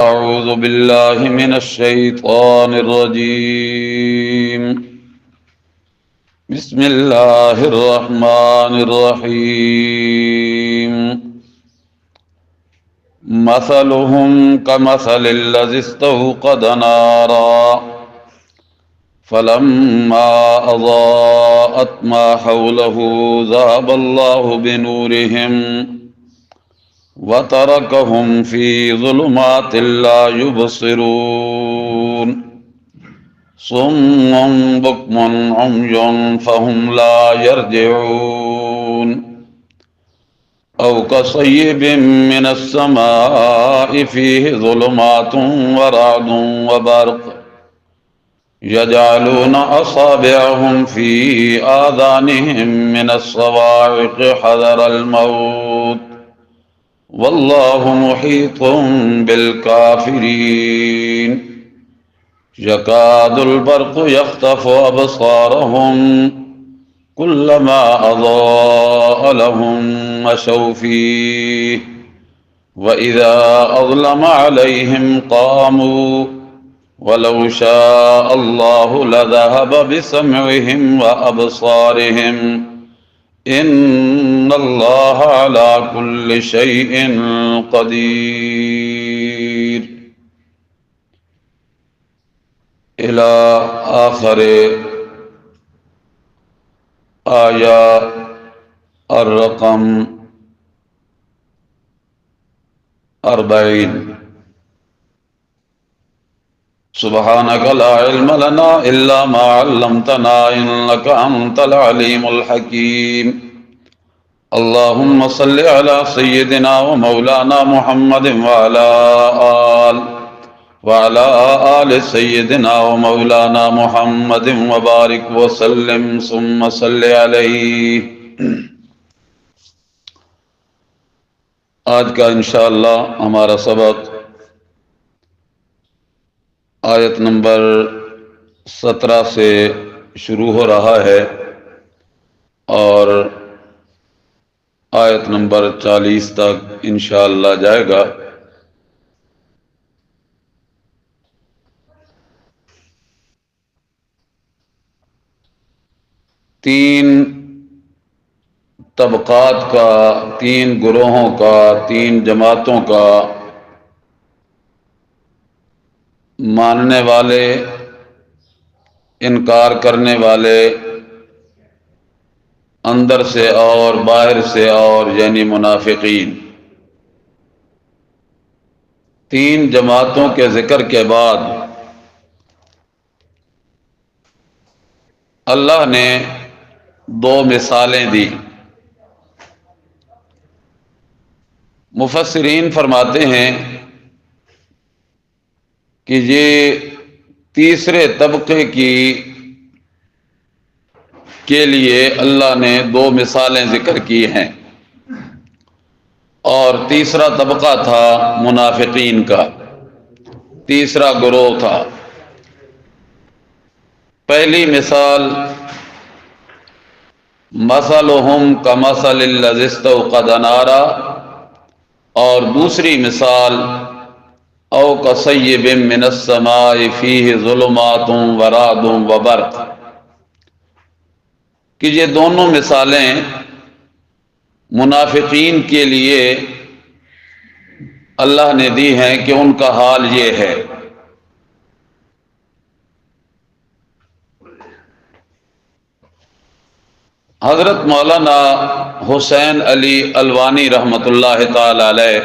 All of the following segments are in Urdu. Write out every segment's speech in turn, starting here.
أعوذ بالله من الشيطان الرجيم. بسم الله الرحمن الرحيم. مثلهم كمثل الذي استوقد نارا فلما أضاءت ما حوله ذهب الله بنورهم وتركهم في ظلمات لا يبصرون صم بكم عمي فهم لا يرجعون أو كصيب من السماء فيه ظلمات ورعد وبرق يجعلون أصابعهم في آذانهم من الصواعق حذر الموت والله محيط بالكافرين يكاد البرق يخطف أبصارهم كلما أضاء لهم مشوا فيه وإذا أظلم عليهم قاموا ولو شاء الله لذهب بسمعهم وأبصارهم إن الله على كل شيء قدير إلى آخر آية الرقم 40. سبحانك لا علم لنا إلا ما علمتنا إنك أنت العليم الحكيم. اللهم صل على سيدنا ومولانا محمد وعلى آل سيدنا ومولانا محمد وبارك وسلم ثم صل عليه. آج کا انشاءاللہ ہمارا سبق آیت نمبر 17 سے شروع ہو رہا ہے اور آیت نمبر 40 تک انشاءاللہ جائے گا. تین طبقات کا، تین گروہوں کا، تین جماعتوں کا، ماننے والے، انکار کرنے والے، اندر سے اور باہر سے اور یعنی منافقین. تین جماعتوں کے ذکر کے بعد اللہ نے دو مثالیں دی. مفسرین فرماتے ہیں کہ یہ تیسرے طبقے کے لیے اللہ نے دو مثالیں ذکر کی ہیں، اور تیسرا طبقہ تھا منافقین کا، تیسرا گروہ تھا. پہلی مثال مثلہم کمثل الذی استوقد نارا، اور دوسری مثال او کصیب من السماء فیہ ظلمات ورعد وبرق، کہ یہ دونوں مثالیں منافقین کے لیے اللہ نے دی ہیں کہ ان کا حال یہ ہے. حضرت مولانا حسین علی الوانی رحمۃ اللہ تعالی علیہ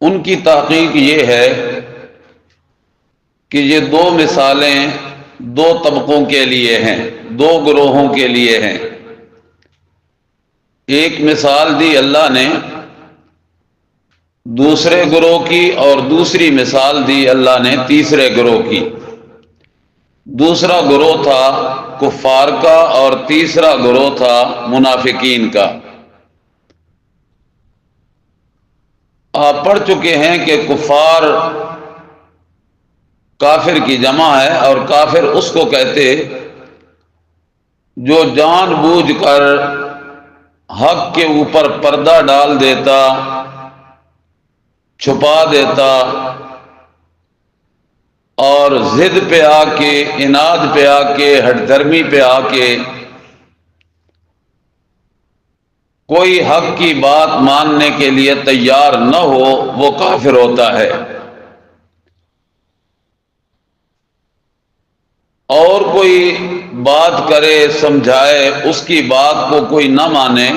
ان کی تحقیق یہ ہے کہ یہ دو مثالیں دو طبقوں کے لیے ہیں، دو گروہوں کے لیے ہیں. ایک مثال دی اللہ نے دوسرے گروہ کی، اور دوسری مثال دی اللہ نے تیسرے گروہ کی. دوسرا گروہ تھا کفار کا اور تیسرا گروہ تھا منافقین کا. آپ پڑھ چکے ہیں کہ کفار کافر کی جمع ہے، اور کافر اس کو کہتے جو جان بوجھ کر حق کے اوپر پردہ ڈال دیتا، چھپا دیتا، اور ضد پہ آ کے، اناد پہ آ کے، ہٹ دھرمی پہ آ کے کوئی حق کی بات ماننے کے لیے تیار نہ ہو، وہ کافر ہوتا ہے۔ اور کوئی بات کرے، سمجھائے، اس کی بات کو کوئی نہ مانے،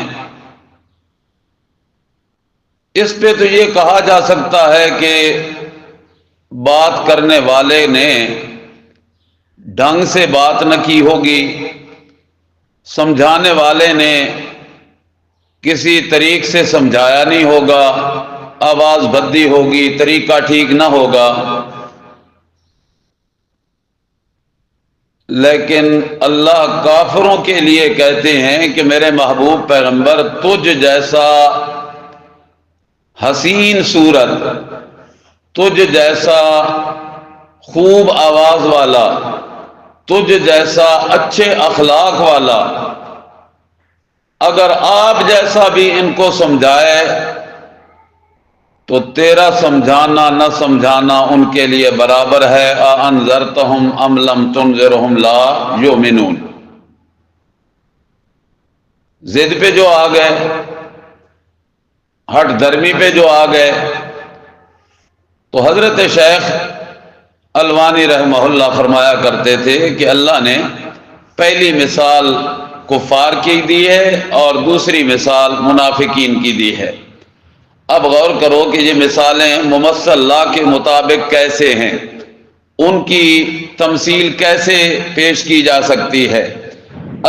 اس پہ تو یہ کہا جا سکتا ہے کہ بات کرنے والے نے ڈھنگ سے بات نہ کی ہوگی، سمجھانے والے نے کسی طریق سے سمجھایا نہیں ہوگا، آواز بدی ہوگی، طریقہ ٹھیک نہ ہوگا۔ لیکن اللہ کافروں کے لیے کہتے ہیں کہ میرے محبوب پیغمبر، تجھ جیسا حسین صورت، تجھ جیسا خوب آواز والا، تجھ جیسا اچھے اخلاق والا، اگر آپ جیسا بھی ان کو سمجھائے تو تیرا سمجھانا نہ سمجھانا ان کے لیے برابر ہے۔ اَأَنذَرْتَهُمْ أَمْ لَمْ تُنذِرْهُمْ لَا يُؤْمِنُونَ۔ ضد پہ جو آ گئے، ہٹ دھرمی پہ جو آ گئے، تو حضرت شیخ الوانی رحمہ اللہ فرمایا کرتے تھے کہ اللہ نے پہلی مثال کفار کی دی ہے اور دوسری مثال منافقین کی دی ہے۔ اب غور کرو کہ یہ مثالیں ممثل اللہ کے مطابق کیسے ہیں، ان کی تمثیل کیسے پیش کی جا سکتی ہے۔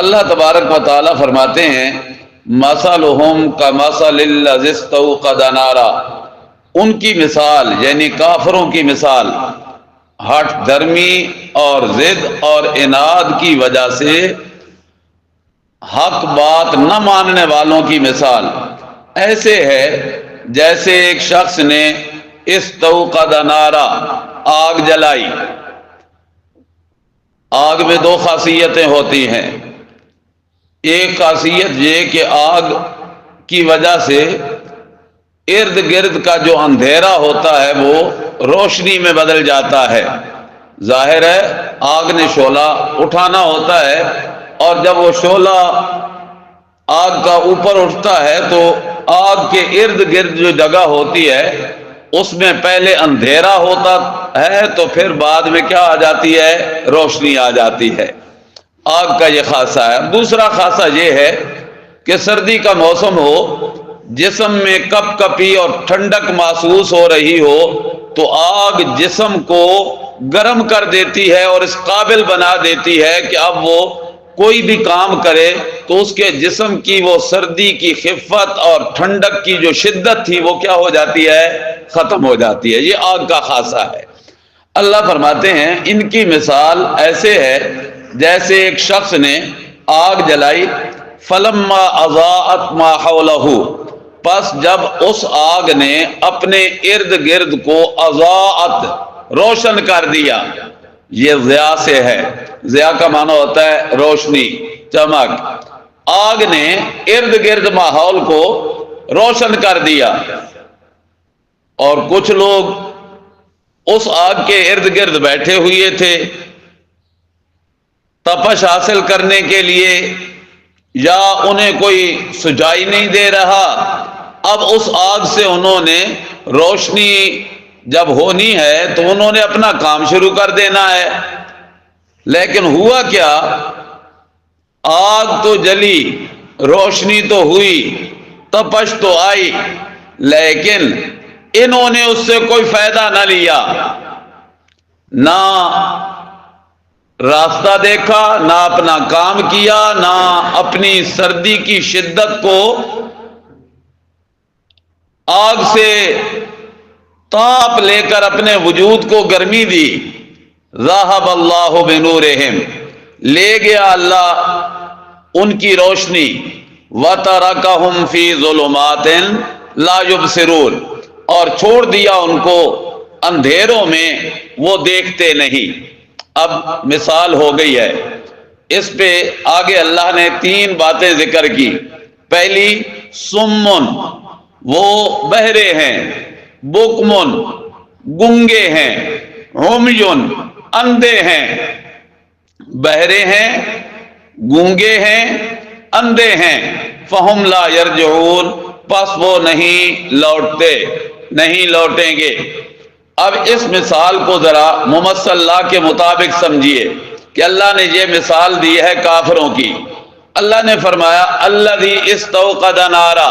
اللہ تبارک و تعالی فرماتے ہیں مثلہم کمثل الذی استوقد نارا، ان کی مثال یعنی کافروں کی مثال ہٹ دھرمی اور ضد اور اناد کی وجہ سے حق بات نہ ماننے والوں کی مثال ایسے ہے جیسے ایک شخص نے استوقد نارا، آگ جلائی۔ آگ میں دو خاصیتیں ہوتی ہیں، ایک خاصیت یہ کہ آگ کی وجہ سے ارد گرد کا جو اندھیرا ہوتا ہے وہ روشنی میں بدل جاتا ہے۔ ظاہر ہے آگ نے شعلہ اٹھانا ہوتا ہے، اور جب وہ شعلہ آگ کا اوپر اٹھتا ہے تو آگ کے ارد گرد جو جگہ ہوتی ہے اس میں پہلے اندھیرا ہوتا ہے، تو پھر بعد میں کیا آ جاتی ہے؟ روشنی آ جاتی ہے۔ آگ کا یہ خاصہ ہے۔ دوسرا خاصہ یہ ہے کہ سردی کا موسم ہو، جسم میں کپ کپی اور ٹھنڈک محسوس ہو رہی ہو، تو آگ جسم کو گرم کر دیتی ہے اور اس قابل بنا دیتی ہے کہ اب وہ کوئی بھی کام کرے تو اس کے جسم کی وہ سردی کی خفت اور ٹھنڈک کی جو شدت تھی وہ کیا ہو جاتی ہے؟ ختم ہو جاتی ہے۔ یہ آگ کا خاصہ ہے۔ اللہ فرماتے ہیں ان کی مثال ایسے ہے جیسے ایک شخص نے آگ جلائی، فلما اضاءت ما حولہ، پس جب اس آگ نے اپنے ارد گرد کو اضاءت، روشن کر دیا۔ یہ ضیاء سے ہے، ضیاء کا معنی ہوتا ہے روشنی، چمک۔ آگ نے ارد گرد ماحول کو روشن کر دیا، اور کچھ لوگ اس آگ کے ارد گرد بیٹھے ہوئے تھے تپش حاصل کرنے کے لیے، یا انہیں کوئی سجائی نہیں دے رہا۔ اب اس آگ سے انہوں نے روشنی جب ہونی ہے تو انہوں نے اپنا کام شروع کر دینا ہے۔ لیکن ہوا کیا؟ آگ تو جلی، روشنی تو ہوئی، تپش تو آئی، لیکن انہوں نے اس سے کوئی فائدہ نہ لیا، نہ راستہ دیکھا، نہ اپنا کام کیا، نہ اپنی سردی کی شدت کو آگ سے تاپ لے کر اپنے وجود کو گرمی دی۔ ذَهَبَ اللَّهُ بِنُورِهِمْ، لے گیا اللہ ان کی روشنی، وَتَرَكَهُمْ فِي ظُلُمَاتٍ لَا يُبْصِرُونَ، اور چھوڑ دیا ان کو اندھیروں میں، وہ دیکھتے نہیں۔ اب مثال ہو گئی ہے، اس پہ آگے اللہ نے تین باتیں ذکر کی۔ پہلی سمن، وہ بہرے ہیں، بکمن گنگے ہیں، عمیون اندھے ہیں، بہرے ہیں، گونگے ہیں، اندھے ہیں، فہم لا یرجعون، پس وہ نہیں لوٹتے، نہیں لوٹیں گے۔ اب اس مثال کو ذرا ممثل اللہ کے مطابق سمجھیے کہ اللہ نے یہ مثال دی ہے کافروں کی۔ اللہ نے فرمایا الذی استوقد نارا،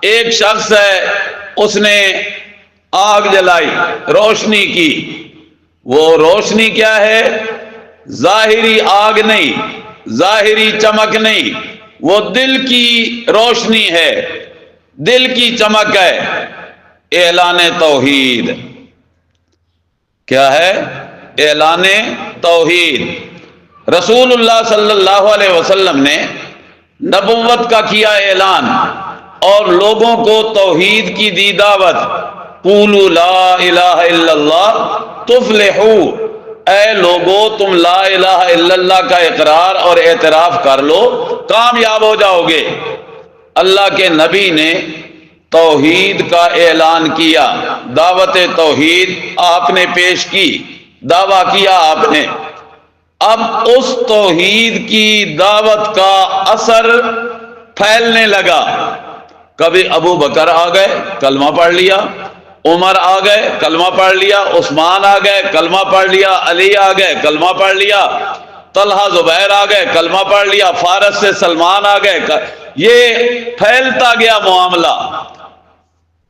ایک شخص ہے اس نے آگ جلائی، روشنی کی۔ وہ روشنی کیا ہے؟ ظاہری آگ نہیں، ظاہری چمک نہیں، وہ دل کی روشنی ہے، دل کی چمک ہے۔ اعلان توحید کیا ہے؟ اعلان توحید۔ رسول اللہ صلی اللہ علیہ وسلم نے نبوت کا کیا اعلان اور لوگوں کو توحید کی دی دعوت۔ قولوا لا الہ الا اللہ تفلحوا، اے لوگو تم لا الہ الا اللہ کا اقرار اور اعتراف کر لو، کامیاب ہو جاؤ گے۔ اللہ کے نبی نے توحید کا اعلان کیا، دعوت توحید آپ نے پیش کی، دعویٰ کیا آپ نے۔ اب اس توحید کی دعوت کا اثر پھیلنے لگا۔ کبھی ابو بکر آ گئے، کلمہ پڑھ لیا، عمر آ گئے، کلمہ پڑھ لیا، عثمان آ گئے، کلمہ پڑھ لیا، علی آ گئے، کلمہ پڑھ لیا، طلحہ زبیر آ گئے، کلمہ پڑھ لیا، فارس سے سلمان آ گئے۔ یہ پھیلتا گیا معاملہ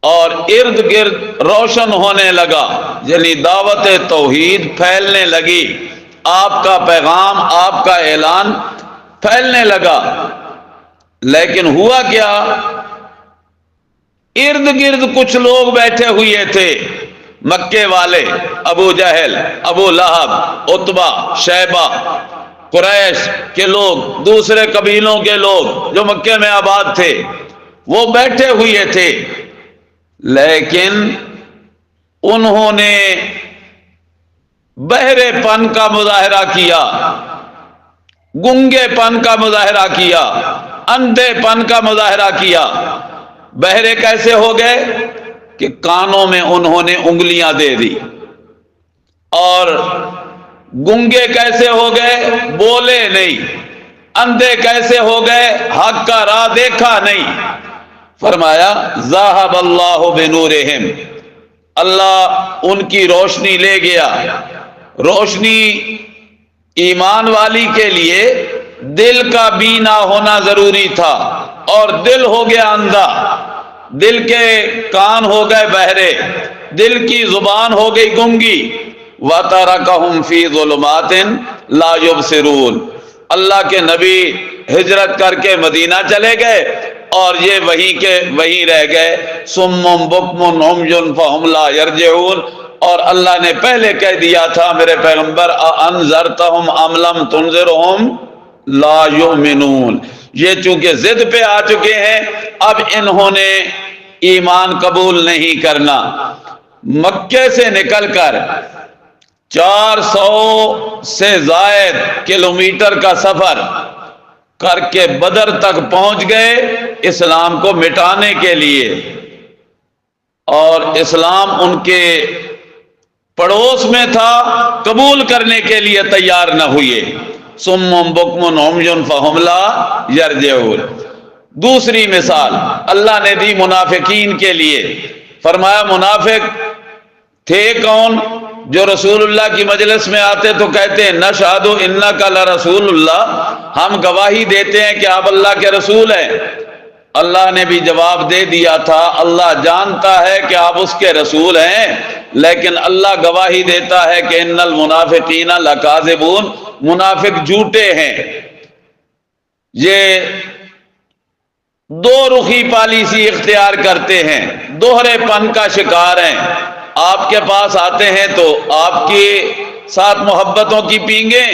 اور ارد گرد روشن ہونے لگا، یعنی دعوت توحید پھیلنے لگی، آپ کا پیغام، آپ کا اعلان پھیلنے لگا۔ لیکن ہوا کیا؟ ارد گرد کچھ لوگ بیٹھے ہوئے تھے، مکے والے، ابو جہل، ابو لہب، عتبہ، شیبہ، قریش کے لوگ، دوسرے قبیلوں کے لوگ جو مکے میں آباد تھے، وہ بیٹھے ہوئے تھے، لیکن انہوں نے بہرے پن کا مظاہرہ کیا، گنگے پن کا مظاہرہ کیا، اندھے پن کا مظاہرہ کیا۔ بہرے کیسے ہو گئے کہ کانوں میں انہوں نے انگلیاں دے دی، اور گنگے کیسے ہو گئے؟ بولے نہیں۔ اندھے کیسے ہو گئے؟ حق کا راہ دیکھا نہیں۔ فرمایا ذاہب اللہ بنورہم، اللہ ان کی روشنی لے گیا۔ روشنی ایمان والی کے لیے دل کا بینا ہونا ضروری تھا، اور دل ہو گیا اندھا، دل کے کان ہو گئے بہرے، دل کی زبان ہو گئی گنگی۔ وَتَرَكَهُمْ فِي ظُلُمَاتٍ لَا يُبْصِرُونَ، اللہ کے نبی ہجرت کر کے مدینہ چلے گئے اور یہ وہیں کے وہیں رہ گئے، صُمٌّ بُكْمٌ عُمْيٌ فَهُمْ لَا يَرْجِعُونَ۔ اور اللہ نے پہلے کہہ دیا تھا میرے پیغمبر أَأَنذَرْتَهُمْ أَمْ لَمْ تُنذِرْهُمْ لَا يُؤْمِنُونَ۔ یہ چونکہ ضد پہ آ چکے ہیں، اب انہوں نے ایمان قبول نہیں کرنا۔ مکے سے نکل کر 400 سے زائد کلومیٹر کا سفر کر کے بدر تک پہنچ گئے اسلام کو مٹانے کے لیے، اور اسلام ان کے پڑوس میں تھا، قبول کرنے کے لیے تیار نہ ہوئے۔ صم بکم عمی فہم لا یرجعون۔ دوسری مثال اللہ نے دی منافقین کے لیے، فرمایا منافق تھے کون؟ جو رسول اللہ کی مجلس میں آتے تو کہتے ہیں نشہد انک لرسول اللہ، ہم گواہی دیتے ہیں کہ آپ اللہ کے رسول ہیں۔ اللہ نے بھی جواب دے دیا تھا اللہ جانتا ہے کہ آپ اس کے رسول ہیں، لیکن اللہ گواہی دیتا ہے کہ ان المنافقین لکاذبون، منافق جھوٹے ہیں۔ یہ دو رخی پالیسی اختیار کرتے ہیں، دوہرے پن کا شکار ہیں۔ آپ کے پاس آتے ہیں تو آپ کے ساتھ محبتوں کی پینگیں،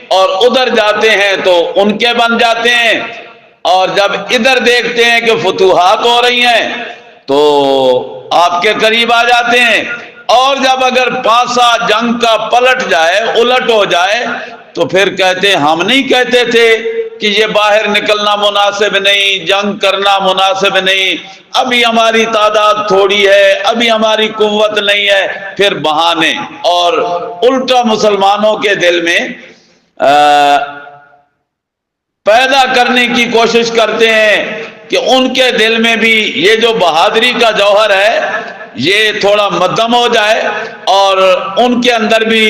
اور ادھر جاتے ہیں تو ان کے بن جاتے ہیں، اور جب ادھر دیکھتے ہیں کہ فتوحات ہو رہی ہیں تو آپ کے قریب آ جاتے ہیں، اور جب اگر پاسا جنگ کا پلٹ جائے، الٹ ہو جائے، تو پھر کہتے ہیں ہم نہیں کہتے تھے کہ یہ باہر نکلنا مناسب نہیں، جنگ کرنا مناسب نہیں، ابھی ہماری تعداد تھوڑی ہے، ابھی ہماری قوت نہیں ہے، پھر بہانے، اور الٹا مسلمانوں کے دل میں پیدا کرنے کی کوشش کرتے ہیں کہ ان کے دل میں بھی یہ جو بہادری کا جوہر ہے یہ تھوڑا مدھم ہو جائے، اور ان کے اندر بھی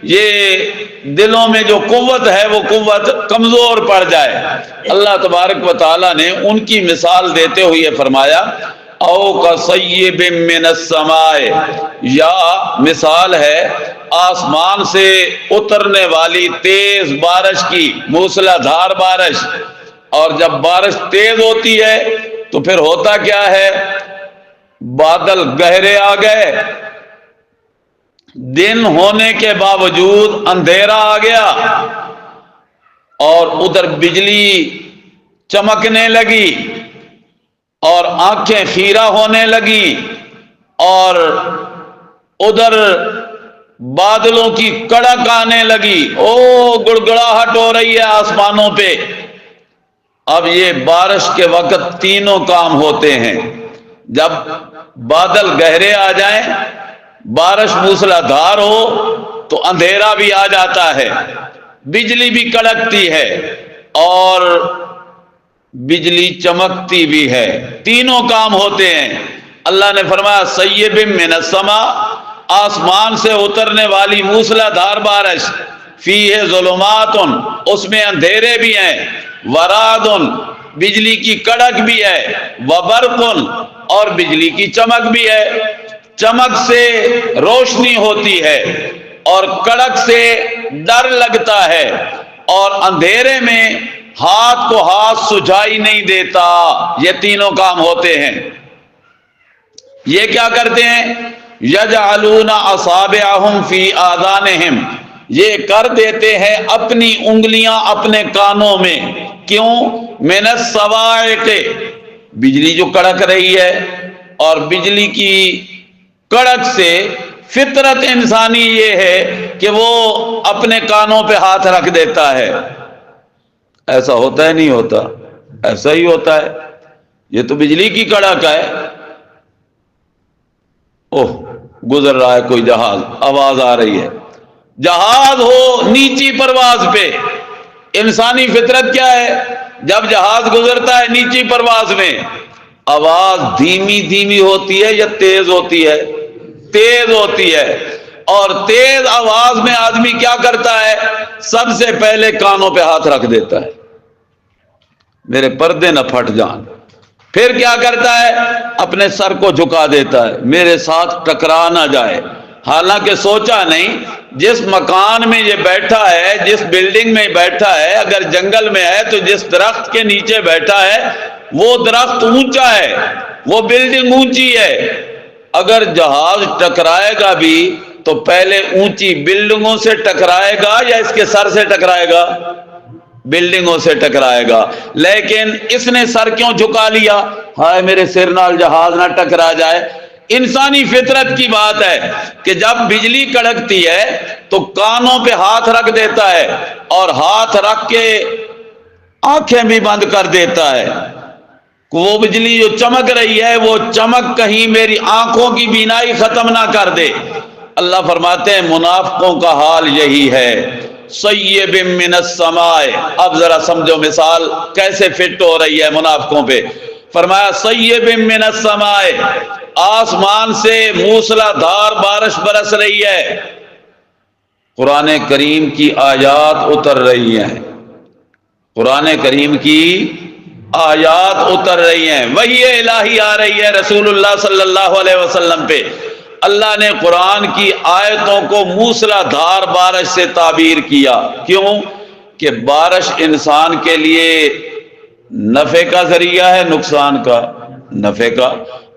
یہ دلوں میں جو قوت ہے وہ قوت کمزور پڑ جائے۔ اللہ تبارک و تعالیٰ نے ان کی مثال دیتے ہوئے فرمایا او کصیب من السماء، یا مثال ہے آسمان سے اترنے والی تیز بارش کی، موسلا دھار بارش۔ اور جب بارش تیز ہوتی ہے تو پھر ہوتا کیا ہے، بادل گہرے آ گئے، دن ہونے کے باوجود اندھیرا آ گیا، اور ادھر بجلی چمکنے لگی اور آنکھیں خیرہ ہونے لگی، اور ادھر بادلوں کی کڑک آنے لگی، او گڑگڑاہٹ ہو رہی ہے آسمانوں پہ۔ اب یہ بارش کے وقت تینوں کام ہوتے ہیں، جب بادل گہرے آ جائیں، بارش موسلا دھار ہو تو اندھیرا بھی آ جاتا ہے، بجلی بھی کڑکتی ہے اور بجلی چمکتی بھی ہے، تینوں کام ہوتے ہیں۔ اللہ نے فرمایا سیب من السماء، آسمان سے اترنے والی موسلا دھار بارش، فیہ ظلمات، اس میں اندھیرے بھی ہیں، ورعد، بجلی کی کڑک بھی ہے، وبرق، اور بجلی کی چمک بھی ہے۔ چمک سے روشنی ہوتی ہے اور کڑک سے ڈر لگتا ہے، اور اندھیرے میں ہاتھ کو ہاتھ سجھائی نہیں دیتا۔ یہ تینوں کام ہوتے ہیں۔ یہ کیا کرتے ہیں، یجعلون اصابعہم فی آذانہم، یہ کر دیتے ہیں اپنی انگلیاں اپنے کانوں میں۔ کیوں؟ من الصواعق، بجلی جو کڑک رہی ہے، اور بجلی کی کڑک سے فطرت انسانی یہ ہے کہ وہ اپنے کانوں پہ ہاتھ رکھ دیتا ہے۔ ایسا ہوتا ہے نہیں ہوتا؟ ایسا ہی ہوتا ہے، یہ تو بجلی کی کڑک ہے۔ اوہ گزر رہا ہے کوئی جہاز، آواز آ رہی ہے، جہاز ہو نیچی پرواز پہ، انسانی فطرت کیا ہے، جب جہاز گزرتا ہے نیچی پرواز میں، آواز دھیمی دھیمی ہوتی ہے یا تیز ہوتی ہے؟ تیز ہوتی ہے، اور تیز آواز میں آدمی کیا کرتا ہے، سب سے پہلے کانوں پہ ہاتھ رکھ دیتا ہے، میرے پردے نہ پھٹ جان۔ پھر کیا کرتا ہے، اپنے سر کو جھکا دیتا ہے، میرے ساتھ ٹکرا نہ جائے۔ حالانکہ سوچا نہیں جس مکان میں یہ بیٹھا ہے، جس بلڈنگ میں بیٹھا ہے، اگر جنگل میں ہے تو جس درخت کے نیچے بیٹھا ہے وہ درخت اونچا ہے، وہ بلڈنگ اونچی ہے۔ اگر جہاز ٹکرائے گا بھی تو پہلے اونچی بلڈنگوں سے ٹکرائے گا یا اس کے سر سے ٹکرائے گا؟ بلڈنگوں سے ٹکرائے گا۔ لیکن اس نے سر کیوں جھکا لیا؟ ہائے میرے سر نال جہاز نہ ٹکرا جائے۔ انسانی فطرت کی بات ہے کہ جب بجلی کڑکتی ہے تو کانوں پہ ہاتھ رکھ دیتا ہے، اور ہاتھ رکھ کے آنکھیں بھی بند کر دیتا ہے۔ وہ بجلی جو چمک رہی ہے وہ چمک کہیں میری آنکھوں کی بینائی ختم نہ کر دے۔ اللہ فرماتے ہیں منافقوں کا حال یہی ہے۔ سیب من السماء، اب ذرا سمجھو مثال کیسے فٹ ہو رہی ہے منافقوں پہ۔ فرمایا سیب من السماء، آسمان سے موسلا دھار بارش برس رہی ہے، قرآن کریم کی آیات اتر رہی ہیں، قرآن کریم کی آیات اتر رہی ہیں، وحی الہی آ رہی ہے رسول اللہ صلی اللہ علیہ وسلم پہ۔ اللہ نے قرآن کی آیتوں کو موسلا دھار بارش سے تعبیر کیا۔ کیوں؟ کہ بارش انسان کے لیے نفع کا ذریعہ ہے، نقصان کا؟ نفع کا۔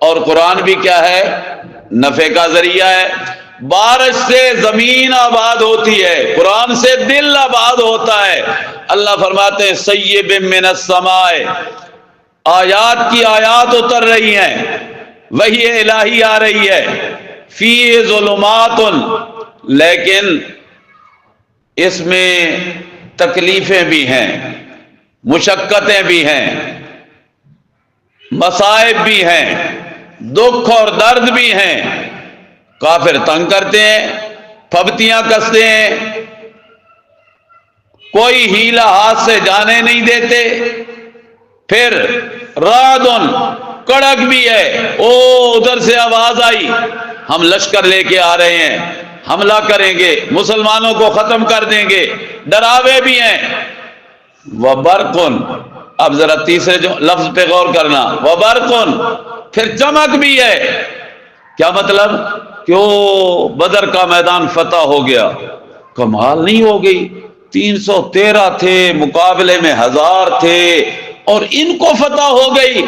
اور قرآن بھی کیا ہے؟ نفع کا ذریعہ ہے۔ بارش سے زمین آباد ہوتی ہے، قرآن سے دل آباد ہوتا ہے۔ اللہ فرماتے ہیں سیب من السماء، آیات کی آیات اتر رہی ہیں، وحی الہی آ رہی ہے، فی ظلمات، لیکن اس میں تکلیفیں بھی ہیں۔ مشقتیں بھی ہیں، مصائب بھی ہیں، دکھ اور درد بھی ہیں، کافر تنگ کرتے ہیں، پھبتیاں کستے ہیں، کوئی ہیلا ہاتھ سے جانے نہیں دیتے، پھر رعدن کڑک بھی ہے، او ادھر سے آواز آئی ہم لشکر لے کے آ رہے ہیں، حملہ کریں گے، مسلمانوں کو ختم کر دیں گے، ڈراوے بھی ہیں، وبرقن، اب ذرا تیسرے جو لفظ پہ غور کرنا، وبرقن، پھر چمک بھی ہے، کیا مطلب کہ وہ بدر کا میدان فتح ہو گیا، کمال نہیں ہو گئی، 313 تھے، مقابلے میں 1000 تھے اور ان کو فتح ہو گئی۔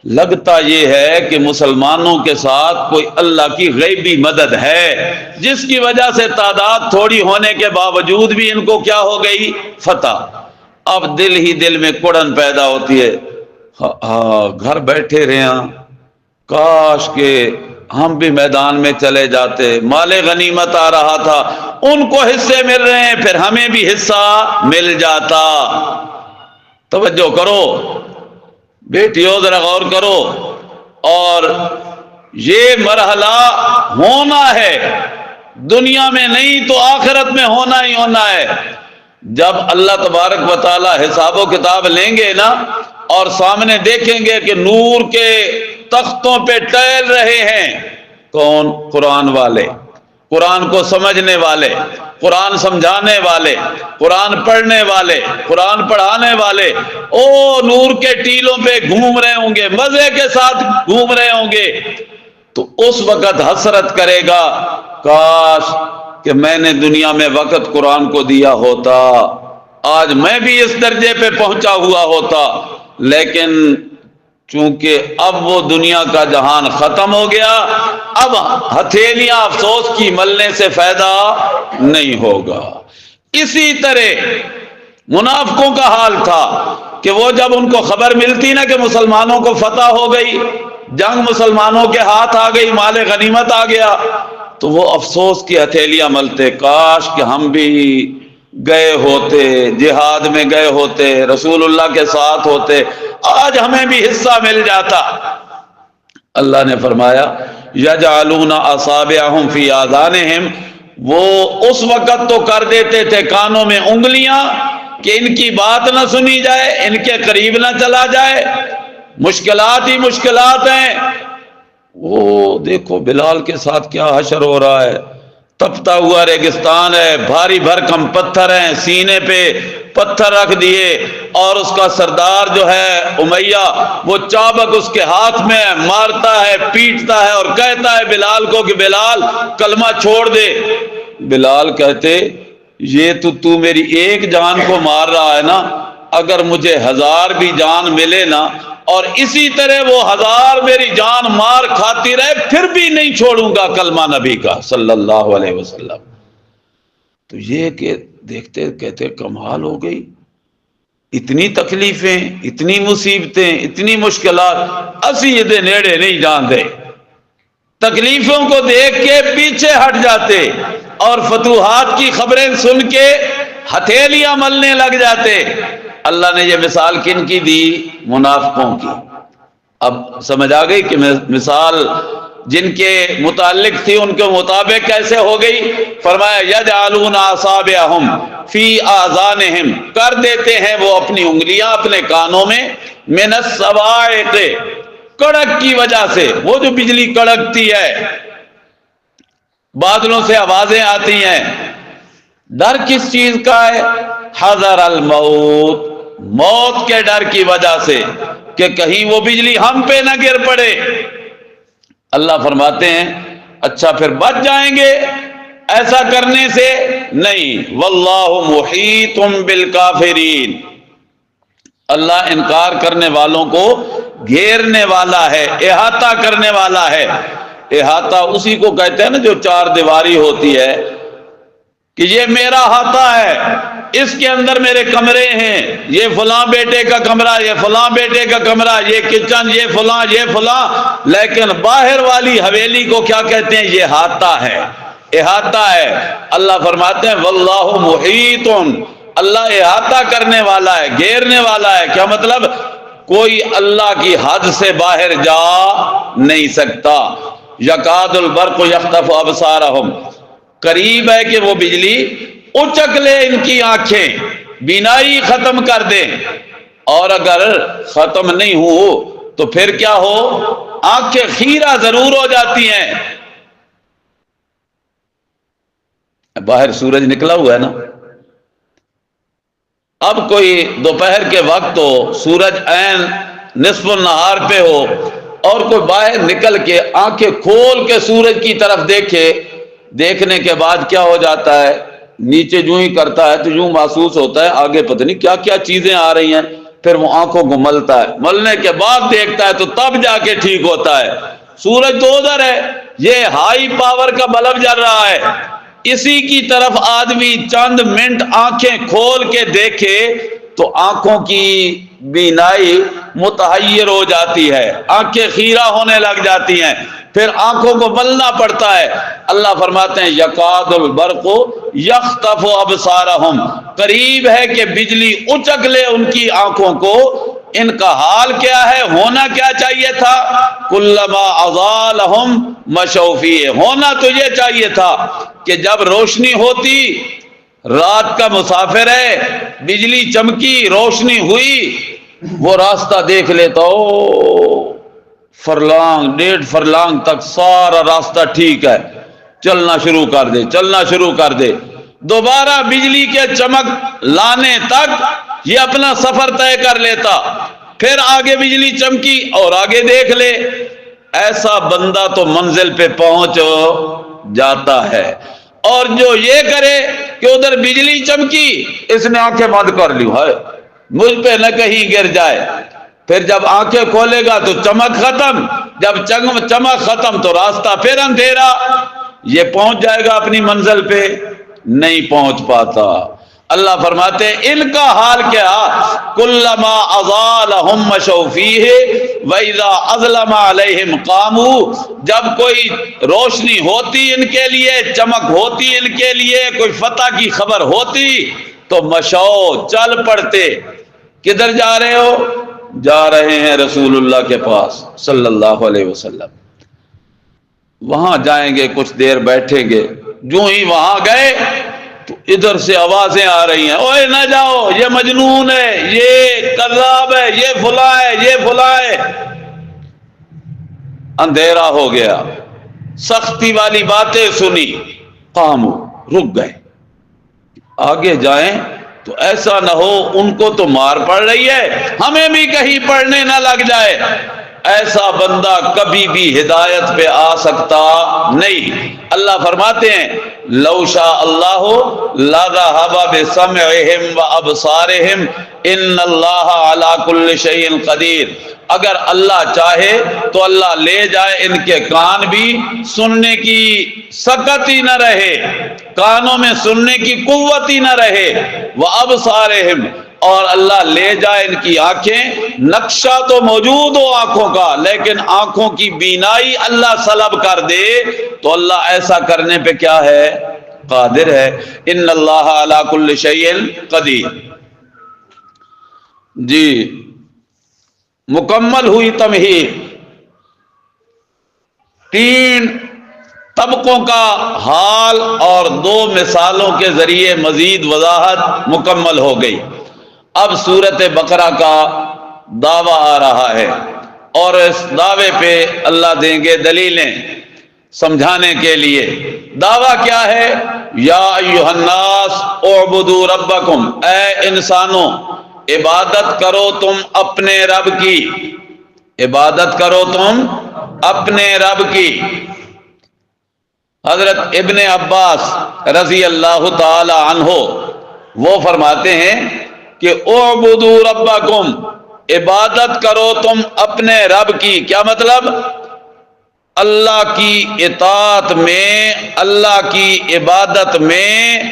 لگتا یہ ہے کہ مسلمانوں کے ساتھ کوئی اللہ کی غیبی مدد ہے، جس کی وجہ سے تعداد تھوڑی ہونے کے باوجود بھی ان کو کیا ہو گئی؟ فتح۔ اب دل ہی دل میں کڑن پیدا ہوتی ہے، گھر بیٹھے رہے، کاش کہ ہم بھی میدان میں چلے جاتے، مال غنیمت آ رہا تھا، ان کو حصے مل رہے ہیں، پھر ہمیں بھی حصہ مل جاتا۔ توجہ کرو بیٹیوں، ذرا غور کرو، اور یہ مرحلہ ہونا ہے، دنیا میں نہیں تو آخرت میں ہونا ہی ہونا ہے۔ جب اللہ تبارک و تعالی حساب و کتاب لیں گے نا، اور سامنے دیکھیں گے کہ نور کے تختوں پہ ٹہل رہے ہیں کون؟ قرآن والے، قرآن کو سمجھنے والے، قرآن سمجھانے والے، قرآن پڑھنے والے، قرآن پڑھانے والے، او نور کے ٹیلوں پہ گھوم رہے ہوں گے، مزے کے ساتھ گھوم رہے ہوں گے، تو اس وقت حسرت کرے گا، کاش کہ میں نے دنیا میں وقت قرآن کو دیا ہوتا، آج میں بھی اس درجے پہ پہنچا ہوا ہوتا۔ لیکن چونکہ اب وہ دنیا کا جہان ختم ہو گیا، اب ہتھیلیاں افسوس کی ملنے سے فائدہ نہیں ہوگا۔ اسی طرح منافقوں کا حال تھا کہ وہ جب ان کو خبر ملتی نا کہ مسلمانوں کو فتح ہو گئی، جنگ مسلمانوں کے ہاتھ آ گئی، مال غنیمت آ گیا، تو وہ افسوس کی ہتھیلیاں ملتے، کاش کہ ہم بھی گئے ہوتے، جہاد میں گئے ہوتے، رسول اللہ کے ساتھ ہوتے، آج ہمیں بھی حصہ مل جاتا۔ اللہ نے فرمایا یجعلون اصابعہم فی آذانہم، وہ اس وقت تو کر دیتے تھے کانوں میں انگلیاں کہ ان کی بات نہ سنی جائے، ان کے قریب نہ چلا جائے، مشکلات ہی مشکلات ہیں۔ وہ دیکھو بلال کے ساتھ کیا حشر ہو رہا ہے، تپتا ہوا ریگستان ہے، بھاری بھرکم پتھر ہیں، سینے پہ پتھر رکھ دیے، اور اس کا سردار جو ہے امیہ، وہ چابک اس کے ہاتھ میں ہے، مارتا ہے، پیٹتا ہے، اور کہتا ہے بلال کو کہ بلال کلمہ چھوڑ دے۔ بلال کہتے یہ تو میری ایک جان کو مار رہا ہے نا، اگر مجھے 1000 بھی جان ملے نا، اور اسی طرح وہ 1000 میری جان مار کھاتی رہے، پھر بھی نہیں چھوڑوں گا کلمہ نبی کا صلی اللہ علیہ وسلم۔ تو یہ کہ دیکھتے کہتے کمال ہو گئی، اتنی تکلیفیں، اتنی مصیبتیں، اتنی مشکلات، اسی یہ دے نیڑے نہیں جان دے، تکلیفوں کو دیکھ کے پیچھے ہٹ جاتے، اور فتوحات کی خبریں سن کے ہتھیلیاں ملنے لگ جاتے۔ اللہ نے یہ مثال کن کی دی؟ منافقوں کی۔ اب سمجھ آ گئی کہ مثال جن کے متعلق تھی ان کے مطابق کیسے ہو گئی؟ فرمایا یجعلون اصابعہم فی آذانہم، کر دیتے ہیں وہ اپنی انگلیاں اپنے کانوں میں، من الصواعق، کڑک کی وجہ سے، وہ جو بجلی کڑکتی ہے، بادلوں سے آوازیں آتی ہیں، ڈر کس چیز کا ہے؟ حذر الموت، موت کے ڈر کی وجہ سے کہ کہیں وہ بجلی ہم پہ نہ گر پڑے۔ اللہ فرماتے ہیں اچھا پھر بچ جائیں گے ایسا کرنے سے؟ نہیں، واللہ محیط بالکافرین، اللہ انکار کرنے والوں کو گھیرنے والا ہے، احاطہ کرنے والا ہے۔ احاطہ اسی کو کہتے ہیں نا جو 4 دیواری ہوتی ہے، کہ یہ میرا احاطہ ہے، اس کے اندر میرے کمرے ہیں، یہ فلاں بیٹے کا کمرہ، یہ فلاں بیٹے کا کمرہ، یہ کچن، یہ فلاں، یہ فلاں، لیکن باہر والی حویلی کو کیا کہتے ہیں؟ یہ احاطہ ہے، احاطہ ہے۔ اللہ فرماتے ہیں واللہ محیط، اللہ احاطہ کرنے والا ہے، گھیرنے والا ہے۔ کیا مطلب؟ کوئی اللہ کی حد سے باہر جا نہیں سکتا۔ یکاد البرق یخطف ابصارہم، قریب ہے کہ وہ بجلی اچک لے ان کی آنکھیں، بینائی ختم کر دے۔ اور اگر ختم نہیں ہو تو پھر کیا ہو؟ آنکھیں خیرہ ضرور ہو جاتی ہیں۔ باہر سورج نکلا ہوا ہے نا، اب کوئی دوپہر کے وقت ہو، سورج عین نصف النہار پہ ہو، اور کوئی باہر نکل کے آنکھیں کھول کے سورج کی طرف دیکھے، دیکھنے کے بعد کیا ہو جاتا ہے؟ نیچے جو ہی کرتا ہے تو یوں محسوس ہوتا ہے آگے پتہ نہیں کیا کیا چیزیں آ رہی ہیں۔ پھر وہ آنکھوں کو ملتا ہے، ملنے کے بعد دیکھتا ہے تو تب جا کے ٹھیک ہوتا ہے۔ سورج تو ادھر ہے، یہ ہائی پاور کا بلب جل رہا ہے، اسی کی طرف آدمی چند منٹ آنکھیں کھول کے دیکھے تو آنکھوں کی بینائی متحیر ہو جاتی ہے، آنکھیں خیرہ ہونے لگ جاتی ہیں، پھر آنکھوں کو ملنا پڑتا ہے۔ اللہ فرماتے ہیں یکاد البرق یخطف ابصارہم، قریب ہے کہ بجلی اچک لے ان کی آنکھوں کو۔ ان کا حال کیا ہے؟ ہونا کیا چاہیے تھا؟ کلما اضاء لہم مشوا فیہ، ہونا تو یہ چاہیے تھا کہ جب روشنی ہوتی، رات کا مسافر ہے، بجلی چمکی، روشنی ہوئی، وہ راستہ دیکھ لیتا، او فرلانگ 1.5 فرلانگ تک سارا راستہ ٹھیک ہے، چلنا شروع کر دے، چلنا شروع کر دے۔ دوبارہ بجلی کے چمک لانے تک یہ اپنا سفر طے کر لیتا، پھر آگے بجلی چمکی اور آگے دیکھ لے۔ ایسا بندہ تو منزل پہ پہنچ جاتا ہے۔ اور جو یہ کرے کہ ادھر بجلی چمکی، اس نے آنکھیں بند کر لی، ہے مجھ پہ نہ کہیں گر جائے، پھر جب آنکھیں کھولے گا تو چمک ختم، جب چمک ختم تو راستہ پھر اندھیرا، یہ پہنچ جائے گا اپنی منزل پہ؟ نہیں پہنچ پاتا۔ اللہ فرماتے ہیں ان کا حال کیا؟ کلما اضاء لہم مشوا فیہ واذا اظلم علیہم قاموا، جب کوئی روشنی ہوتی ان کے لیے، چمک ہوتی ان کے لیے، کوئی فتح کی خبر ہوتی تو مشوا، چل پڑتے۔ کدھر جا رہے ہو؟ جا رہے ہیں رسول اللہ کے پاس صلی اللہ علیہ وسلم۔ وہاں جائیں گے، کچھ دیر بیٹھیں گے، جو ہی وہاں گئے تو ادھر سے آوازیں آ رہی ہیں، اوے نہ جاؤ، یہ مجنون ہے، یہ کذاب ہے، یہ فلاں ہے، یہ فلاں ہے۔ اندھیرا ہو گیا، سختی والی باتیں سنی، قاموا، رک گئے۔ آگے جائیں تو ایسا نہ ہو ان کو تو مار پڑ رہی ہے، ہمیں بھی کہیں پڑنے نہ لگ جائے۔ ایسا بندہ کبھی بھی ہدایت پہ آ سکتا نہیں۔ اللہ فرماتے ہیں لو شاء اللہ لذهب بسمعهم وابصارهم ان اللہ علی کل شیء قدیر، اگر اللہ چاہے تو اللہ لے جائے ان کے کان بھی، سننے کی سکت ہی نہ رہے، کانوں میں سننے کی قوت ہی نہ رہے، وابصارهم، اور اللہ لے جائے ان کی آنکھیں، نقشہ تو موجود ہو آنکھوں کا لیکن آنکھوں کی بینائی اللہ سلب کر دے تو اللہ ایسا کرنے پہ کیا ہے؟ قادر ہے۔ ان اللہ علی کل شیء قدیر۔ جی مکمل ہوئی تمہید، 3 طبقوں کا حال اور 2 مثالوں کے ذریعے مزید وضاحت مکمل ہو گئی۔ اب سورت بقرہ کا دعویٰ آ رہا ہے اور اس دعوے پہ اللہ دیں گے دلیلیں سمجھانے کے لیے۔ دعویٰ کیا ہے؟ یا ایھا الناس اعبدوا ربکم، اے انسانوں عبادت کرو تم اپنے رب کی، عبادت کرو تم اپنے رب کی۔ حضرت ابن عباس رضی اللہ تعالی عنہ وہ فرماتے ہیں کہ اعبدوا ربکم، عبادت کرو تم اپنے رب کی۔ کیا مطلب؟ اللہ کی اطاعت میں، اللہ کی عبادت میں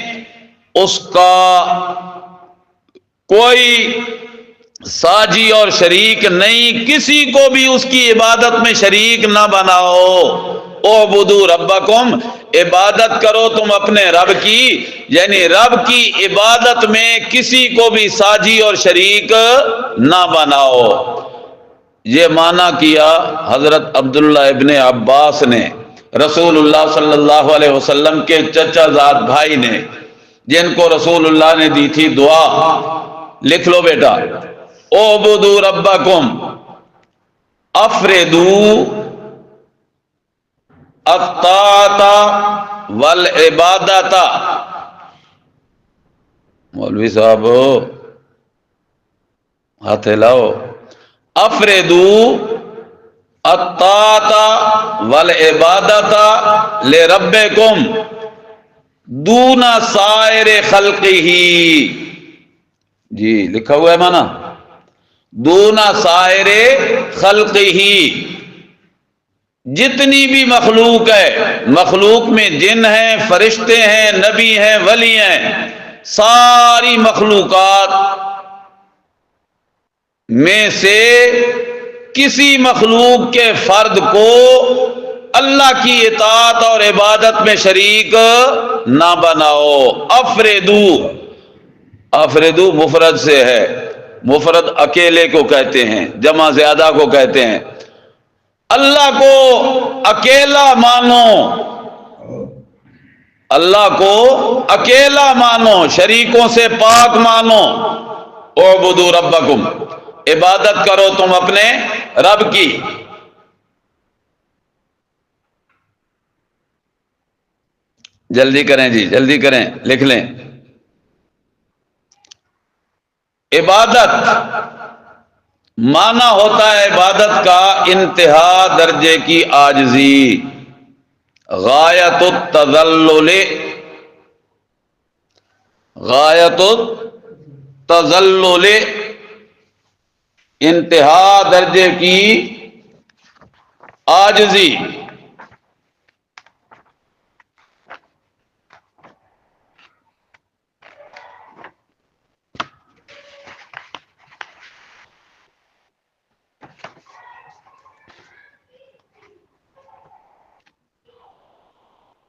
اس کا کوئی ساجی اور شریک نہیں، کسی کو بھی اس کی عبادت میں شریک نہ بناؤ۔ اعبدوا ربکم، عبادت کرو تم اپنے رب کی، یعنی رب کی عبادت میں کسی کو بھی ساجی اور شریک نہ بناؤ۔ یہ معنی کیا حضرت عبداللہ ابن عباس نے، رسول اللہ صلی اللہ علیہ وسلم کے چچا زاد بھائی نے، جن کو رسول اللہ نے دی تھی دعا، لکھ لو بیٹا، اعبدوا ربکم افردوا الطاعۃ والعبادۃ۔ مولوی صاحب ہاتھ ہلاؤ، افردوا الطاعۃ والعبادۃ لربکم دون سائر خلقہ، جی لکھا ہوا ہے مانا، دون سائر خلقہ، جتنی بھی مخلوق ہے، مخلوق میں جن ہیں، فرشتے ہیں، نبی ہیں، ولی ہیں، ساری مخلوقات میں سے کسی مخلوق کے فرد کو اللہ کی اطاعت اور عبادت میں شریک نہ بناؤ۔ افردو مفرد سے ہے، مفرد اکیلے کو کہتے ہیں، جمع زیادہ کو کہتے ہیں۔ اللہ کو اکیلا مانو، اللہ کو اکیلا مانو، شریکوں سے پاک مانو۔ اعبدوا ربکم، عبادت کرو تم اپنے رب کی۔ جلدی کریں جی، جلدی کریں، لکھ لیں۔ عبادت معنی ہوتا ہے عبادت کا انتہا درجے کی عاجزی، غایت التذلل، غایت التذلل، انتہا درجے کی عاجزی۔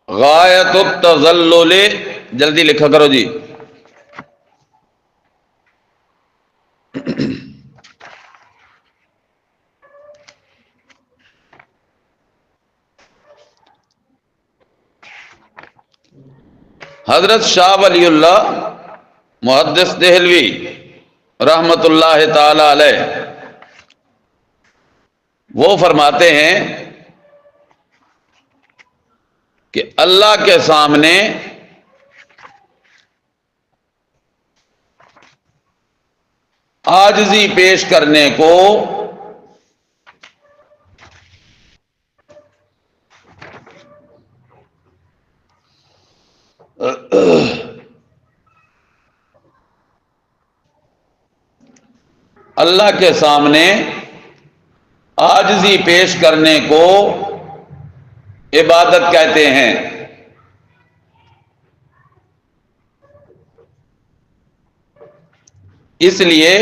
غایت التذلل، جلدی لکھا کرو جی۔ حضرت شاہ ولی اللہ محدث دہلوی رحمت اللہ تعالی علیہ وہ فرماتے ہیں کہ اللہ کے سامنے عاجزی پیش کرنے کو اللہ کے سامنے عاجزی پیش کرنے کو عبادت کہتے ہیں۔ اس لیے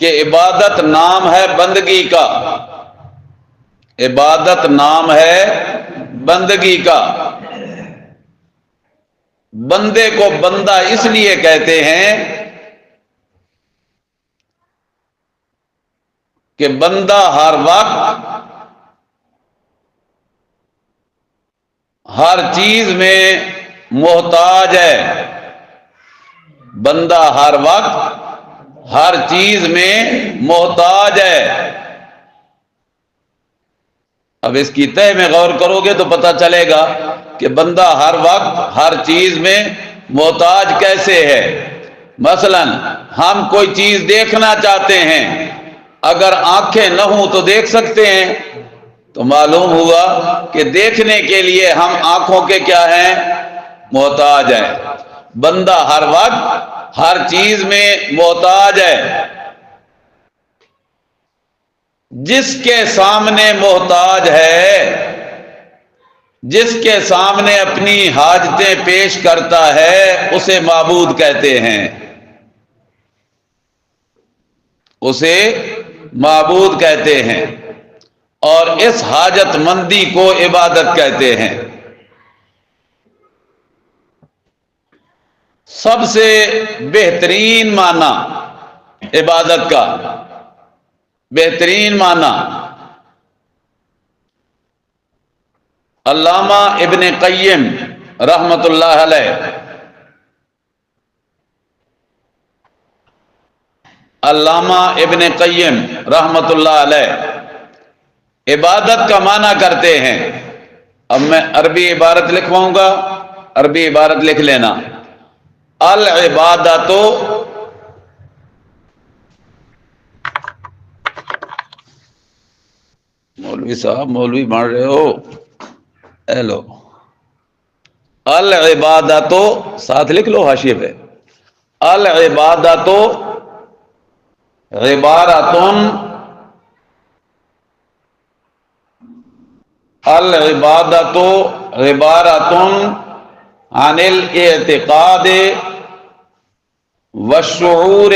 کہ عبادت نام ہے بندگی کا، عبادت نام ہے بندگی کا۔ بندے کو بندہ اس لیے کہتے ہیں کہ بندہ ہر وقت ہر چیز میں محتاج ہے، بندہ ہر وقت ہر چیز میں محتاج ہے۔ اب اس کی تہ میں غور کرو گے تو پتہ چلے گا کہ بندہ ہر وقت ہر چیز میں محتاج کیسے ہے۔ مثلا ہم کوئی چیز دیکھنا چاہتے ہیں، اگر آنکھیں نہ ہوں تو دیکھ سکتے ہیں، تو معلوم ہوا کہ دیکھنے کے لیے ہم آنکھوں کے کیا ہیں؟ محتاج ہیں۔ بندہ ہر وقت ہر چیز میں محتاج ہے۔ جس کے سامنے محتاج ہے، جس کے سامنے اپنی حاجتیں پیش کرتا ہے، اسے معبود کہتے ہیں، اسے معبود کہتے ہیں۔ اور اس حاجت مندی کو عبادت کہتے ہیں۔ سب سے بہترین معنی عبادت کا، بہترین معنی علامہ ابن قیم رحمت اللہ علیہ، علامہ ابن قیم رحمت اللہ علیہ عبادت کا معنی کرتے ہیں۔ اب میں عربی عبارت لکھواؤں گا، عربی عبارت لکھ لینا۔ العبادت، مولوی صاحب مولوی بن رہے ہو، ہیلو، العبادت ساتھ لکھ لو حاشیے پہ، العبادت عبارتن، العبادت عبارتن عن الاعتقاد والشعور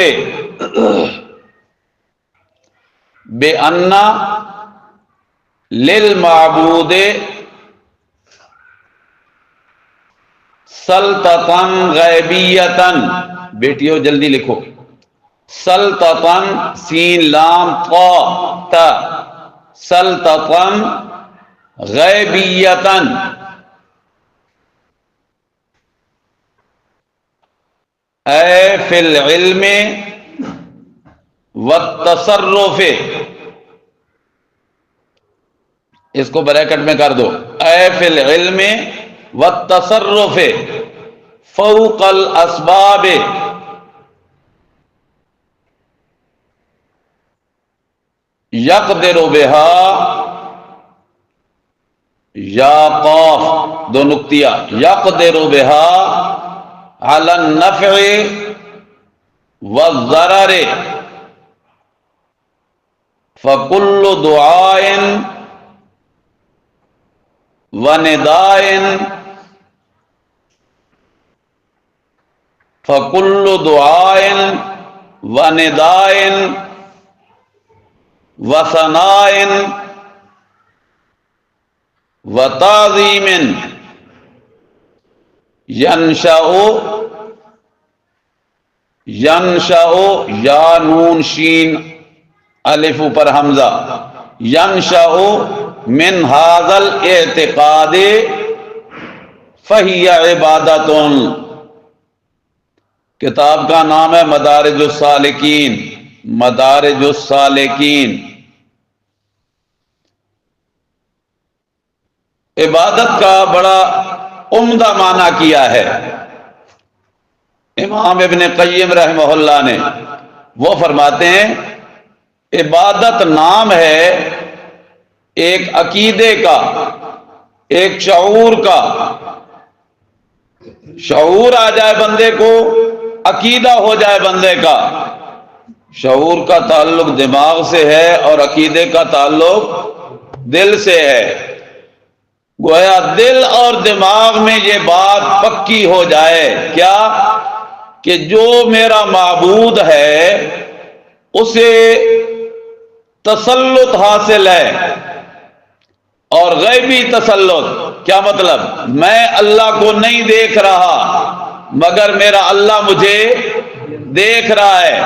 بأن للمعبود سلطتاً غیبیتاً، بیٹیو جلدی لکھو، سلطتاً سین لام طا تا، سلطتاً غیبیتاً اے فی العلم والتصرف، اس کو بریکٹ میں کر دو، اے فی العلم والتصرف فوق الاسباب یقدر بها، یا قاف دو نقطیہ، یقدر بها علی النفع والضرر فکل دعاء ونداء، فکل دعاء ونداء وثناء وتعظیم ینشأ یا نون شین الف پر حمزہ، ینشأ من ھذا الاعتقاد فہی عبادۃ، کتاب کا نام ہے مدارج السالکین، مدارج السالکین۔ عبادت کا بڑا عمدہ معنی کیا ہے امام ابن قیم رحمہ اللہ نے، وہ فرماتے ہیں عبادت نام ہے ایک عقیدے کا، ایک شعور کا، شعور آ جائے بندے کو، عقیدہ ہو جائے بندے کا۔ شعور کا تعلق دماغ سے ہے اور عقیدے کا تعلق دل سے ہے۔ گویا دل اور دماغ میں یہ بات پکی ہو جائے، کیا کہ جو میرا معبود ہے اسے تسلط حاصل ہے، اور غیبی تسلط کیا مطلب؟ میں اللہ کو نہیں دیکھ رہا مگر میرا اللہ مجھے دیکھ رہا ہے،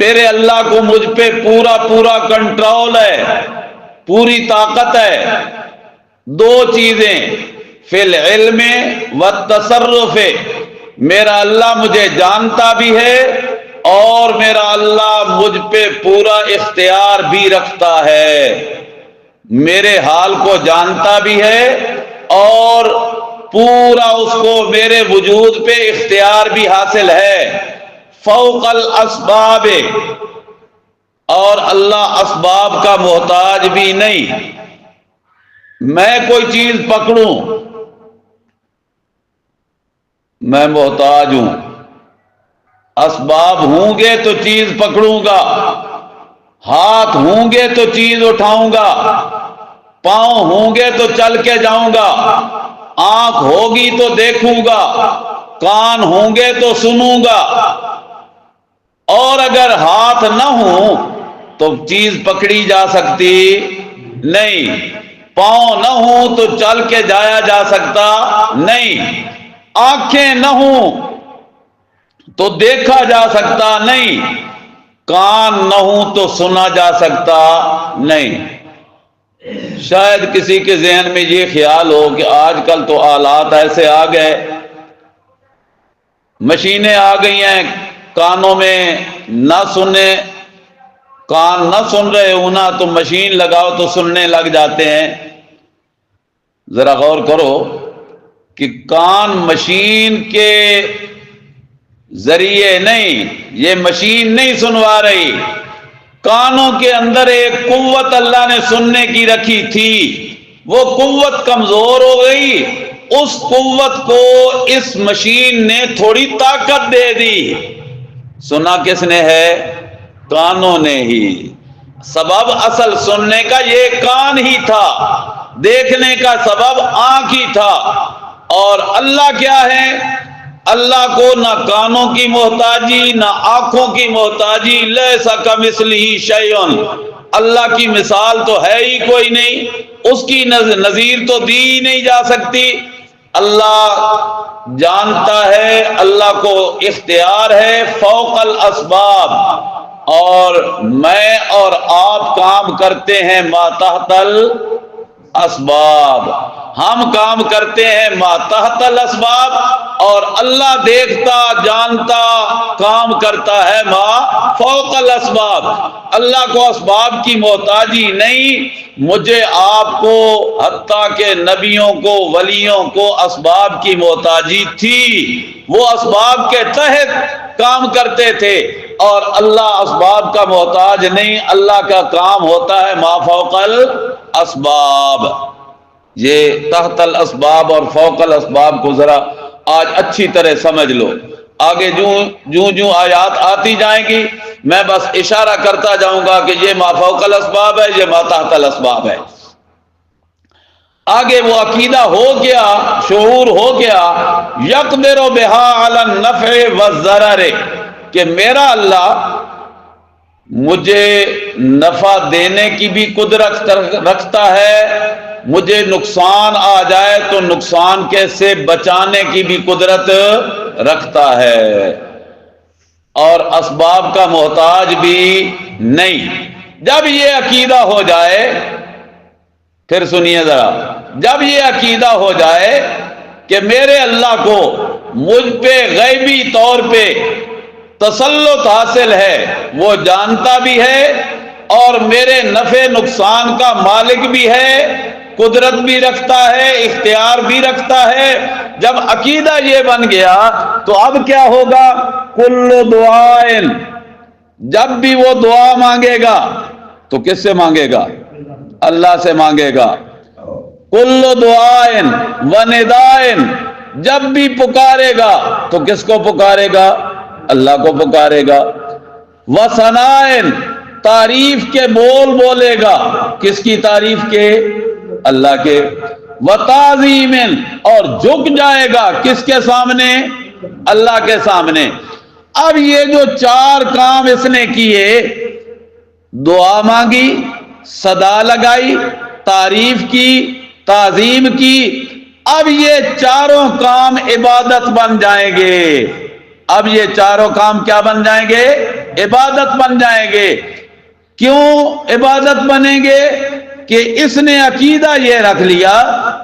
میرے اللہ کو مجھ پہ پورا پورا کنٹرول ہے، پوری طاقت ہے۔ دو چیزیں فی العلم والتصرف، میرا اللہ مجھے جانتا بھی ہے اور میرا اللہ مجھ پہ پورا اختیار بھی رکھتا ہے، میرے حال کو جانتا بھی ہے اور پورا اس کو میرے وجود پہ اختیار بھی حاصل ہے۔ فوق الاسباب، اور اللہ اسباب کا محتاج بھی نہیں۔ میں کوئی چیز پکڑوں، میں محتاج ہوں، اسباب ہوں گے تو چیز پکڑوں گا، ہاتھ ہوں گے تو چیز اٹھاؤں گا، پاؤں ہوں گے تو چل کے جاؤں گا، آنکھ ہوگی تو دیکھوں گا، کان ہوں گے تو سنوں گا، اور اگر ہاتھ نہ ہوں تو چیز پکڑی جا سکتی نہیں، پاؤں نہ ہوں تو چل کے جایا جا سکتا نہیں، آنکھیں نہ ہوں تو دیکھا جا سکتا نہیں، کان نہ ہوں تو سنا جا سکتا نہیں۔ شاید کسی کے ذہن میں یہ خیال ہو کہ آج کل تو آلات ایسے آ گئے، مشینیں آ گئی ہیں، کانوں میں نہ سننے، کان نہ سن رہے ہونا تو مشین لگاؤ تو سننے لگ جاتے ہیں۔ ذرا غور کرو کہ کان مشین کے ذریعے نہیں، یہ مشین نہیں سنوا رہی، کانوں کے اندر ایک قوت اللہ نے سننے کی رکھی تھی، وہ قوت کمزور ہو گئی، اس قوت کو اس مشین نے تھوڑی طاقت دے دی۔ سنا کس نے ہے؟ کانوں نے ہی۔ سبب اصل سننے کا یہ کان ہی تھا، دیکھنے کا سبب آنکھ ہی تھا۔ اور اللہ کیا ہے؟ اللہ کو نہ کانوں کی محتاجی نہ آنکھوں کی محتاجی، لیسا کمثلہ شیء، اللہ کی مثال تو ہے ہی کوئی نہیں، اس کی نظیر تو دی ہی نہیں جا سکتی۔ اللہ جانتا ہے، اللہ کو اختیار ہے فوق الاسباب، اور میں اور آپ کام کرتے ہیں ما تحت الاسباب، ہم کام کرتے ہیں ما تحت الاسباب، اور اللہ دیکھتا جانتا کام کرتا ہے ما فوق الاسباب۔ اللہ کو اسباب کی محتاجی نہیں، مجھے آپ کو حتیٰ کہ نبیوں کو ولیوں کو اسباب کی محتاجی تھی، وہ اسباب کے تحت کام کرتے تھے، اور اللہ اسباب کا محتاج نہیں، اللہ کا کام ہوتا ہے ما فوق الاسباب۔ یہ تحت الاسباب اور فوق الاسباب کو ذرا آج اچھی طرح سمجھ لو، آگے جوں آیات آتی جائیں گی میں بس اشارہ کرتا جاؤں گا کہ یہ ما فوق الاسباب ہے، یہ ما تحت الاسباب ہے۔ آگے وہ عقیدہ ہو گیا، شعور ہو گیا، یقدر بہا علی النفع والضرر، کہ میرا اللہ مجھے نفع دینے کی بھی قدرت رکھتا ہے، مجھے نقصان آ جائے تو نقصان کے سے بچانے کی بھی قدرت رکھتا ہے، اور اسباب کا محتاج بھی نہیں۔ جب یہ عقیدہ ہو جائے، پھر سنیے ذرا، جب یہ عقیدہ ہو جائے کہ میرے اللہ کو مجھ پہ غیبی طور پہ تسلط حاصل ہے، وہ جانتا بھی ہے اور میرے نفع نقصان کا مالک بھی ہے، قدرت بھی رکھتا ہے، اختیار بھی رکھتا ہے، جب عقیدہ یہ بن گیا تو اب کیا ہوگا؟ کل دعائن، جب بھی وہ دعا مانگے گا تو کس سے مانگے گا؟ اللہ سے مانگے گا۔ کل دعائن و ندائن، جب بھی پکارے گا تو کس کو پکارے گا؟ اللہ کو پکارے گا۔ و ثنائن، تعریف کے بول بولے گا، کس کی تعریف کے؟ اللہ کے۔ و تعظیم، اور جھک جائے گا کس کے سامنے؟ اللہ کے سامنے۔ اب یہ جو چار کام اس نے کیے، دعا مانگی، صدا لگائی، تعریف کی، تعظیم کی، اب یہ چاروں کام عبادت بن جائیں گے۔ اب یہ چاروں کام کیا بن جائیں گے؟ عبادت بن جائیں گے۔ کیوں عبادت بنیں گے؟ کہ اس نے عقیدہ یہ رکھ لیا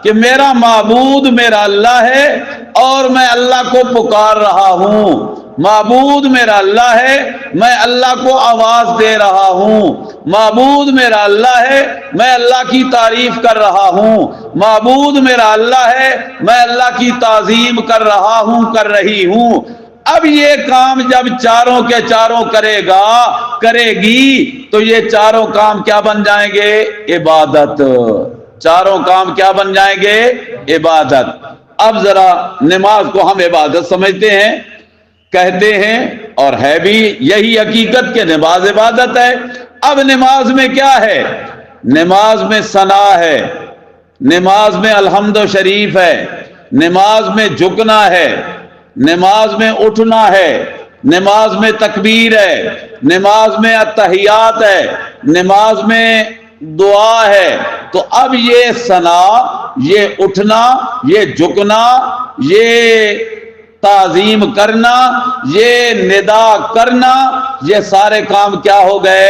کہ میرا معبود میرا اللہ ہے اور میں اللہ کو پکار رہا ہوں، معبود میرا اللہ ہے، میں اللہ کو آواز دے رہا ہوں، معبود میرا اللہ ہے، میں اللہ کی تعریف کر رہا ہوں، معبود میرا اللہ ہے، میں اللہ کی تعظیم کر رہا ہوں، کر رہی ہوں۔ اب یہ کام جب چاروں کے چاروں کرے گی تو یہ چاروں کام کیا بن جائیں گے؟ عبادت۔ چاروں کام کیا بن جائیں گے؟ عبادت۔ اب ذرا نماز کو ہم عبادت سمجھتے ہیں، کہتے ہیں، اور ہے بھی یہی حقیقت کہ نماز عبادت ہے۔ اب نماز میں کیا ہے؟ نماز میں ثنا ہے، نماز میں الحمد شریف ہے، نماز میں جھکنا ہے، نماز میں اٹھنا ہے، نماز میں تکبیر ہے، نماز میں التحیات ہے، نماز میں دعا ہے. تو اب یہ ثنا، یہ اٹھنا، یہ جھکنا، یہ تعظیم کرنا، یہ ندا کرنا، یہ سارے کام کیا ہو گئے؟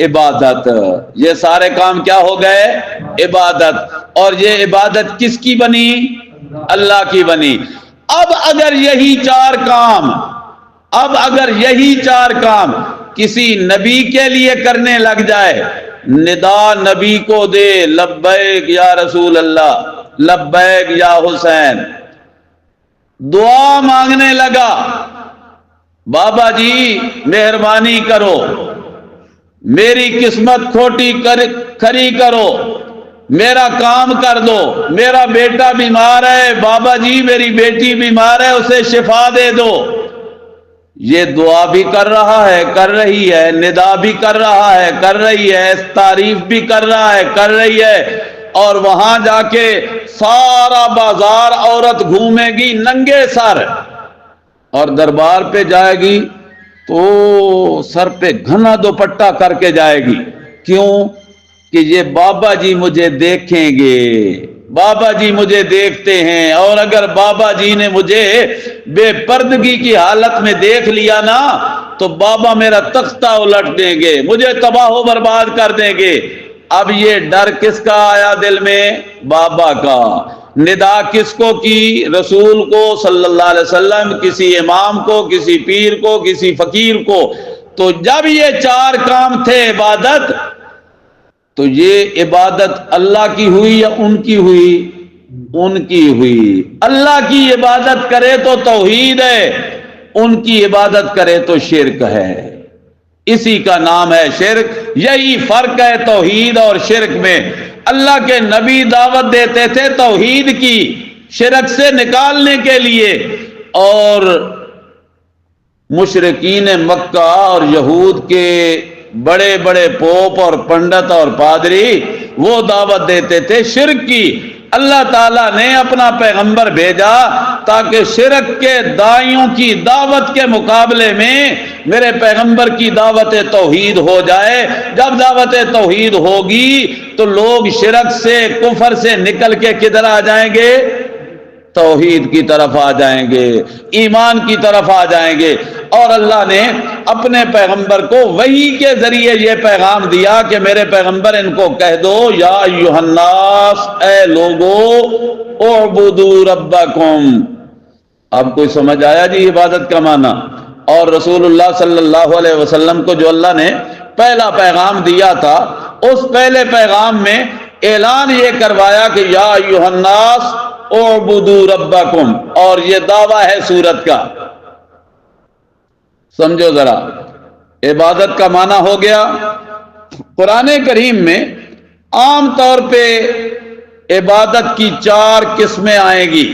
عبادت. یہ سارے کام کیا ہو گئے؟ عبادت. اور یہ عبادت کس کی بنی؟ اللہ کی بنی. اب اگر یہی چار کام کسی نبی کے لیے کرنے لگ جائے، ندا نبی کو دے، لبیک یا رسول اللہ، لبیک یا حسین، دعا مانگنے لگا، بابا جی مہربانی کرو، میری قسمت کھوٹی کھری کرو، میرا کام کر دو، میرا بیٹا بیمار ہے، بابا جی میری بیٹی بیمار ہے، اسے شفا دے دو. یہ دعا بھی کر رہا ہے، کر رہی ہے، ندا بھی کر رہا ہے، کر رہی ہے، تعریف بھی کر رہا ہے، کر رہی ہے. اور وہاں جا کے سارا بازار عورت گھومے گی ننگے سر، اور دربار پہ جائے گی تو سر پہ گھنا دوپٹہ کر کے جائے گی. کیوں؟ کہ یہ بابا جی مجھے دیکھیں گے، بابا جی مجھے دیکھتے ہیں، اور اگر بابا جی نے مجھے بے پردگی کی حالت میں دیکھ لیا نا تو بابا میرا تختہ الٹ دیں گے، مجھے تباہ و برباد کر دیں گے. اب یہ ڈر کس کا آیا دل میں؟ بابا کا. ندا کس کو کی؟ رسول کو صلی اللہ علیہ وسلم، کسی امام کو، کسی پیر کو، کسی فقیر کو. تو جب یہ چار کام تھے عبادت، تو یہ عبادت اللہ کی ہوئی یا ان کی ہوئی؟ ان کی ہوئی. اللہ کی عبادت کرے تو توحید ہے، ان کی عبادت کرے تو شرک ہے. اسی کا نام ہے شرک. یہی فرق ہے توحید اور شرک میں. اللہ کے نبی دعوت دیتے تھے توحید کی، شرک سے نکالنے کے لیے، اور مشرکین مکہ اور یہود کے بڑے بڑے پوپ اور پنڈت اور پادری وہ دعوت دیتے تھے شرک کی. اللہ تعالیٰ نے اپنا پیغمبر بھیجا تاکہ شرک کے دائیوں کی دعوت کے مقابلے میں میرے پیغمبر کی دعوت توحید ہو جائے. جب دعوت توحید ہوگی تو لوگ شرک سے، کفر سے نکل کے کدھر آ جائیں گے؟ توحید کی طرف آ جائیں گے، ایمان کی طرف آ جائیں گے. اور اللہ نے اپنے پیغمبر کو وحی کے ذریعے یہ پیغام دیا کہ میرے پیغمبر ان کو کہہ دو، یا ایھا الناس، اے لوگو، اعبدوا ربکم. اب کوئی سمجھ آیا جی عبادت کا معنی؟ اور رسول اللہ صلی اللہ علیہ وسلم کو جو اللہ نے پہلا پیغام دیا تھا، اس پہلے پیغام میں اعلان یہ کروایا کہ یا ایھا الناس اعبدوا ربکم، اور یہ دعویٰ ہے سورت کا. سمجھو ذرا، عبادت کا معنی ہو گیا. قرآن کریم میں عام طور پہ عبادت کی 4 قسمیں آئیں گی،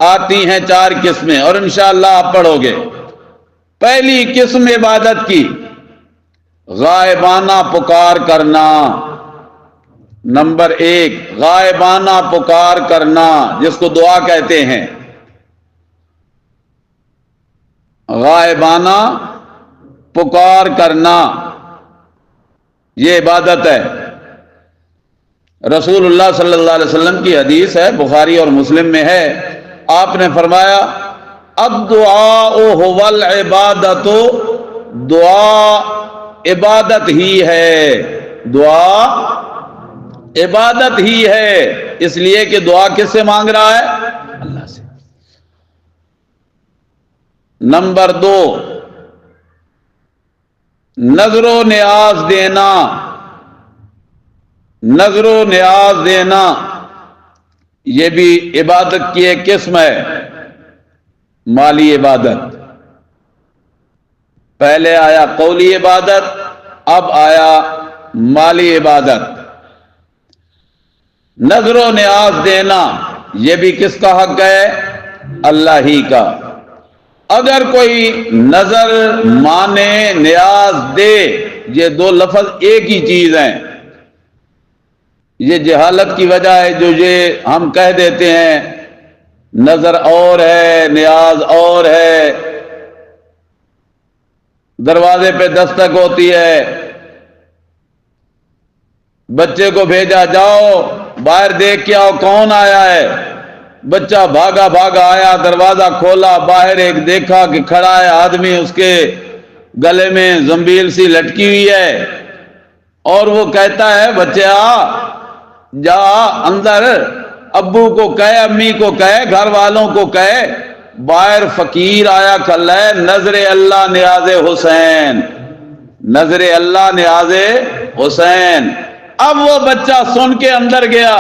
آتی ہیں 4 قسمیں، اور انشاءاللہ آپ پڑھو گے. پہلی قسم عبادت کی غائبانہ پکار کرنا. نمبر 1 غائبانہ پکار کرنا، جس کو دعا کہتے ہیں. غائبانہ پکار کرنا یہ عبادت ہے. رسول اللہ صلی اللہ علیہ وسلم کی حدیث ہے، بخاری اور مسلم میں ہے. آپ نے فرمایا الدعاء هو العبادت، دعا عبادت ہی ہے، دعا عبادت ہی ہے. اس لیے کہ دعا کس سے مانگ رہا ہے؟ اللہ سے. نمبر 2 نظر و نیاز دینا. نظر و نیاز دینا یہ بھی عبادت کی ایک قسم ہے، مالی عبادت. پہلے آیا قولی عبادت، اب آیا مالی عبادت. نظر و نیاز دینا یہ بھی کس کا حق ہے؟ اللہ ہی کا. اگر کوئی نظر مانے، نیاز دے، یہ 2 لفظ ایک ہی چیز ہیں. یہ جہالت کی وجہ ہے جو یہ ہم کہہ دیتے ہیں نظر اور ہے، نیاز اور ہے. دروازے پہ دستک ہوتی ہے، بچے کو بھیجا، جاؤ باہر دیکھ کے آؤ کون آیا ہے۔ بچہ بھاگا بھاگا آیا، دروازہ کھولا، باہر ایک دیکھا کہ کھڑا ہے آدمی، اس کے گلے میں زنبیل سی لٹکی ہوئی ہے، اور وہ کہتا ہے بچے جا اندر، ابو کو کہے، امی کو کہے، گھر والوں کو کہے باہر فقیر آیا کل ہے، نظر اللہ نیاز حسین، نظر اللہ نیاز حسین۔ اب وہ بچہ سن کے اندر گیا،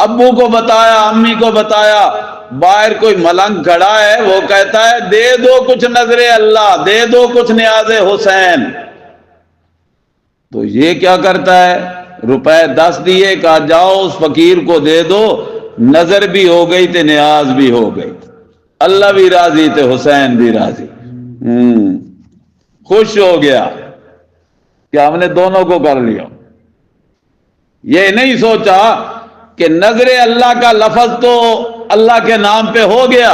ابو کو بتایا، امی کو بتایا، باہر کوئی ملنگ کھڑا ہے، وہ کہتا ہے دے دو کچھ نظر اللہ، دے دو کچھ نیاز حسین۔ تو یہ کیا کرتا ہے، روپے 10 دیے، کہا جاؤ اس فقیر کو دے دو، نظر بھی ہو گئی تے نیاز بھی ہو گئی، اللہ بھی راضی تے حسین بھی راضی۔ خوش ہو گیا کہ ہم نے دونوں کو کر لیا۔ یہ نہیں سوچا کہ نظر اللہ کا لفظ تو اللہ کے نام پہ ہو گیا،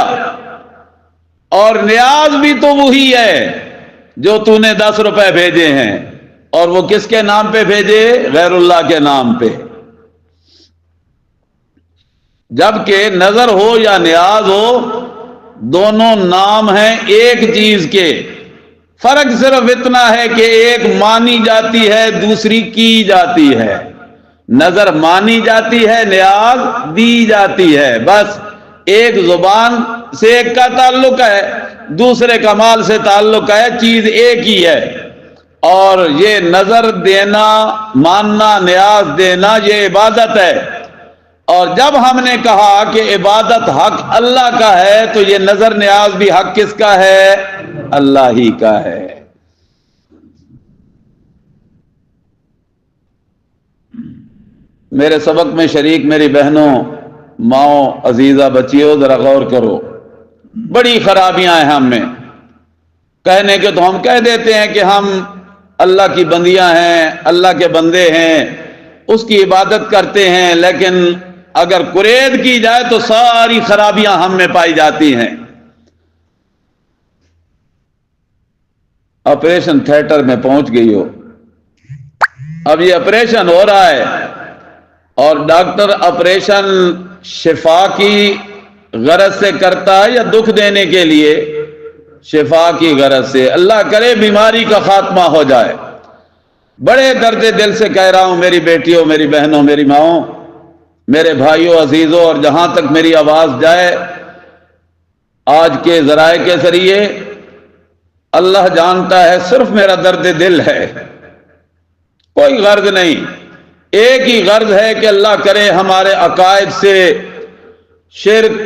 اور نیاز بھی تو وہی ہے جو تو نے 10 روپے بھیجے ہیں، اور وہ کس کے نام پہ بھیجے؟ غیر اللہ کے نام پہ۔ جبکہ نظر ہو یا نیاز ہو، دونوں نام ہیں ایک چیز کے، فرق صرف اتنا ہے کہ ایک مانی جاتی ہے، دوسری کی جاتی ہے۔ نظر مانی جاتی ہے، نیاز دی جاتی ہے، بس ایک زبان سے ایک کا تعلق ہے، دوسرے کا مال سے تعلق ہے، چیز ایک ہی ہے۔ اور یہ نظر دینا، ماننا، نیاز دینا، یہ عبادت ہے۔ اور جب ہم نے کہا کہ عبادت حق اللہ کا ہے، تو یہ نظر نیاز بھی حق کس کا ہے؟ اللہ ہی کا ہے۔ میرے سبق میں شریک میری بہنوں، ماؤں، عزیزہ بچیوں، ذرا غور کرو، بڑی خرابیاں ہیں ہم میں۔ کہنے کے تو ہم کہہ دیتے ہیں کہ ہم اللہ کی بندیاں ہیں، اللہ کے بندے ہیں، اس کی عبادت کرتے ہیں، لیکن اگر قرید کی جائے تو ساری خرابیاں ہم میں پائی جاتی ہیں۔ آپریشن تھیٹر میں پہنچ گئی ہو، اب یہ آپریشن ہو رہا ہے، اور ڈاکٹر آپریشن شفا کی غرض سے کرتا ہے یا دکھ دینے کے لیے؟ شفا کی غرض سے۔ اللہ کرے بیماری کا خاتمہ ہو جائے۔ بڑے درد دل سے کہہ رہا ہوں میری بیٹیوں، میری بہنوں، میری ماؤں، میرے بھائیوں، عزیزوں، اور جہاں تک میری آواز جائے آج کے ذرائع کے ذریعے، اللہ جانتا ہے صرف میرا درد دل ہے، کوئی غرض نہیں۔ ایک ہی غرض ہے کہ اللہ کرے ہمارے عقائد سے شرک،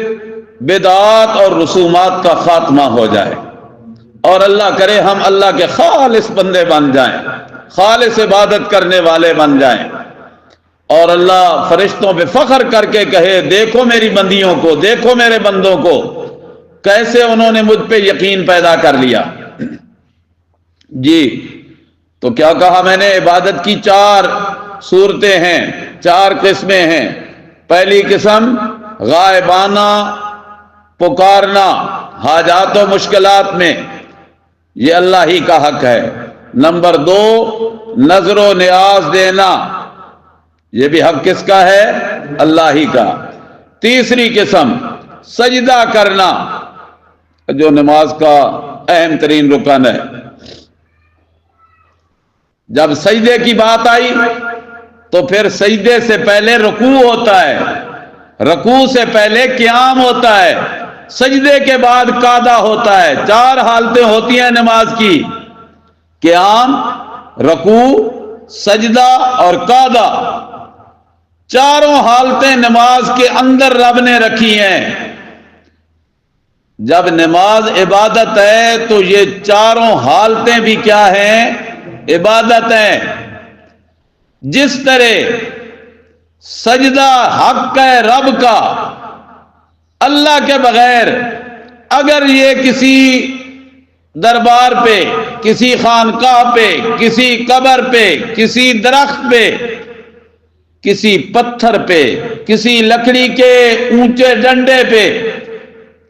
بدعات اور رسومات کا خاتمہ ہو جائے، اور اللہ کرے ہم اللہ کے خالص بندے بن جائیں، خالص عبادت کرنے والے بن جائیں، اور اللہ فرشتوں پہ فخر کر کے کہے دیکھو میری بندیوں کو، دیکھو میرے بندوں کو، کیسے انہوں نے مجھ پہ یقین پیدا کر لیا۔ جی تو کیا کہا میں نے؟ عبادت کی 4 صورتیں ہیں، 4 قسمیں ہیں۔ پہلی قسم غائبانہ پکارنا حاجات و مشکلات میں، یہ اللہ ہی کا حق ہے۔ نمبر 2 نظر و نیاز دینا، یہ بھی حق کس کا ہے؟ اللہ ہی کا۔ تیسری قسم سجدہ کرنا، جو نماز کا اہم ترین رکن ہے۔ جب سجدے کی بات آئی تو پھر سجدے سے پہلے رکوع ہوتا ہے، رکوع سے پہلے قیام ہوتا ہے، سجدے کے بعد قعدہ ہوتا ہے۔ 4 حالتیں ہوتی ہیں نماز کی، قیام، رکوع، سجدہ اور قعدہ۔ 4 حالتیں نماز کے اندر رب نے رکھی ہیں۔ جب نماز عبادت ہے تو یہ 4 حالتیں بھی کیا ہیں؟ عبادت ہیں۔ جس طرح سجدہ حق ہے رب کا، اللہ کے بغیر اگر یہ کسی دربار پہ، کسی خانقاہ پہ، کسی قبر پہ، کسی درخت پہ، کسی پتھر پہ، کسی لکڑی کے اونچے ڈنڈے پہ،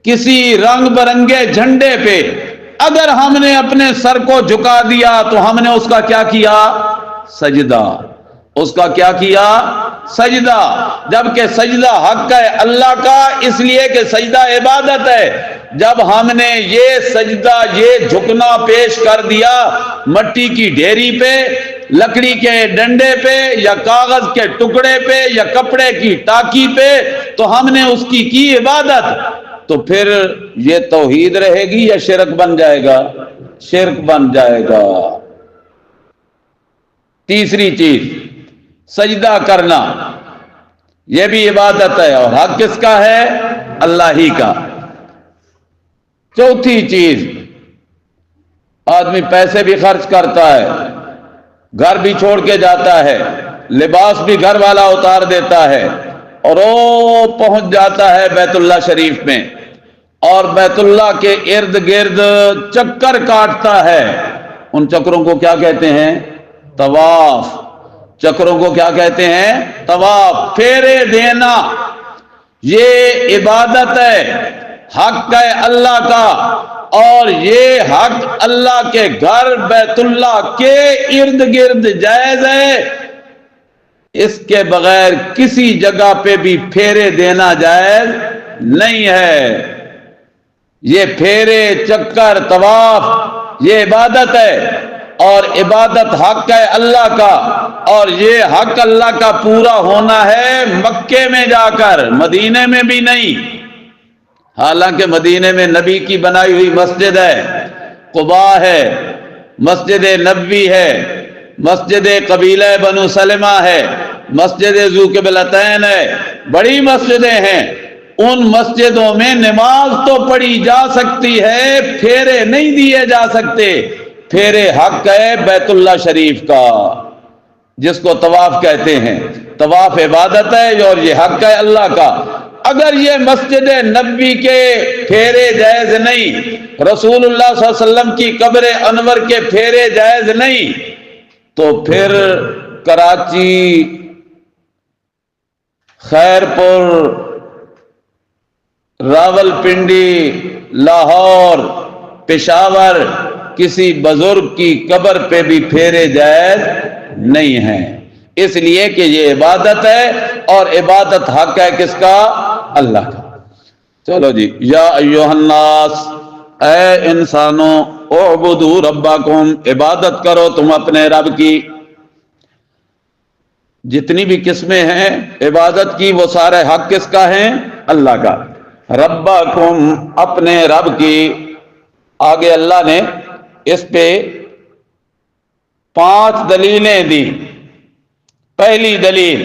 کسی رنگ برنگے جھنڈے پہ اگر ہم نے اپنے سر کو جھکا دیا تو ہم نے اس کا کیا کیا؟ سجدہ۔ اس کا کیا کیا؟ سجدہ، جبکہ سجدہ حق ہے اللہ کا، اس لیے کہ سجدہ عبادت ہے۔ جب ہم نے یہ سجدہ، یہ جھکنا پیش کر دیا مٹی کی ڈھیری پہ، لکڑی کے ڈنڈے پہ، یا کاغذ کے ٹکڑے پہ، یا کپڑے کی ٹاکی پہ، تو ہم نے اس کی عبادت، تو پھر یہ توحید رہے گی یا شرک بن جائے گا؟ شرک بن جائے گا۔ تیسری چیز سجدہ کرنا، یہ بھی عبادت ہے، اور حق کس کا ہے؟ اللہ ہی کا۔ چوتھی چیز، آدمی پیسے بھی خرچ کرتا ہے، گھر بھی چھوڑ کے جاتا ہے، لباس بھی گھر والا اتار دیتا ہے، اور وہ پہنچ جاتا ہے بیت اللہ شریف میں، اور بیت اللہ کے ارد گرد چکر کاٹتا ہے۔ ان چکروں کو کیا کہتے ہیں؟ طواف۔ چکروں کو کیا کہتے ہیں؟ طواف، پھیرے دینا۔ یہ عبادت ہے، حق ہے اللہ کا، اور یہ حق اللہ کے گھر بیت اللہ کے ارد گرد جائز ہے۔ اس کے بغیر کسی جگہ پہ بھی پھیرے دینا جائز نہیں ہے۔ یہ پھیرے، چکر، طواف، یہ عبادت ہے، اور عبادت حق ہے اللہ کا، اور یہ حق اللہ کا پورا ہونا ہے مکے میں جا کر، مدینے میں بھی نہیں۔ حالانکہ مدینے میں نبی کی بنائی ہوئی مسجد ہے، قباء ہے، مسجد نبوی ہے، مسجد قبیلہ بنو سلمہ ہے، مسجد ذو قبلتین ہے، بڑی مسجدیں ہیں۔ ان مسجدوں میں نماز تو پڑھی جا سکتی ہے، پھیرے نہیں دیے جا سکتے۔ پھیرے حق ہے بیت اللہ شریف کا، جس کو طواف کہتے ہیں۔ طواف عبادت ہے، اور یہ حق ہے اللہ کا۔ اگر یہ مسجد نبوی کے پھیرے جائز نہیں، رسول اللہ صلی اللہ علیہ وسلم کی قبر انور کے پھیرے جائز نہیں، تو پھر کراچی، خیرپور، راولپنڈی، لاہور، پشاور، کسی بزرگ کی قبر پہ بھی پھیرے جائز نہیں ہیں، اس لیے کہ یہ عبادت ہے، اور عبادت حق ہے کس کا؟ اللہ کا۔ چلو جی، یا ایھا الناس، اے انسانوں، اعبدوا ربکم، عبادت کرو تم اپنے رب کی۔ جتنی بھی قسمیں ہیں عبادت کی، وہ سارے حق کس کا ہیں؟ اللہ کا۔ ربکم، اپنے رب کی۔ آگے اللہ نے اس پہ 5 دلیلیں دی۔ پہلی دلیل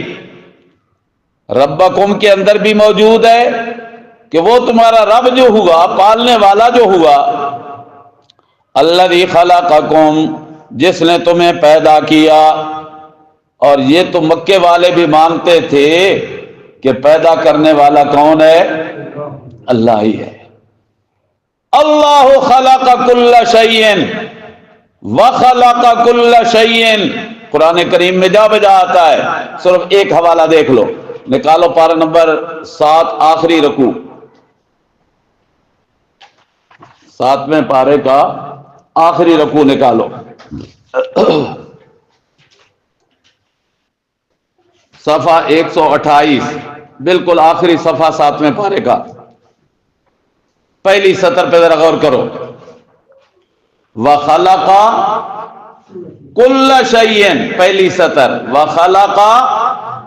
ربکم کے اندر بھی موجود ہے کہ وہ تمہارا رب جو ہوا، پالنے والا جو ہوا، الذی خلقکم، جس نے تمہیں پیدا کیا۔ اور یہ تو مکے والے بھی مانتے تھے کہ پیدا کرنے والا کون ہے؟ اللہ ہی ہے۔ اللہ خلق کل شیء وخلق کل شیء، قرآن کریم میں جا بجا آتا ہے۔ صرف ایک حوالہ دیکھ لو، نکالو پارہ نمبر 7، آخری رکوع، 7ویں پارے کا آخری رکوع نکالو، صفحہ 128، بالکل آخری صفحہ 7ویں پارے کا، پہلی سطر پہ ذرا غور کرو۔ وَخَلَقَ كُلَّ شَيْءٍ، پہلی سطر، وَخَلَقَ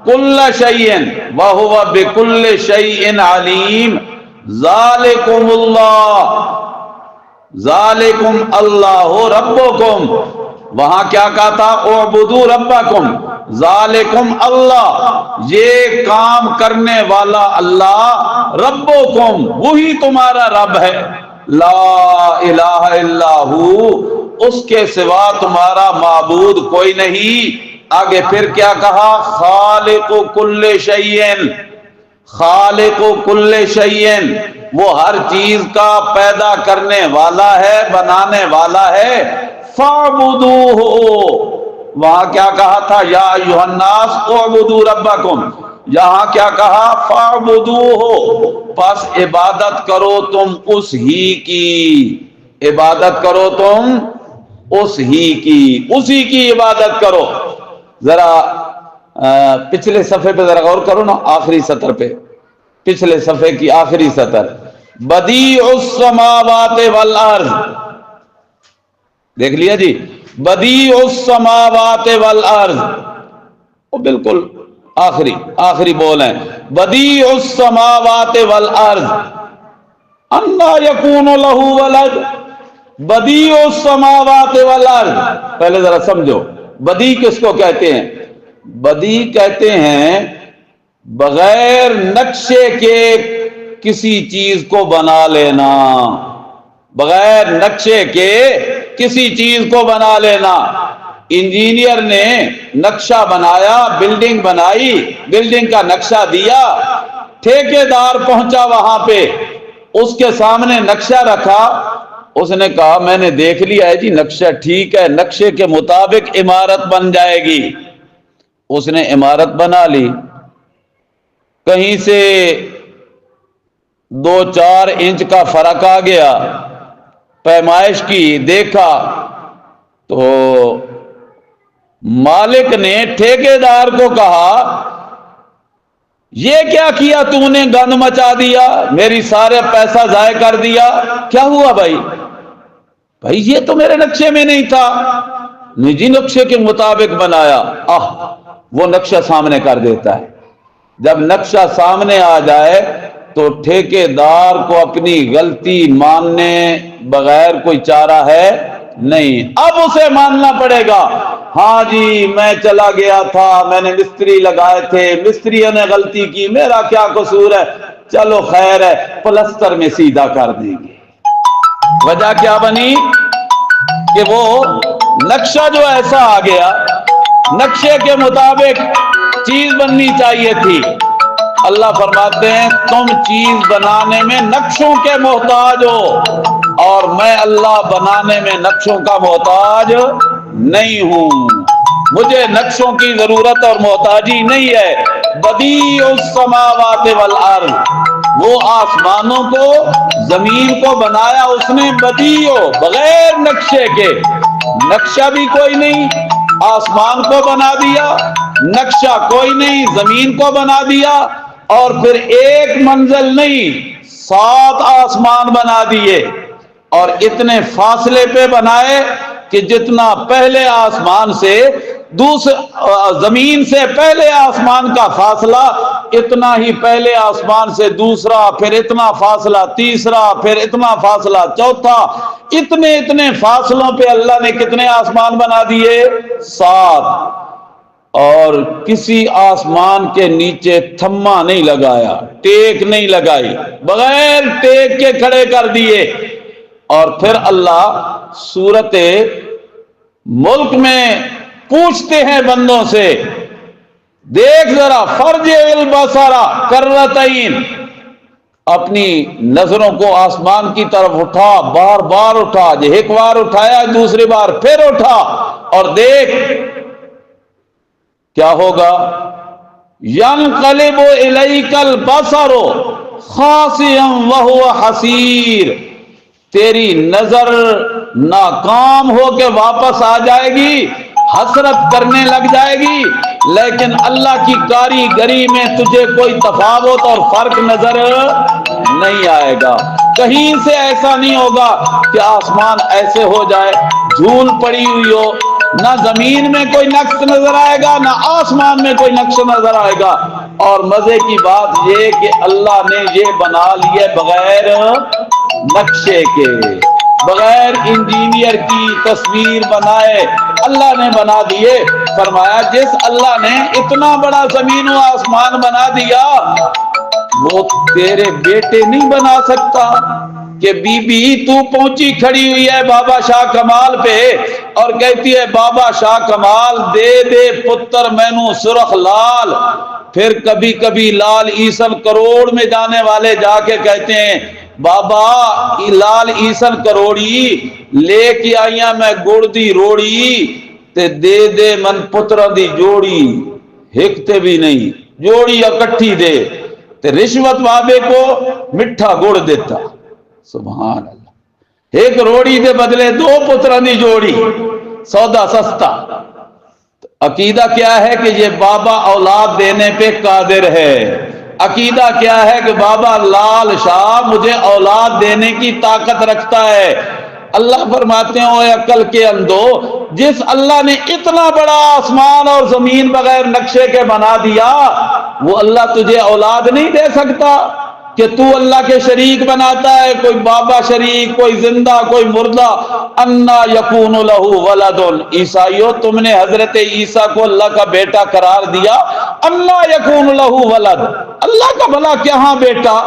كُلَّ شَيْءٍ وَهُوَ بِكُلِّ شَيْءٍ عَلِيمٌ ذَلِكُمُ اللَّهُ، ذَلِكُمْ اللَّهُ رَبُّكُمْ۔ وہاں کیا کہا تھا؟ اعبدوا ربکم، ذالکم اللہ، یہ کام کرنے والا اللہ، ربکم، وہی تمہارا رب ہے، لا الہ الا ہو، اس کے سوا تمہارا معبود کوئی نہیں۔ آگے پھر کیا کہا؟ خالق کل شیء، خالق کل شیء، وہ ہر چیز کا پیدا کرنے والا ہے، بنانے والا ہے۔ فاعبدوہ، وہاں کیا کہا تھا؟ یا ایھا الناس اعبدوا ربکم، یہاں کیا کہا؟ فاعبدوہ، پس عبادت کرو تم اس ہی کی، عبادت کرو تم اس ہی کی، اسی کی عبادت کرو۔ ذرا پچھلے صفحے پہ ذرا غور کرو نا، آخری سطر پہ، پچھلے صفحے کی آخری سطر، بدیع السماوات والارض، دیکھ لیا جی، بدیع السماوات والارض، وہ بالکل آخری بول ہیں، بدیع السماوات والارض انا یکون لہ ولد، بدیع السماوات والارض، پہلے ذرا سمجھو بدیع کس کو کہتے ہیں؟ بدیع کہتے ہیں بغیر نقشے کے کسی چیز کو بنا لینا، بغیر نقشے کے کسی چیز کو بنا لینا۔ انجینئر نے نقشہ بنایا، بلڈنگ بنائی، بلڈنگ کا نقشہ دیا، ٹھیکیدار پہنچا وہاں پہ، اس کے سامنے نقشہ رکھا، اس نے کہا میں نے دیکھ لیا ہے جی نقشہ ٹھیک ہے، نقشے کے مطابق عمارت بن جائے گی۔ اس نے عمارت بنا لی، کہیں سے 2-4 انچ کا فرق آ گیا، پیمائش کی، دیکھا تو مالک نے ٹھیکیدار کو کہا یہ کیا کیا تو نے، گند مچا دیا، میری سارے پیسہ ضائع کر دیا۔ کیا ہوا بھائی؟ بھائی یہ تو میرے نقشے میں نہیں تھا۔ نجی نقشے کے مطابق بنایا۔ وہ نقشہ سامنے کر دیتا ہے۔ جب نقشہ سامنے آ جائے تو ٹھیکیدار کو اپنی غلطی ماننے بغیر کوئی چارہ ہے نہیں، اب اسے ماننا پڑے گا۔ ہاں جی میں چلا گیا تھا، میں نے مستری لگائے تھے، مستریوں نے غلطی کی، میرا کیا قصور ہے، چلو خیر ہے پلستر میں سیدھا کر دیں گے۔ وجہ کیا بنی کہ وہ نقشہ جو ایسا آ گیا، نقشے کے مطابق چیز بننی چاہیے تھی۔ اللہ فرماتے ہیں تم چیز بنانے میں نقشوں کے محتاج ہو اور میں اللہ بنانے میں نقشوں کا محتاج نہیں ہوں، مجھے نقشوں کی ضرورت اور محتاجی نہیں ہے۔ بدیع السماوات والارض، وہ آسمانوں کو زمین کو بنایا اس نے بدیع، بغیر نقشے کے، نقشہ بھی کوئی نہیں، آسمان کو بنا دیا، نقشہ کوئی نہیں، زمین کو بنا دیا، اور پھر ایک منزل نہیں 7 آسمان بنا دیے، اور اتنے فاصلے پہ بنائے کہ جتنا پہلے آسمان سے زمین سے پہلے آسمان کا فاصلہ، اتنا ہی پہلے آسمان سے دوسرا، پھر اتنا فاصلہ تیسرا، پھر اتنا فاصلہ چوتھا، اتنے فاصلوں پہ اللہ نے کتنے آسمان بنا دیے؟ 7۔ اور کسی آسمان کے نیچے تھما نہیں لگایا، ٹیک نہیں لگائی، بغیر ٹیک کے کھڑے کر دیے۔ اور پھر اللہ سورت ملک میں پوچھتے ہیں بندوں سے، دیکھ ذرا فرجع البصر کرتین، اپنی نظروں کو آسمان کی طرف اٹھا، بار بار اٹھا، ایک بار اٹھایا دوسری بار پھر اٹھا، اور دیکھ کیا ہوگا؟ ينقلب الیک البصر خاسئا وهو حسیر، تیری نظر ناکام ہو کے واپس آ جائے گی، حسرت کرنے لگ جائے گی، لیکن اللہ کی کاریگری میں تجھے کوئی تفاوت اور فرق نظر نہیں آئے گا۔ کہیں سے ایسا نہیں ہوگا کہ آسمان ایسے ہو جائے دھول پڑی ہوئی ہو، نہ زمین میں کوئی نقش نظر آئے گا نہ آسمان میں کوئی نقش نظر آئے گا۔ اور مزے کی بات یہ کہ اللہ نے یہ بنا لیے بغیر نقشے کے، بغیر انجینئر کی تصویر بنائے اللہ نے بنا دیے۔ فرمایا جس اللہ نے اتنا بڑا زمین و آسمان بنا دیا، وہ تیرے بیٹے نہیں بنا سکتا کہ بی بی تو پہنچی کھڑی ہوئی ہے بابا شاہ کمال پہ اور کہتی ہے بابا شاہ کمال دے دے پتر مینو سرخ لال۔ پھر کبھی کبھی لال عیسن کروڑ میں جانے والے جا کے کہتے ہیں بابا لال عیسن کروڑی لے کے آئیاں میں گڑ دی روڑی تے دے دے من پترا دی جوڑی، ہکتے بھی نہیں جوڑی اکٹھی دے تے رشوت بابے کو مٹھا گڑ دیتا۔ سبحان اللہ، ایک روڑی دے بدلے 2 پترا دی جوڑی، سودا سستا۔ عقیدہ کیا ہے کہ یہ بابا اولاد دینے پہ قادر ہے، عقیدہ کیا ہے کہ بابا لال شاہ مجھے اولاد دینے کی طاقت رکھتا ہے۔ اللہ فرماتے ہیں اوے عقل کے اندھو، جس اللہ نے اتنا بڑا آسمان اور زمین بغیر نقشے کے بنا دیا، وہ اللہ تجھے اولاد نہیں دے سکتا کہ تو اللہ کے شریک بناتا ہے؟ کوئی بابا شریک، کوئی زندہ، کوئی مردہ۔ انا یکون لہ ولد، عیسائیو تم نے حضرت عیسیٰ کو اللہ کا بیٹا قرار دیا، انا یکون لہ ولد، اللہ کا بھلا کہاں بیٹا؟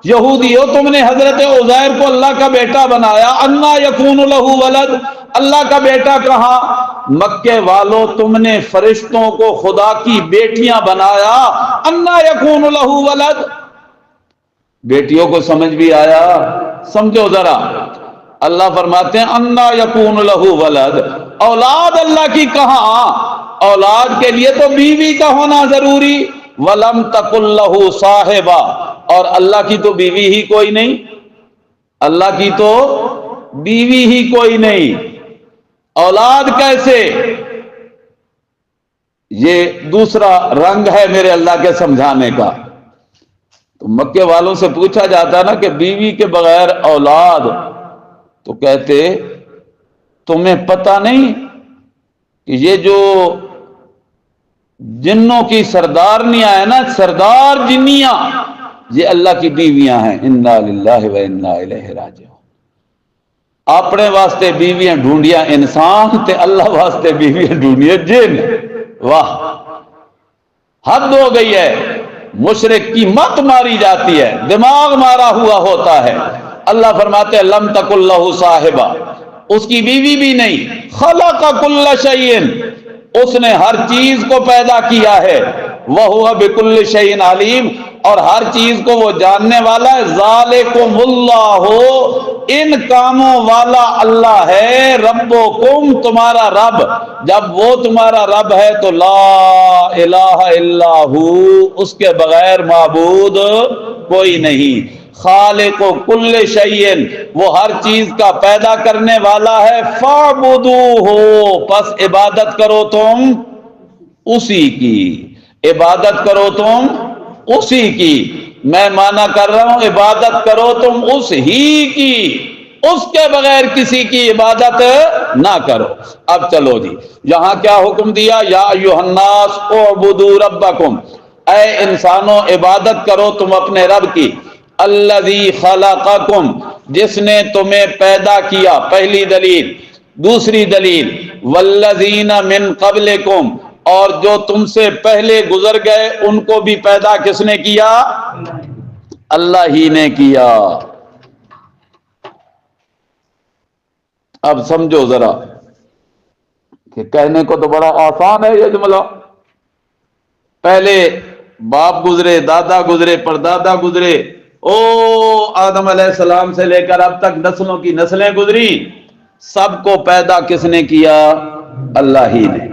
یہودیو تم نے حضرت عزیر کو اللہ کا بیٹا بنایا، انا یکون لہ ولد، اللہ کا بیٹا کہاں؟ مکے والو تم نے فرشتوں کو خدا کی بیٹیاں بنایا، انا یکون لہ ولد۔ بیٹیوں کو سمجھ بھی آیا؟ سمجھو ذرا، اللہ فرماتے ہیں انا یکون لہ ولد، اولاد اللہ کی کہاں؟ اولاد کے لیے تو بیوی کا ہونا ضروری، ولم تکن لہ صاحبہ، اور اللہ کی تو بیوی ہی کوئی نہیں، اللہ کی تو بیوی ہی کوئی نہیں، اولاد کیسے؟ یہ دوسرا رنگ ہے میرے اللہ کے سمجھانے کا۔ تو مکے والوں سے پوچھا جاتا نا کہ بیوی کے بغیر اولاد، تو کہتے تمہیں پتہ نہیں کہ یہ جو جنوں کی سردارنیاں ہیں نا، سردار جنیاں، یہ اللہ کی بیویاں ہیں۔ انا للہ و انا الیہ راجعون۔ اپنے واسطے بیویاں ڈھونڈیاں انسان تے اللہ واسطے بیویاں ڈھونڈیاں جن۔ واہ، حد ہو گئی ہے، مشرک کی مت ماری جاتی ہے، دماغ مارا ہوا ہوتا ہے۔ اللہ فرماتے ہیں لم تکن لہ صاحبہ، اس کی بیوی بھی نہیں، خلق کل شیء، اس نے ہر چیز کو پیدا کیا ہے، وہو بکل شیء علیم، اور ہر چیز کو وہ جاننے والا ہے۔ ذالکم اللہ، ان کاموں والا اللہ ہے، ربکم، تمہارا رب۔ جب وہ تمہارا رب ہے تو لا الہ الا ہو، اس کے بغیر معبود کوئی نہیں۔ خالق کل شیء، وہ ہر چیز کا پیدا کرنے والا ہے۔ فاعبدوہ، پس عبادت کرو تم اسی کی، عبادت کرو تم اسی کی۔ میں مانا کر رہا ہوں عبادت کرو تم اس ہی کی، اس کے بغیر کسی کی عبادت نہ کرو۔ اب چلو جی، یہاں کیا حکم دیا؟ یا ایھا الناس اعبدوا ربکم، اے انسانوں عبادت کرو تم اپنے رب کی، الذی خلقکم، جس نے تمہیں پیدا کیا، پہلی دلیل۔ دوسری دلیل والذین من قبلکم، اور جو تم سے پہلے گزر گئے ان کو بھی پیدا کس نے کیا؟ اللہ ہی نے کیا۔ اب سمجھو ذرا کہ کہنے کو تو بڑا آسان ہے یہ جملہ، پہلے باپ گزرے، دادا گزرے، پردادا گزرے، او آدم علیہ السلام سے لے کر اب تک نسلوں کی نسلیں گزری، سب کو پیدا کس نے کیا؟ اللہ ہی نے۔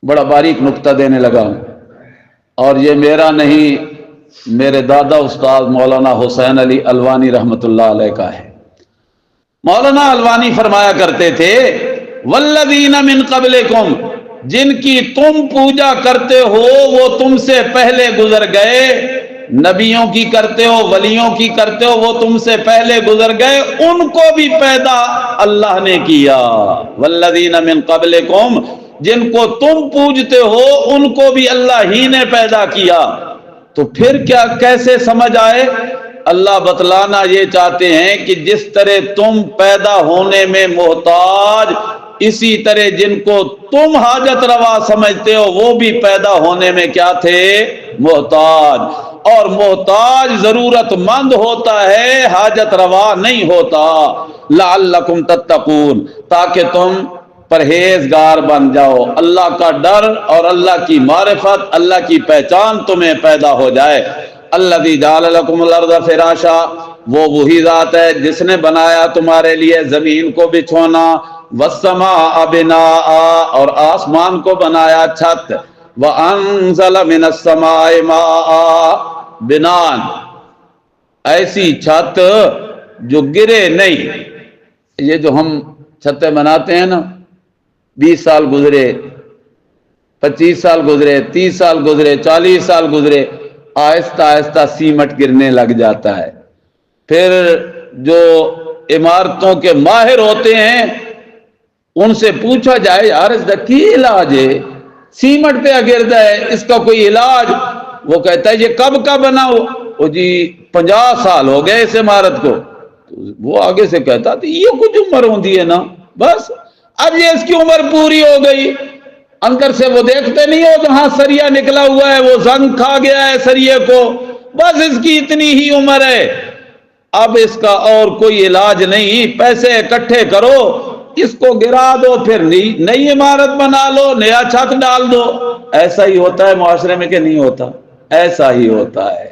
بڑا باریک نقطہ دینے لگا ہوں، اور یہ میرا نہیں، میرے دادا استاد مولانا حسین علی الوانی رحمت اللہ علیہ کا ہے۔ مولانا الوانی فرمایا کرتے تھے والذین من قبلکم، جن کی تم پوجا کرتے ہو وہ تم سے پہلے گزر گئے، نبیوں کی کرتے ہو، ولیوں کی کرتے ہو، وہ تم سے پہلے گزر گئے، ان کو بھی پیدا اللہ نے کیا۔ والذین من قبلکم، جن کو تم پوجتے ہو ان کو بھی اللہ ہی نے پیدا کیا۔ تو پھر کیا کیسے سمجھ آئے؟ اللہ بتلانا یہ چاہتے ہیں کہ جس طرح تم پیدا ہونے میں محتاج، اسی طرح جن کو تم حاجت روا سمجھتے ہو وہ بھی پیدا ہونے میں کیا تھے؟ محتاج۔ اور محتاج ضرورت مند ہوتا ہے، حاجت روا نہیں ہوتا۔ لعلکم تتقون، تاکہ تم پرہیزگار بن جاؤ، اللہ کا ڈر اور اللہ کی معرفت، اللہ کی پہچان تمہیں پیدا ہو جائے۔ الذی جعل لکم الارض فراشا، وہ وہی ذات ہے جس نے بنایا تمہارے لیے زمین کو بچھونا، والسماء بناء، اور آسمان کو بنایا چھت، وانزل من السماء ماء بناء، ایسی چھت جو گرے نہیں۔ یہ جو ہم چھتیں بناتے ہیں نا، 20 سال گزرے، 25 سال گزرے، 30 سال گزرے، 40 سال گزرے، آہستہ آہستہ سیمٹ گرنے لگ جاتا ہے۔ پھر جو عمارتوں کے ماہر ہوتے ہیں ان سے پوچھا جائے یار اس کا کی علاج ہے، سیمٹ پہ گردا ہے، اس کا کوئی علاج؟ وہ کہتا ہے یہ کب کا بنا ہو؟ وہ جی 50 سال ہو گئے اس عمارت کو۔ وہ آگے سے کہتا تھا یہ کچھ عمر ہوتی ہے نا، بس اب یہ اس کی عمر پوری ہو گئی، اندر سے وہ دیکھتے نہیں ہو جہاں سریا نکلا ہوا ہے وہ زنگ کھا گیا ہے سریے کو، بس اس کی اتنی ہی عمر ہے، اب اس کا اور کوئی علاج نہیں، پیسے اکٹھے کرو، اس کو گرا دو، پھر نئی عمارت بنا لو، نیا چھت ڈال دو۔ ایسا ہی ہوتا ہے معاشرے میں کہ نہیں ہوتا؟ ایسا ہی ہوتا ہے۔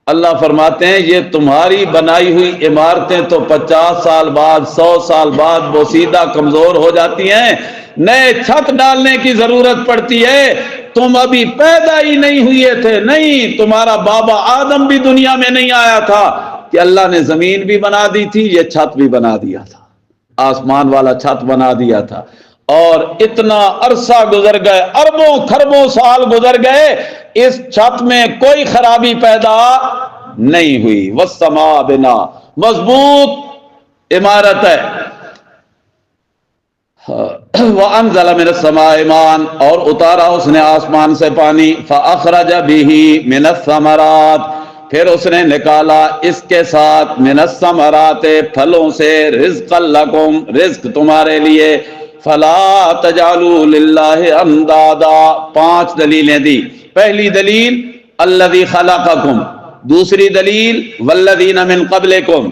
اللہ فرماتے ہیں یہ تمہاری بنائی ہوئی عمارتیں تو 50 سال بعد 100 سال بعد بوسیدہ کمزور ہو جاتی ہیں، نئے چھت ڈالنے کی ضرورت پڑتی ہے، تم ابھی پیدا ہی نہیں ہوئے تھے، نہیں تمہارا بابا آدم بھی دنیا میں نہیں آیا تھا کہ اللہ نے زمین بھی بنا دی تھی، یہ چھت بھی بنا دیا تھا، آسمان والا چھت بنا دیا تھا، اور اتنا عرصہ گزر گئے، اربوں خربوں سال گزر گئے، اس چھت میں کوئی خرابی پیدا نہیں ہوئی۔ والسماء بنا، مضبوط عمارت ہے۔ وَأَنزَلَ مِنَ السَّمَاءِ مَاءً، اور اتارا اس نے آسمان سے پانی، فَأَخْرَجَ بِهِ مِنَ الثَّمَرَاتِ، پھر اس نے نکالا اس کے ساتھ من الثمرات پھلوں سے، رزقا لکم، رزق تمہارے لیے، فلا تجعلوا للہ اندادا، 5 دلیلیں دی۔ پہلی دلیل الذی خلقکم، دوسری دلیل والذین من قبلکم،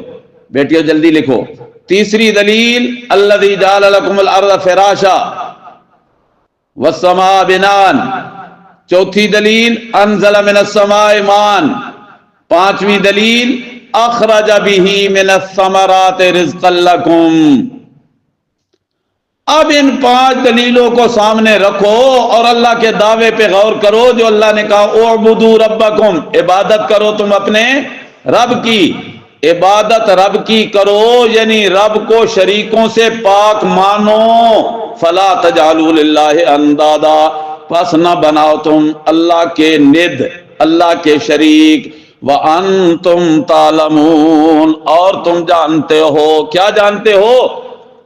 بیٹیو جلدی لکھو، تیسری دلیل الذی جعل لکم الارض فراشا والسماء بناء، چوتھی دلیل انزل من السماء ماء، پانچویں دلیل اخرج بہ من الثمرات رزقا لکم۔ اب ان 5 دلیلوں کو سامنے رکھو اور اللہ کے دعوے پہ غور کرو جو اللہ نے کہا اعبدوا ربکم، عبادت کرو تم اپنے رب کی، عبادت رب کی کرو یعنی رب کو شریکوں سے پاک مانو، فلا تجعلوا للہ اندادا، پس نہ بناؤ تم اللہ کے ند، اللہ کے شریک، وَأَنْتُمْ تَعْلَمُونَ، اور تم جانتے ہو، کیا جانتے ہو؟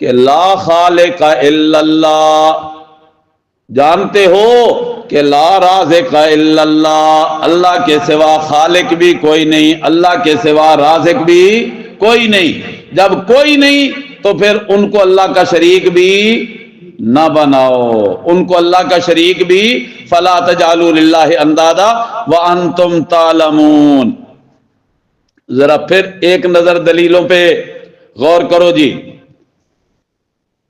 کہ لا خالق الا اللہ، جانتے ہو کہ لا رازق الا اللہ، اللہ کے سوا خالق بھی کوئی نہیں، اللہ کے سوا رازق بھی کوئی نہیں۔ جب کوئی نہیں تو پھر ان کو اللہ کا شریک بھی نہ بناؤ، ان کو اللہ کا شریک بھی، فلا تجعلوا للہ اندادا وانتم تعلمون۔ ذرا پھر ایک نظر دلیلوں پہ غور کرو جی۔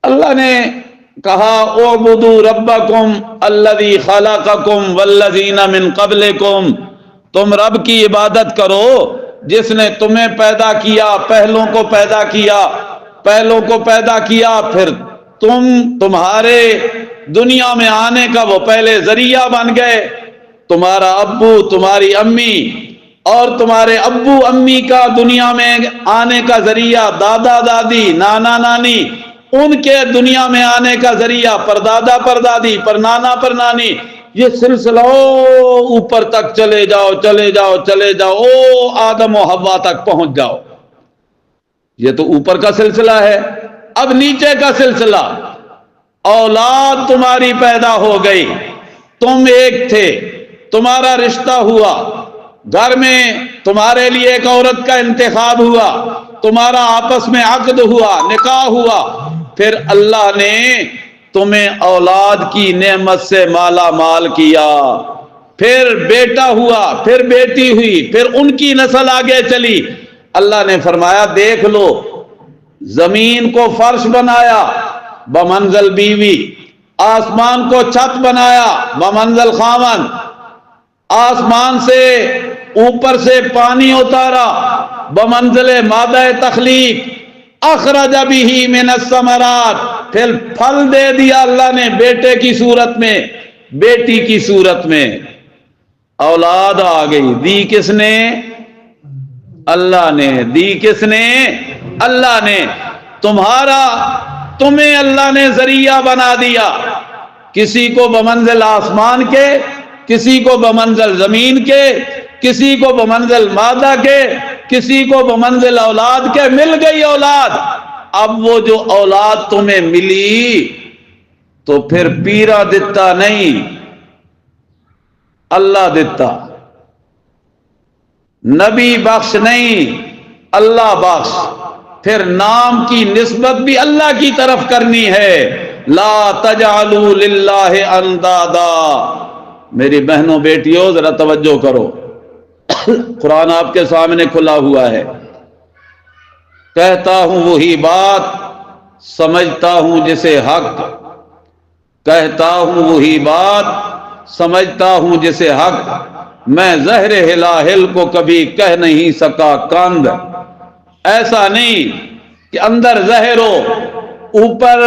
اللہ نے کہا اعبدوا ربکم الذی خلقکم والذین من قبلکم، تم رب کی عبادت کرو جس نے تمہیں پیدا کیا، پہلوں کو پیدا کیا، پہلوں کو پیدا کیا، پھر تمہارے دنیا میں آنے کا وہ پہلے ذریعہ بن گئے، تمہارا ابو، تمہاری امی، اور تمہارے ابو امی کا دنیا میں آنے کا ذریعہ دادا دادی، نانا نانی، ان کے دنیا میں آنے کا ذریعہ پردادا پردادی، پر نانا پر نانی، یہ سلسلہ اوپر تک چلے جاؤ چلے جاؤ چلے جاؤ، او آدم و حوا تک پہنچ جاؤ۔ یہ تو اوپر کا سلسلہ ہے۔ اب نیچے کا سلسلہ، اولاد تمہاری پیدا ہو گئی، تم ایک تھے، تمہارا رشتہ ہوا، گھر میں تمہارے لیے ایک عورت کا انتخاب ہوا، تمہارا آپس میں عقد ہوا، نکاح ہوا، پھر اللہ نے تمہیں اولاد کی نعمت سے مالا مال کیا، پھر بیٹا ہوا، پھر بیٹی ہوئی، پھر ان کی نسل آگے چلی۔ اللہ نے فرمایا دیکھ لو، زمین کو فرش بنایا بمنزل بیوی، آسمان کو چھت بنایا بمنزل خاوند، آسمان سے اوپر سے پانی اتارا بمنزل مادہ تخلیق، اخرج بہ من الثمرات، پھر پھل دے دیا اللہ نے بیٹے کی صورت میں، بیٹی کی صورت میں، اولاد آ گئی، دی کس نے؟ اللہ نے دی، کس نے؟ اللہ نے۔ تمہارا تمہیں اللہ نے ذریعہ بنا دیا، کسی کو بمنزل آسمان کے، کسی کو بمنزل زمین کے، کسی کو بمنزل مادہ کے، کسی کو بمنزل اولاد کے، مل گئی اولاد۔ اب وہ جو اولاد تمہیں ملی تو پھر پیرا دیتا نہیں، اللہ دیتا، نبی بخش نہیں، اللہ بخش۔ پھر نام کی نسبت بھی اللہ کی طرف کرنی ہے، لا تجعلوا للہ اندادا۔ میری بہنوں بیٹیوں ذرا توجہ کرو، قرآن آپ کے سامنے کھلا ہوا ہے۔ کہتا ہوں وہی بات، سمجھتا ہوں جسے حق، کہتا ہوں وہی بات، سمجھتا ہوں جسے حق، میں زہر ہلاہل کو کبھی کہہ نہیں سکا کاند۔ ایسا نہیں کہ اندر زہر ہو، اوپر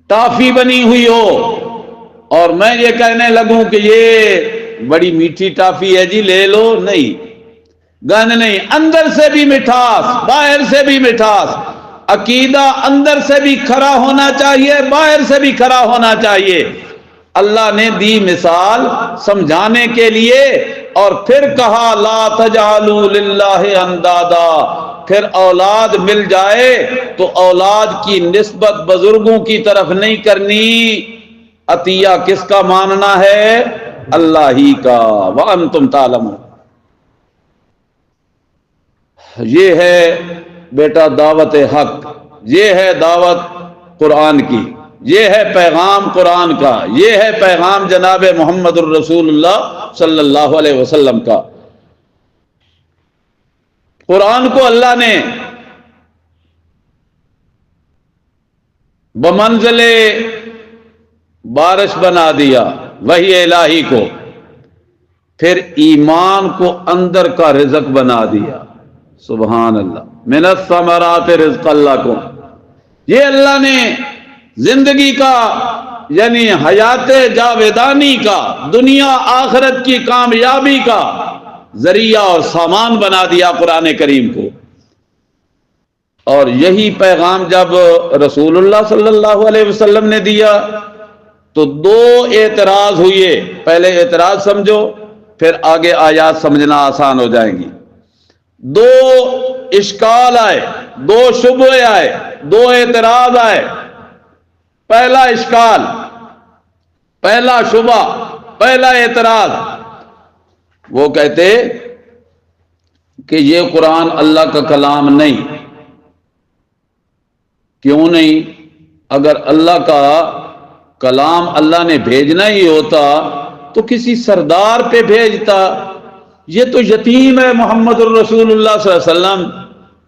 ٹافی بنی ہوئی ہو اور میں یہ کہنے لگوں کہ یہ بڑی میٹھی ٹافی ہے جی لے لو، نہیں، گن نہیں، اندر سے بھی مٹھاس، باہر سے بھی مٹھاس۔ عقیدہ اندر سے بھی کھرا ہونا چاہیے، باہر سے بھی کھرا ہونا چاہیے۔ اللہ نے دی مثال سمجھانے کے لیے اور پھر کہا لا تجعلوا للہ اندادا۔ پھر اولاد مل جائے تو اولاد کی نسبت بزرگوں کی طرف نہیں کرنی، عطیہ کس کا ماننا ہے؟ اللہ ہی کا۔ وانتم تعلمون۔ یہ ہے بیٹا دعوت حق، یہ ہے دعوت قرآن کی، یہ ہے پیغام قرآن کا، یہ ہے پیغام جناب محمد الرسول اللہ صلی اللہ علیہ وسلم کا۔ قرآن کو اللہ نے بمنزل بارش بنا دیا، وحی الہی کو، پھر ایمان کو اندر کا رزق بنا دیا۔ سبحان اللہ، من الثمرات رزق لکم۔ یہ اللہ نے زندگی کا یعنی حیات جاویدانی کا، دنیا آخرت کی کامیابی کا ذریعہ اور سامان بنا دیا قرآن کریم کو۔ اور یہی پیغام جب رسول اللہ صلی اللہ علیہ وسلم نے دیا تو دو اعتراض ہوئے۔ پہلے اعتراض سمجھو، پھر آگے آیات سمجھنا آسان ہو جائیں گی۔ دو اشکال آئے، دو شبہے آئے، دو اعتراض آئے۔ پہلا اشکال، پہلا شبہ، پہلا اعتراض، وہ کہتے کہ یہ قرآن اللہ کا کلام نہیں۔ کیوں نہیں؟ اگر اللہ کا کلام اللہ نے بھیجنا ہی ہوتا تو کسی سردار پہ بھیجتا۔ یہ تو یتیم ہے محمد الرسول اللہ صلی اللہ علیہ وسلم،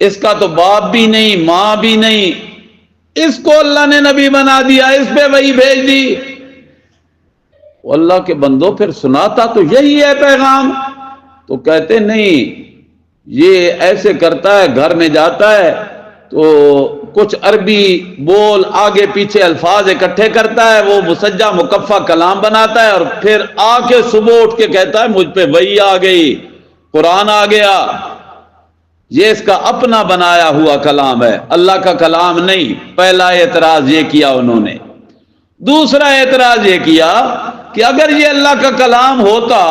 اس کا تو باپ بھی نہیں، ماں بھی نہیں، اس کو اللہ نے نبی بنا دیا، اس پہ وہی بھیج دی۔ اللہ کے بندوں پھر سناتا تو یہی ہے پیغام۔ تو کہتے نہیں، یہ ایسے کرتا ہے، گھر میں جاتا ہے تو کچھ عربی بول آگے پیچھے الفاظ اکٹھے کرتا ہے، وہ مسجع مکفہ کلام بناتا ہے اور پھر آ کے صبح اٹھ کے کہتا ہے مجھ پہ وحی آ گئی، قرآن آ گیا۔ یہ اس کا اپنا بنایا ہوا کلام ہے، اللہ کا کلام نہیں۔ پہلا اعتراض یہ کیا انہوں نے۔ دوسرا اعتراض یہ کیا کہ اگر یہ اللہ کا کلام ہوتا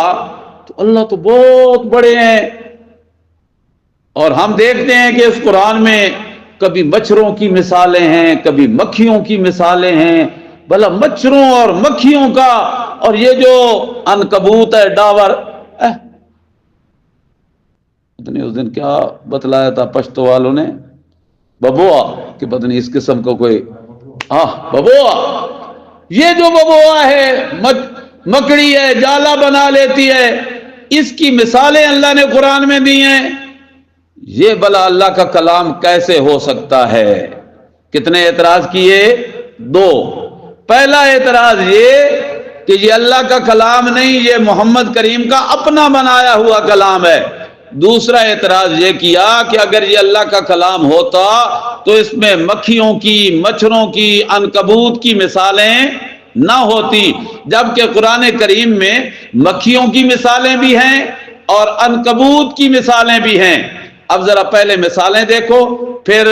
تو اللہ تو بہت بڑے ہیں، اور ہم دیکھتے ہیں کہ اس قرآن میں کبھی مچھروں کی مثالیں ہیں، کبھی مکھیوں کی مثالیں ہیں۔ بھلا مچھروں اور مکھیوں کا، اور یہ جو عنکبوت ہے، ڈاور، اس دن کیا بتلایا تھا پشتو والوں نے، ببوا، کہ پتہ نہیں اس قسم کا کوئی ببوا۔ یہ جو ببوا ہے، مکڑی ہے، جالا بنا لیتی ہے، اس کی مثالیں اللہ نے قرآن میں دی ہیں۔ یہ بلا اللہ کا کلام کیسے ہو سکتا ہے؟ کتنے اعتراض کیے؟ دو۔ پہلا اعتراض یہ کہ یہ اللہ کا کلام نہیں، یہ محمد کریم کا اپنا بنایا ہوا کلام ہے۔ دوسرا اعتراض یہ کیا کہ اگر یہ اللہ کا کلام ہوتا تو اس میں مکھیوں کی، مچھروں کی، عنکبوت کی مثالیں نہ ہوتی، جبکہ قرآن کریم میں مکھیوں کی مثالیں بھی ہیں اور عنکبوت کی مثالیں بھی ہیں۔ اب ذرا پہلے مثالیں دیکھو، پھر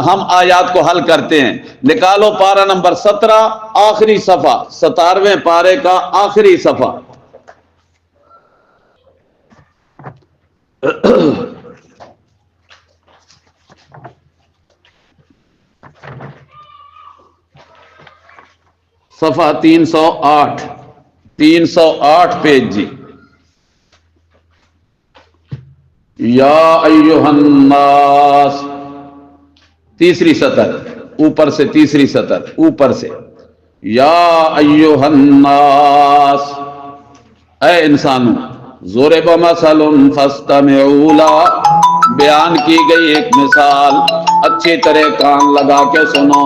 ہم آیات کو حل کرتے ہیں. نکالو پارہ نمبر 17 آخری صفحہ، 17ویں پارے کا آخری صفحہ. صفحہ 308 پیج جی. یا ایھا الناس، تیسری سطر اوپر سے، تیسری سطر اوپر سے. یا ایھا الناس، اے انسانوں. ضرب مثل فاستمعوا لہ، بیان کی گئی ایک مثال، اچھی طرح کان لگا کے سنو.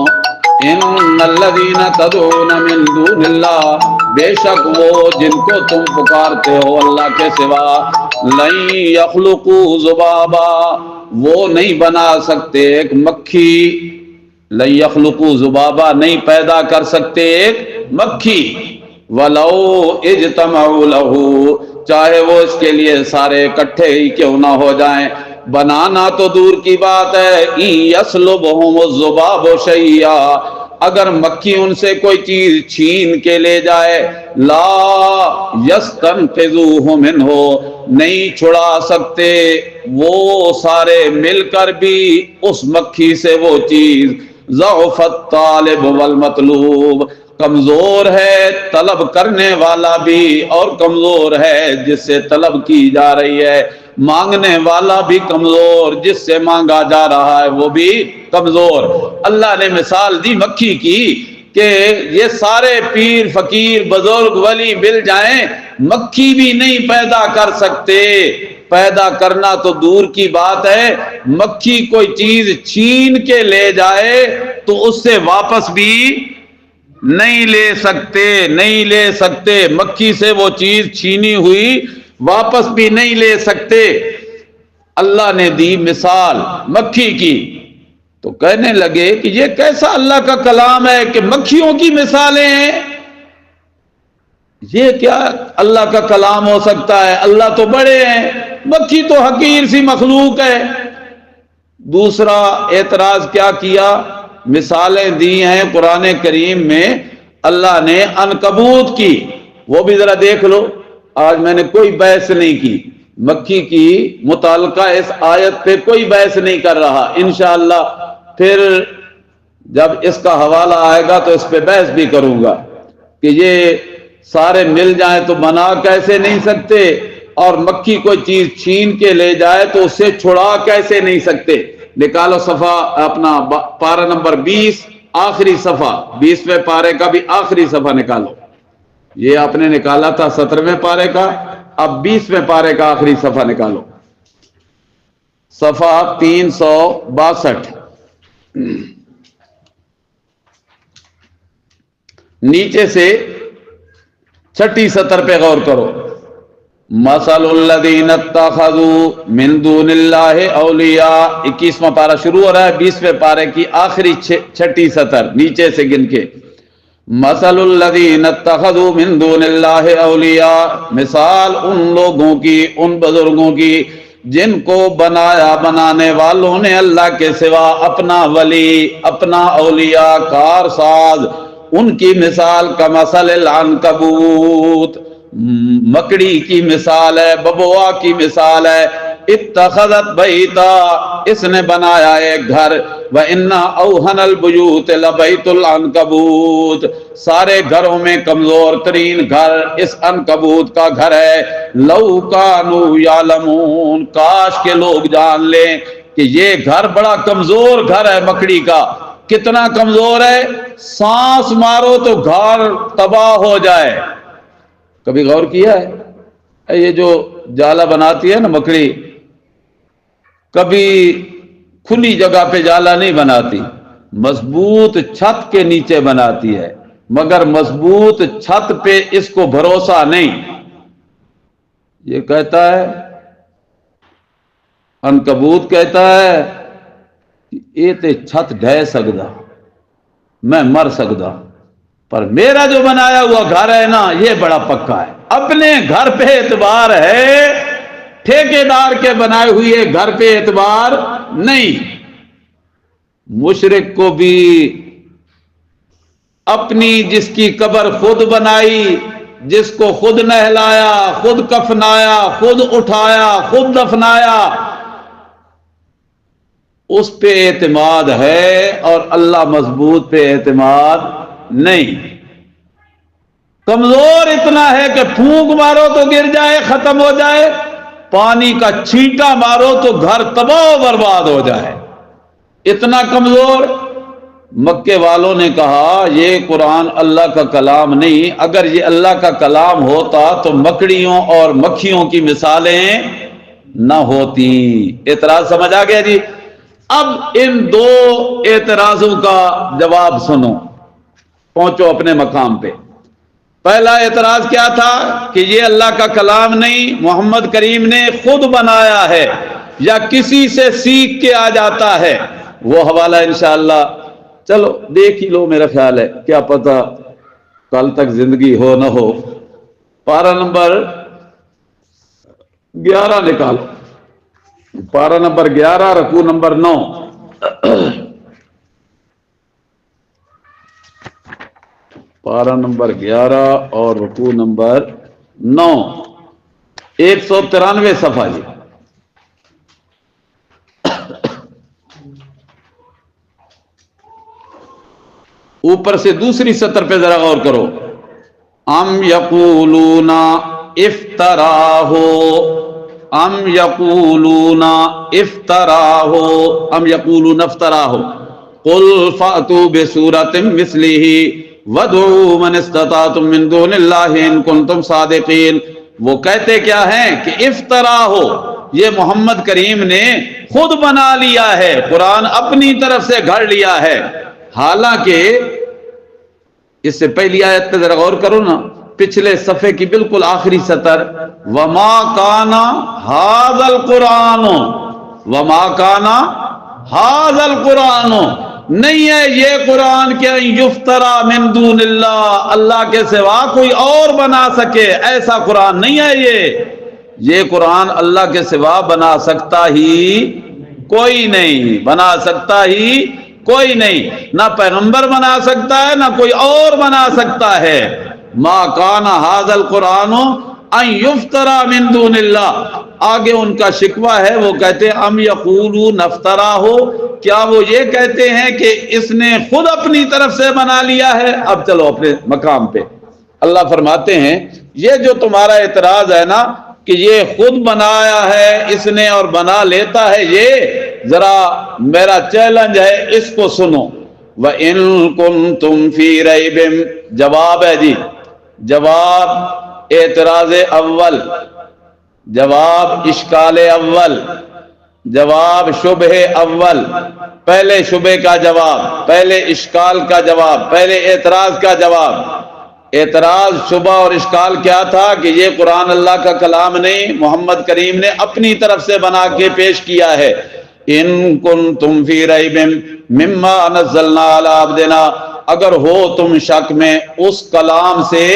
ان الذین تدعون من دون اللہ، بے شک وہ جن کو تم پکارتے ہو اللہ کے سوا، لن یخلقوا ذبابا، وہ نہیں بنا سکتے ایک مکھی. لن یخلقوا ذبابا، نہیں پیدا کر سکتے ایک مکھی. ولو اجتمعوا لہ، چاہے وہ اس کے لیے سارے اکٹھے ہی کیوں نہ ہو جائیں. بنانا تو دور کی بات ہے. ان یسلبہم الذباب شیئا، اگر مکھی ان سے کوئی چیز چھین کے لے جائے، لا یستنقذوہ منہ، نہیں چھڑا سکتے وہ سارے مل کر بھی اس مکھی سے وہ چیز. ضعف الطالب والمطلوب، کمزور ہے طلب کرنے والا بھی اور کمزور ہے جس سے طلب کی جا رہی ہے. مانگنے والا بھی کمزور، جس سے مانگا جا رہا ہے وہ بھی کمزور. اللہ نے مثال دی مکھی کی کہ یہ سارے پیر فقیر بزرگ ولی مل جائیں، مکھی بھی نہیں پیدا کر سکتے. پیدا کرنا تو دور کی بات ہے، مکھی کوئی چیز چھین کے لے جائے تو اس سے واپس بھی نہیں لے سکتے، نہیں لے سکتے. مکھی سے وہ چیز چھینی ہوئی واپس بھی نہیں لے سکتے. اللہ نے دی مثال مکھی کی، تو کہنے لگے کہ یہ کیسا اللہ کا کلام ہے کہ مکھیوں کی مثالیں ہیں؟ یہ کیا اللہ کا کلام ہو سکتا ہے؟ اللہ تو بڑے ہیں، مکھی تو حقیر سی مخلوق ہے. دوسرا اعتراض کیا کیا؟ مثالیں دی ہیں قرآن کریم میں اللہ نے عنکبوت کی، وہ بھی ذرا دیکھ لو. آج میں نے کوئی بحث نہیں کی مکھی کی متعلقہ اس آیت پہ، کوئی بحث نہیں کر رہا. انشاءاللہ پھر جب اس کا حوالہ آئے گا تو اس پہ بحث بھی کروں گا کہ یہ سارے مل جائیں تو بنا کیسے نہیں سکتے، اور مکھی کوئی چیز چھین کے لے جائے تو اسے چھڑا کیسے نہیں سکتے. نکالو صفحہ اپنا پارہ نمبر 20 آخری صفحہ، 20ویں پارے کا بھی آخری صفحہ نکالو. یہ آپ نے نکالا تھا 17ویں پارے کا، اب 20ویں پارے کا آخری صفحہ نکالو. صفحہ 362، نیچے سے چھٹی سطر پہ غور کرو. مثل الذین اتخذوا من دون اللہ اولیاء، 21واں پارہ شروع ہو رہا ہے 20ویں پارے کی آخری چھٹی سطر نیچے سے گن کے. مثل الذین اتخذوا من دون اللہ اولیاء، مثال ان لوگوں کی، ان بزرگوں کی جن کو بنایا بنانے والوں نے اللہ کے سوا اپنا ولی، اپنا اولیاء کار ساز. ان کی مثال کمثل العنکبوت، مکڑی کی مثال ہے، ببوا کی مثال ہے. اتخذت بیتا، اس نے بنایا ایک گھر. وَإِنَّ أَوْهَنَ الْبُيُوتِ لَبَيْتُ الْعَنْكَبُوتِ، سارے گھروں میں کمزور ترین گھر اس عنکبوت کا گھر ہے. لَوْ كَانُوا يَعْلَمُونَ، کاش کے لوگ جان لیں کہ یہ گھر بڑا کمزور گھر ہے مکڑی کا. کتنا کمزور ہے؟ سانس مارو تو گھر تباہ ہو جائے. کبھی غور کیا ہے؟ یہ جو جالا بناتی ہے نا مکڑی، کبھی کھلی جگہ پہ جالا نہیں بناتی، مضبوط چھت کے نیچے بناتی ہے، مگر مضبوط چھت پہ اس کو بھروسہ نہیں. یہ کہتا ہے عنکبوت کہتا ہے یہ تے چھت ڈھہ سکدا، میں مر سکدا، پر میرا جو بنایا ہوا گھر ہے نا یہ بڑا پکا ہے. اپنے گھر پہ اعتبار ہے، ٹھیکیدار کے بنائے ہوئے گھر پہ اعتبار نہیں. مشرک کو بھی اپنی جس کی قبر خود بنائی، جس کو خود نہلایا، خود کفنایا، خود اٹھایا، خود دفنایا، اس پہ اعتماد ہے اور اللہ مضبوط پہ اعتماد نہیں۔ کمزور اتنا ہے کہ پھونک مارو تو گر جائے، ختم ہو جائے، پانی کا چھینٹا مارو تو گھر تباہ و برباد ہو جائے، اتنا کمزور۔ مکے والوں نے کہا یہ قرآن اللہ کا کلام نہیں، اگر یہ اللہ کا کلام ہوتا تو مکڑیوں اور مکھیوں کی مثالیں نہ ہوتی۔ اعتراض سمجھ آ گیا جی؟ اب ان دو اعتراضوں کا جواب سنو، پہنچو اپنے مقام پہ۔ پہلا اعتراض کیا تھا کہ یہ اللہ کا کلام نہیں، محمد کریم نے خود بنایا ہے یا کسی سے سیکھ کے آ جاتا ہے۔ وہ حوالہ انشاءاللہ چلو دیکھ ہی لو، میرا خیال ہے، کیا پتہ کل تک زندگی ہو نہ ہو۔ پارہ نمبر 11 نکالو، پارہ نمبر 11 رکوع نمبر 9۔ پارہ نمبر 11 اور رکوع نمبر 9، 193 صفحہ جی۔ اوپر سے دوسری سطر پہ ذرا غور کرو۔ ام یقولون افتراہ، ام یقولون افتراہ، ام یقولون افتراہ، قل فأتوا بسورۃ مثلہ وادعوا من استطعتم من دون اللہ ان کنتم صادقین۔ وہ کہتے کیا ہیں کہ افطرا ہو، یہ محمد کریم نے خود بنا لیا ہے، قرآن اپنی طرف سے گھڑ لیا ہے۔ حالانکہ اس سے پہلی آیت پہ ذرا غور کرو نا، پچھلے صفحے کی بالکل آخری سطر، وما کانا ھذا القرآن، وما کانا ھذا القرآن، نہیں ہے یہ قرآن کہ یفترا من دون اللہ، اللہ کے سوا کوئی اور بنا سکے، ایسا قرآن نہیں ہے یہ قرآن اللہ کے سوا بنا سکتا ہی کوئی نہیں، بنا سکتا ہی کوئی نہیں، نہ پیغمبر بنا سکتا ہے نہ کوئی اور بنا سکتا ہے۔ ما کان ھذا القرآن ان یفترا من دون اللہ۔ آگے ان کا شکوہ ہے، وہ کہتے ہیں ام یقولون افتراہ، کیا وہ یہ کہتے ہیں کہ اس نے خود اپنی طرف سے بنا لیا ہے؟ اب چلو اپنے مقام پہ۔ اللہ فرماتے ہیں یہ جو تمہارا اعتراض ہے نا کہ یہ خود بنایا ہے اس نے اور بنا لیتا ہے، یہ ذرا میرا چیلنج ہے، اس کو سنو۔ وَإِن كُنتُمْ فِي رَيْبٍ، جواب ہے جی، جواب اعتراض اول، جواب اشکال اول، جواب شبہ اول، پہلے شبہ کا جواب، پہلے اشکال کا جواب، پہلے اعتراض کا جواب۔ اعتراض شبہ اور اشکال کیا تھا کہ یہ قرآن اللہ کا کلام نہیں، محمد کریم نے اپنی طرف سے بنا کے پیش کیا ہے۔ ان کنتم فی ریب مما نزلنا علی عبدنا، اگر ہو تم شک میں اس کلام سے،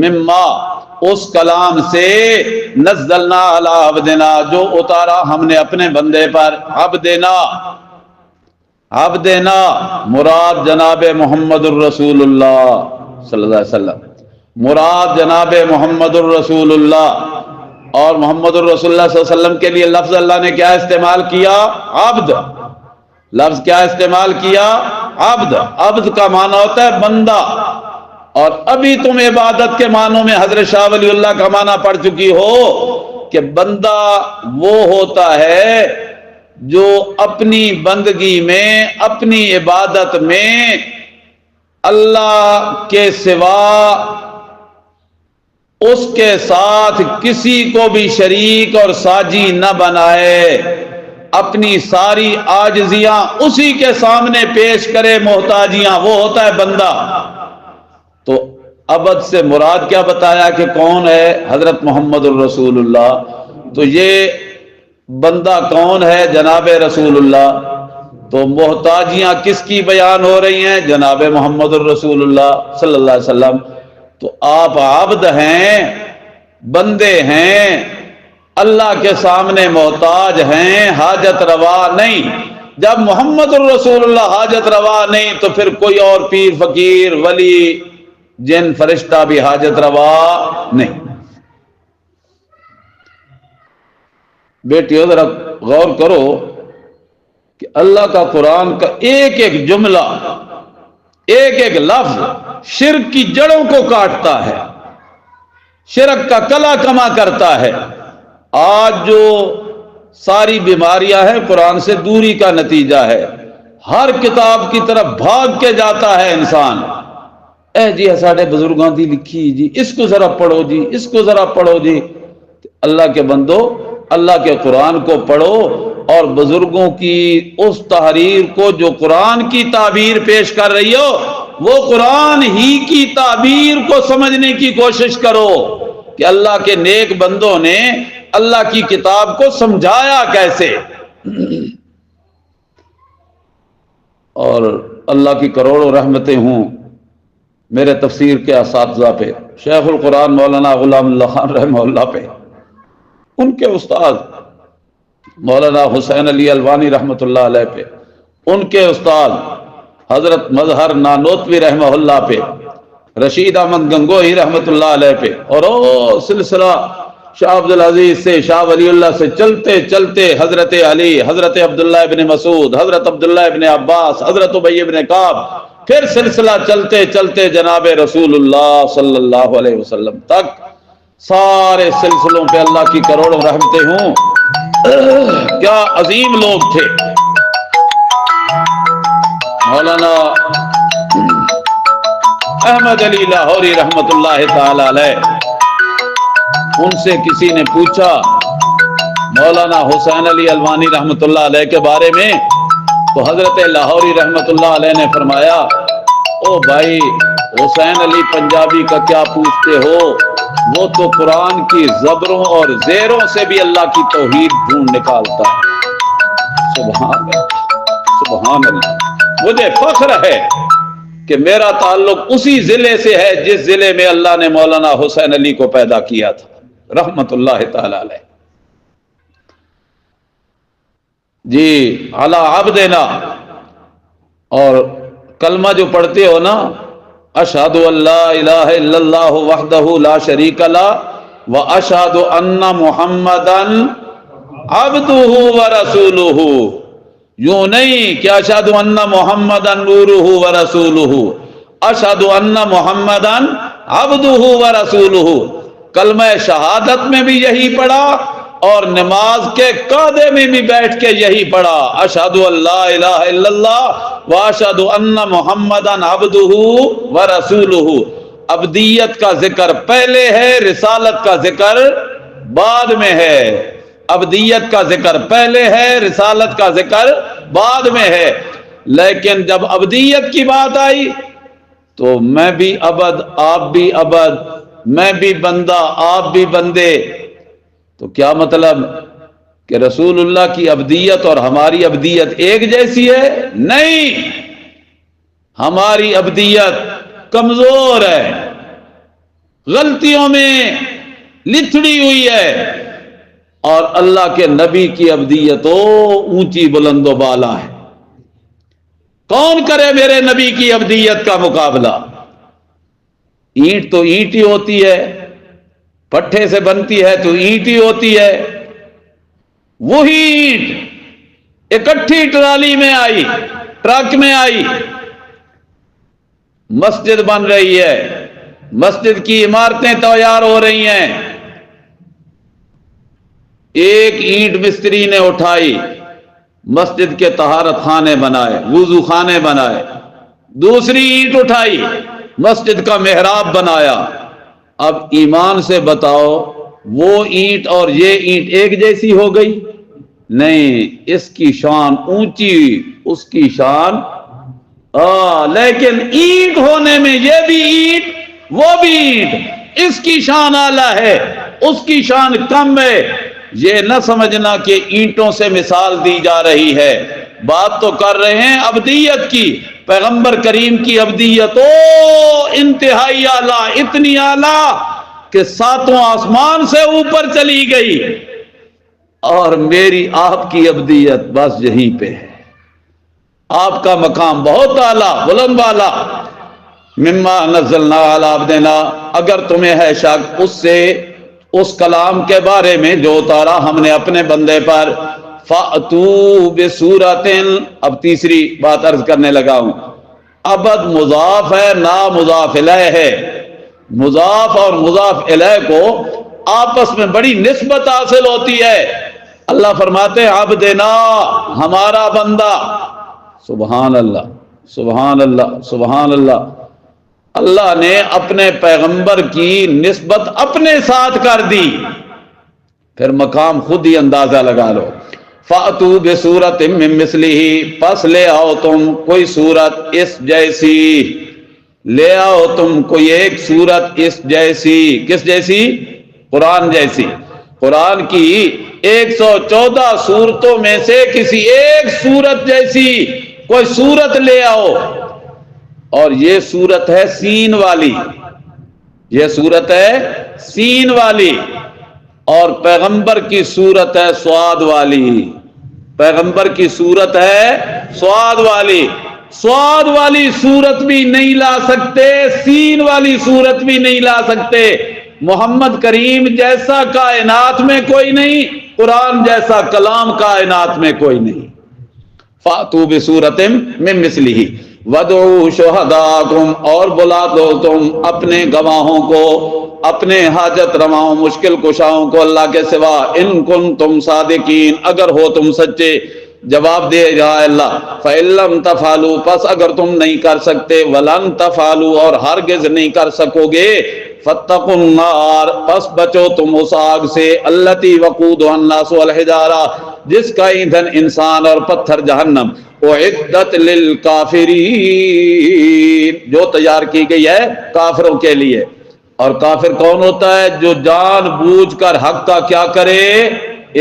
مما اس کلام سے، نزلنا علی عبدنا جو اتارا ہم نے اپنے بندے پر، عبدنا، عبدنا مراد جناب محمد الرسول اللہ صلی اللہ علیہ وسلم، مراد جناب محمد الرسول اللہ۔ اور محمد الرسول اللہ صلی اللہ علیہ وسلم کے لیے لفظ اللہ نے کیا استعمال کیا؟ عبد، لفظ کیا استعمال کیا؟ عبد۔ عبد کا معنی ہوتا ہے بندہ، اور ابھی تم عبادت کے معنوں میں حضرت شاہ ولی اللہ کا معنی پڑھ چکی ہو کہ بندہ وہ ہوتا ہے جو اپنی بندگی میں، اپنی عبادت میں اللہ کے سوا اس کے ساتھ کسی کو بھی شریک اور ساجی نہ بنائے، اپنی ساری عاجزیاں اسی کے سامنے پیش کرے، محتاجیاں، وہ ہوتا ہے بندہ۔ تو عبد سے مراد کیا بتایا کہ کون ہے؟ حضرت محمد الرسول اللہ۔ تو یہ بندہ کون ہے؟ جناب رسول اللہ۔ تو محتاجیاں کس کی بیان ہو رہی ہیں؟ جناب محمد الرسول اللہ صلی اللہ علیہ وسلم۔ تو آپ عبد ہیں، بندے ہیں، اللہ کے سامنے محتاج ہیں، حاجت روا نہیں۔ جب محمد الرسول اللہ حاجت روا نہیں تو پھر کوئی اور پیر فقیر ولی جن فرشتہ بھی حاجت روا نہیں۔ بیٹیو ذرا غور کرو کہ اللہ کا قرآن کا ایک ایک جملہ، ایک ایک لفظ شرک کی جڑوں کو کاٹتا ہے، شرک کا کلا کما کرتا ہے۔ آج جو ساری بیماریاں ہیں قرآن سے دوری کا نتیجہ ہے۔ ہر کتاب کی طرف بھاگ کے جاتا ہے انسان، اے جی ساڑھے بزرگاں دی لکھی جی، اس کو ذرا پڑھو جی، اس کو ذرا پڑھو جی۔ اللہ کے بندو، اللہ کے قرآن کو پڑھو اور بزرگوں کی اس تحریر کو جو قرآن کی تعبیر پیش کر رہی ہو، وہ قرآن ہی کی تعبیر کو سمجھنے کی کوشش کرو کہ اللہ کے نیک بندوں نے اللہ کی کتاب کو سمجھایا کیسے۔ اور اللہ کی کروڑوں رحمتیں ہوں میرے تفسیر کے اساتذہ پہ، شیخ القرآن مولانا غلام اللہ خان رحمہ اللہ پہ، ان کے استاد مولانا حسین علی الوانی رحمۃ اللہ علیہ پہ، ان کے استاد حضرت مظہر نانوتوی رحمہ اللہ پہ، رشید احمد گنگوہی رحمۃ اللہ علیہ پہ، اور او سلسلہ شاہ عبد العزیز سے، شاہ ولی اللہ سے چلتے چلتے حضرت علی، حضرت عبداللہ ابن مسعود، حضرت عبداللہ ابن عباس، حضرت ابی ابن کعب، پھر سلسلہ چلتے چلتے جناب رسول اللہ صلی اللہ علیہ وسلم تک، سارے سلسلوں پہ اللہ کی کروڑوں رحمتیں ہوں۔ کیا عظیم لوگ تھے۔ مولانا احمد علی لاہوری رحمت اللہ تعالی علیہ، ان سے کسی نے پوچھا مولانا حسین علی الوانی رحمت اللہ علیہ کے بارے میں، تو حضرت لاہوری رحمت اللہ علیہ نے فرمایا، او بھائی حسین علی پنجابی کا کیا پوچھتے ہو، وہ تو قرآن کی زبروں اور زیروں سے بھی اللہ کی توحید ڈھونڈ نکالتا ہے۔ سبحان اللہ، سبحان اللہ۔ مجھے فخر ہے کہ میرا تعلق اسی ضلع سے ہے جس ضلع میں اللہ نے مولانا حسین علی کو پیدا کیا تھا رحمت اللہ تعالی علیہ۔ جی علی عبدنا، اور کلمہ جو پڑھتے ہو نا، اشہد ان لا الہ الا اللہ وحدہ لا شریک لہ واشہد ان محمدا عبدہ ورسولہ، یوں نہیں کہ اشہد ان محمدا نورہ ورسولہ، اشہد ان محمدا عبدہ ورسولہ۔ کلمہ شہادت میں بھی یہی پڑھا اور نماز کے قاعدے میں بھی بیٹھ کے یہی پڑھا، اشہد ان لا الہ الا اللہ واشہد ان محمدا عبدہ ورسولہ۔ عبدیت کا ذکر پہلے ہے، رسالت کا ذکر بعد میں ہے۔ عبدیت کا ذکر پہلے ہے، رسالت کا ذکر بعد میں ہے۔ لیکن جب عبدیت کی بات آئی تو میں بھی عبد، آپ بھی عبد، میں بھی بندہ، آپ بھی بندے، تو کیا مطلب کہ رسول اللہ کی عبدیت اور ہماری عبدیت ایک جیسی ہے؟ نہیں، ہماری عبدیت کمزور ہے، غلطیوں میں لتھڑی ہوئی ہے، اور اللہ کے نبی کی عبدیت اونچی بلند و بالا ہے۔ کون کرے میرے نبی کی عبدیت کا مقابلہ؟ اینٹ تو اینٹ ہی ہوتی ہے، پٹھے سے بنتی ہے تو اینٹ ہی ہوتی ہے، وہی اینٹ اکٹھی ٹرالی میں آئی، ٹرک میں آئی، مسجد بن رہی ہے، مسجد کی عمارتیں تیار ہو رہی ہیں، ایک اینٹ مستری نے اٹھائی، مسجد کے طہارت خانے بنائے، وضو خانے بنائے، دوسری اینٹ اٹھائی، مسجد کا محراب بنایا۔ اب ایمان سے بتاؤ وہ اینٹ اور یہ اینٹ ایک جیسی ہو گئی؟ نہیں، اس کی شان اونچی، اس کی شان لیکن اینٹ ہونے میں یہ بھی اینٹ وہ بھی اینٹ، اس کی شان اعلیٰ ہے، اس کی شان کم ہے۔ یہ نہ سمجھنا کہ اینٹوں سے مثال دی جا رہی ہے، بات تو کر رہے ہیں عبدیت کی۔ پیغمبر کریم کی عبدیت انتہائی اعلیٰ، اتنی اعلیٰ کہ ساتوں آسمان سے اوپر چلی گئی، اور میری آپ کی عبدیت بس یہیں پہ ہے۔ آپ کا مقام بہت اعلیٰ بلند والا. مما نزلنا علی عبدنا، اگر تمہیں ہے شک اس سے، اس کلام کے بارے میں جو اتارا ہم نے اپنے بندے پر، فَأْتُوا بِسُورَةٍ. اب تیسری بات عرض کرنے لگا ہوں. ابد مضاف ہے، نا مضاف الیہ ہے. مضاف اور مضاف الیہ کو آپس میں بڑی نسبت حاصل ہوتی ہے. اللہ فرماتے ہیں عبدنا، ہمارا بندہ. سبحان اللہ سبحان اللہ سبحان اللہ. اللہ نے اپنے پیغمبر کی نسبت اپنے ساتھ کر دی. پھر مقام خود ہی اندازہ لگا لو. فَأْتُوا بِسُورَةٍ مِّن مِّثْلِهِ، پس لے آؤ تم کوئی صورت اس جیسی. لے آؤ تم کوئی ایک صورت اس جیسی. کس جیسی؟ قرآن جیسی. قرآن کی 114 صورتوں میں سے کسی ایک صورت جیسی کوئی صورت لے آؤ. اور یہ صورت ہے سین والی، یہ صورت ہے سین والی. اور پیغمبر کی صورت ہے سواد والی. پیغمبر کی صورت ہے سواد والی. سواد والی صورت بھی نہیں لا سکتے، سین والی صورت بھی نہیں لا سکتے. محمد کریم جیسا کائنات میں کوئی نہیں، قرآن جیسا کلام کائنات میں کوئی نہیں. فَأْتُوا بِسُورَةٍ مِّن مِّثْلِهِ وَادْعُوا شُهَدَاءَكُمْ، اور بلا دو تم اپنے گواہوں کو، اپنے حاجت رواؤں مشکل کشاؤں کو اللہ کے سوا، ان کنتم صادقین، اگر ہو تم سچے. جواب دے جائے اللہ فَإِن لَّمْ تَفْعَلُوا، پس اگر تم نہیں کر سکتے، وَلَن تَفْعَلُوا، اور ہرگز نہیں کر سکو گے، فَاتَّقُوا النَّارَ، پس بچو تم اس آگ سے، الَّتِي وَقُودُهَا النَّاسُ وَالْحِجَارَةُ، جس کا ایندھن انسان اور پتھر جہنم، اعدت للکافرین، جو تیار کی گئی ہے کافروں کے لیے. اور کافر کون ہوتا ہے؟ جو جان بوجھ کر حق کا کیا کرے؟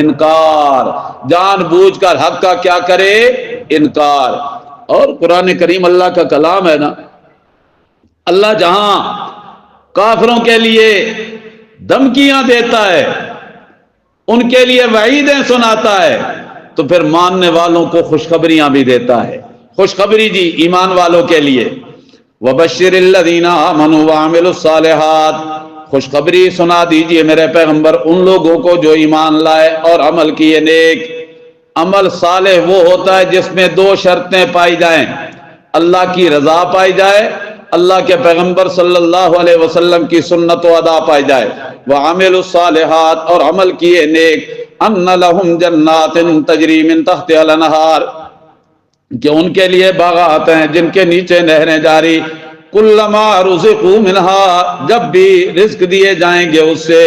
انکار. جان بوجھ کر حق کا کیا کرے؟ انکار. اور قرآن کریم اللہ کا کلام ہے نا، اللہ جہاں کافروں کے لیے دھمکیاں دیتا ہے، ان کے لیے وعیدیں سناتا ہے، تو پھر ماننے والوں کو خوشخبریاں بھی دیتا ہے. خوشخبری جی ایمان والوں کے لیے. وَبَشِّرِ الَّذِينَ آمَنُوا وَعَمِلُوا الصَّالِحَاتِ، خوشخبری سنا دیجئے میرے پیغمبر ان لوگوں کو جو ایمان لائے اور عمل کیے نیک. عمل صالح وہ ہوتا ہے جس میں دو شرطیں پائی جائیں: اللہ کی رضا پائی جائے، اللہ کے پیغمبر صلی اللہ علیہ وسلم کی سنت و ادا پائی جائے. وَعَمِلُوا الصَّالِحَاتِ، اور عمل کیے نیک. ان لہم جنات تجری من تحتها الانہار، کہ ان کے لیے باغات ہیں جن کے نیچے نہریں جاری. کلما رزقوا منہا، جب بھی رزق دیے جائیں گے اس سے،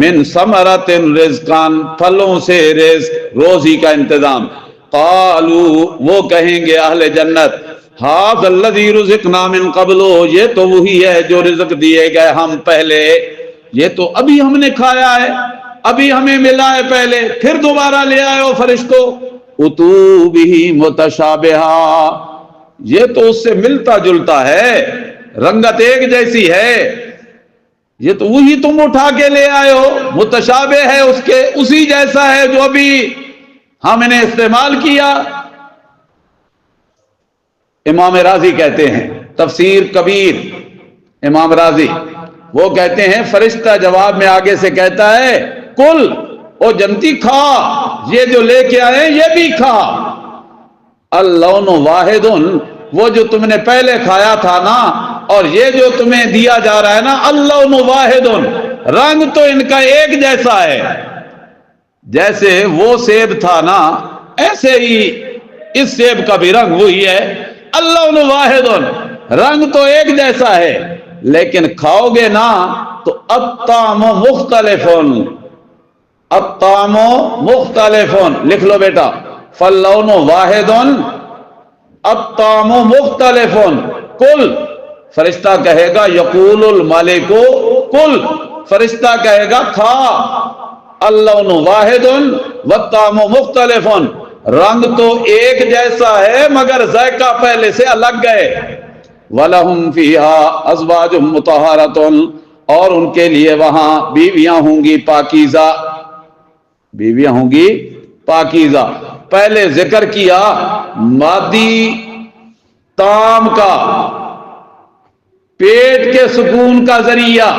من ثمرۃ رزقان، پھلوں سے رزق، روزی کا انتظام. قالوا، وہ کہیں گے اہل جنت، ھذا الذی رزقنا من قبل، یہ تو وہی ہے جو رزق دیے گئے ہم پہلے، یہ تو ابھی ہم نے کھایا ہے، ابھی ہمیں ملا ہے پہلے، پھر دوبارہ لے آئے ہو فرشتوں. اتو بہ متشابہا، یہ تو اس سے ملتا جلتا ہے، رنگت ایک جیسی ہے، یہ تو وہی تم اٹھا کے لے آئے ہو، متشابہ ہے اس کے، اسی جیسا ہے جو ابھی ہم نے استعمال کیا. امام راضی کہتے ہیں، تفسیر کبیر امام راضی، وہ کہتے ہیں فرشتہ جواب میں آگے سے کہتا ہے کل، او جنتی کھا، یہ جو لے کے آئے یہ بھی کھا. اللون واحد، وہ جو تم نے پہلے کھایا تھا نا، اور یہ جو تمہیں دیا جا رہا ہے نا، اللون واحد، رنگ تو ان کا ایک جیسا ہے. جیسے وہ سیب تھا نا، ایسے ہی اس سیب کا بھی رنگ وہی ہے. اللون واحد، رنگ تو ایک جیسا ہے، لیکن کھاؤ گے نا تو الطعم مختلف، الطعم مختلف، لکھ لو بیٹا، فاللون واحد الطعم مختلف. کل، فرشتہ کہے گا یقول الملک کل، فرشتہ کہے گا کھا. اللون واحد والطعم مختلف، رنگ تو ایک جیسا ہے مگر ذائقہ پہلے سے الگ ہے. وَلَهُمْ فِيهَا أَزْوَاجٌ مُطَهَّرَةٌ، اور ان کے لیے وہاں بیویاں ہوں گی پاکیزہ، بیویاں ہوں گی پاکیزہ. پہلے ذکر کیا مادی طعام کا، پیٹ کے سکون کا ذریعہ،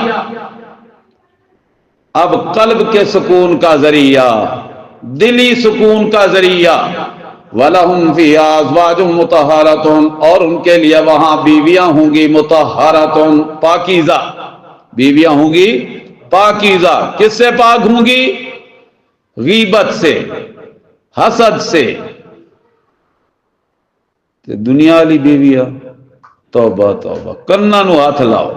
اب قلب کے سکون کا ذریعہ، دلی سکون کا ذریعہ۔ وَلَهُمْ فِيهَا أَزْوَاجٌ مُطَهَّرَةٌ، اور ان کے لیے وہاں بیویاں ہوں گی مطہرۃ، پاکیزہ بیویاں ہوں گی، پاکیزہ۔ کس سے پاک ہوں گی؟ غیبت سے، حسد سے۔ دنیا والی بیویاں، توبہ توبہ، کنا نو ہاتھ لاؤ،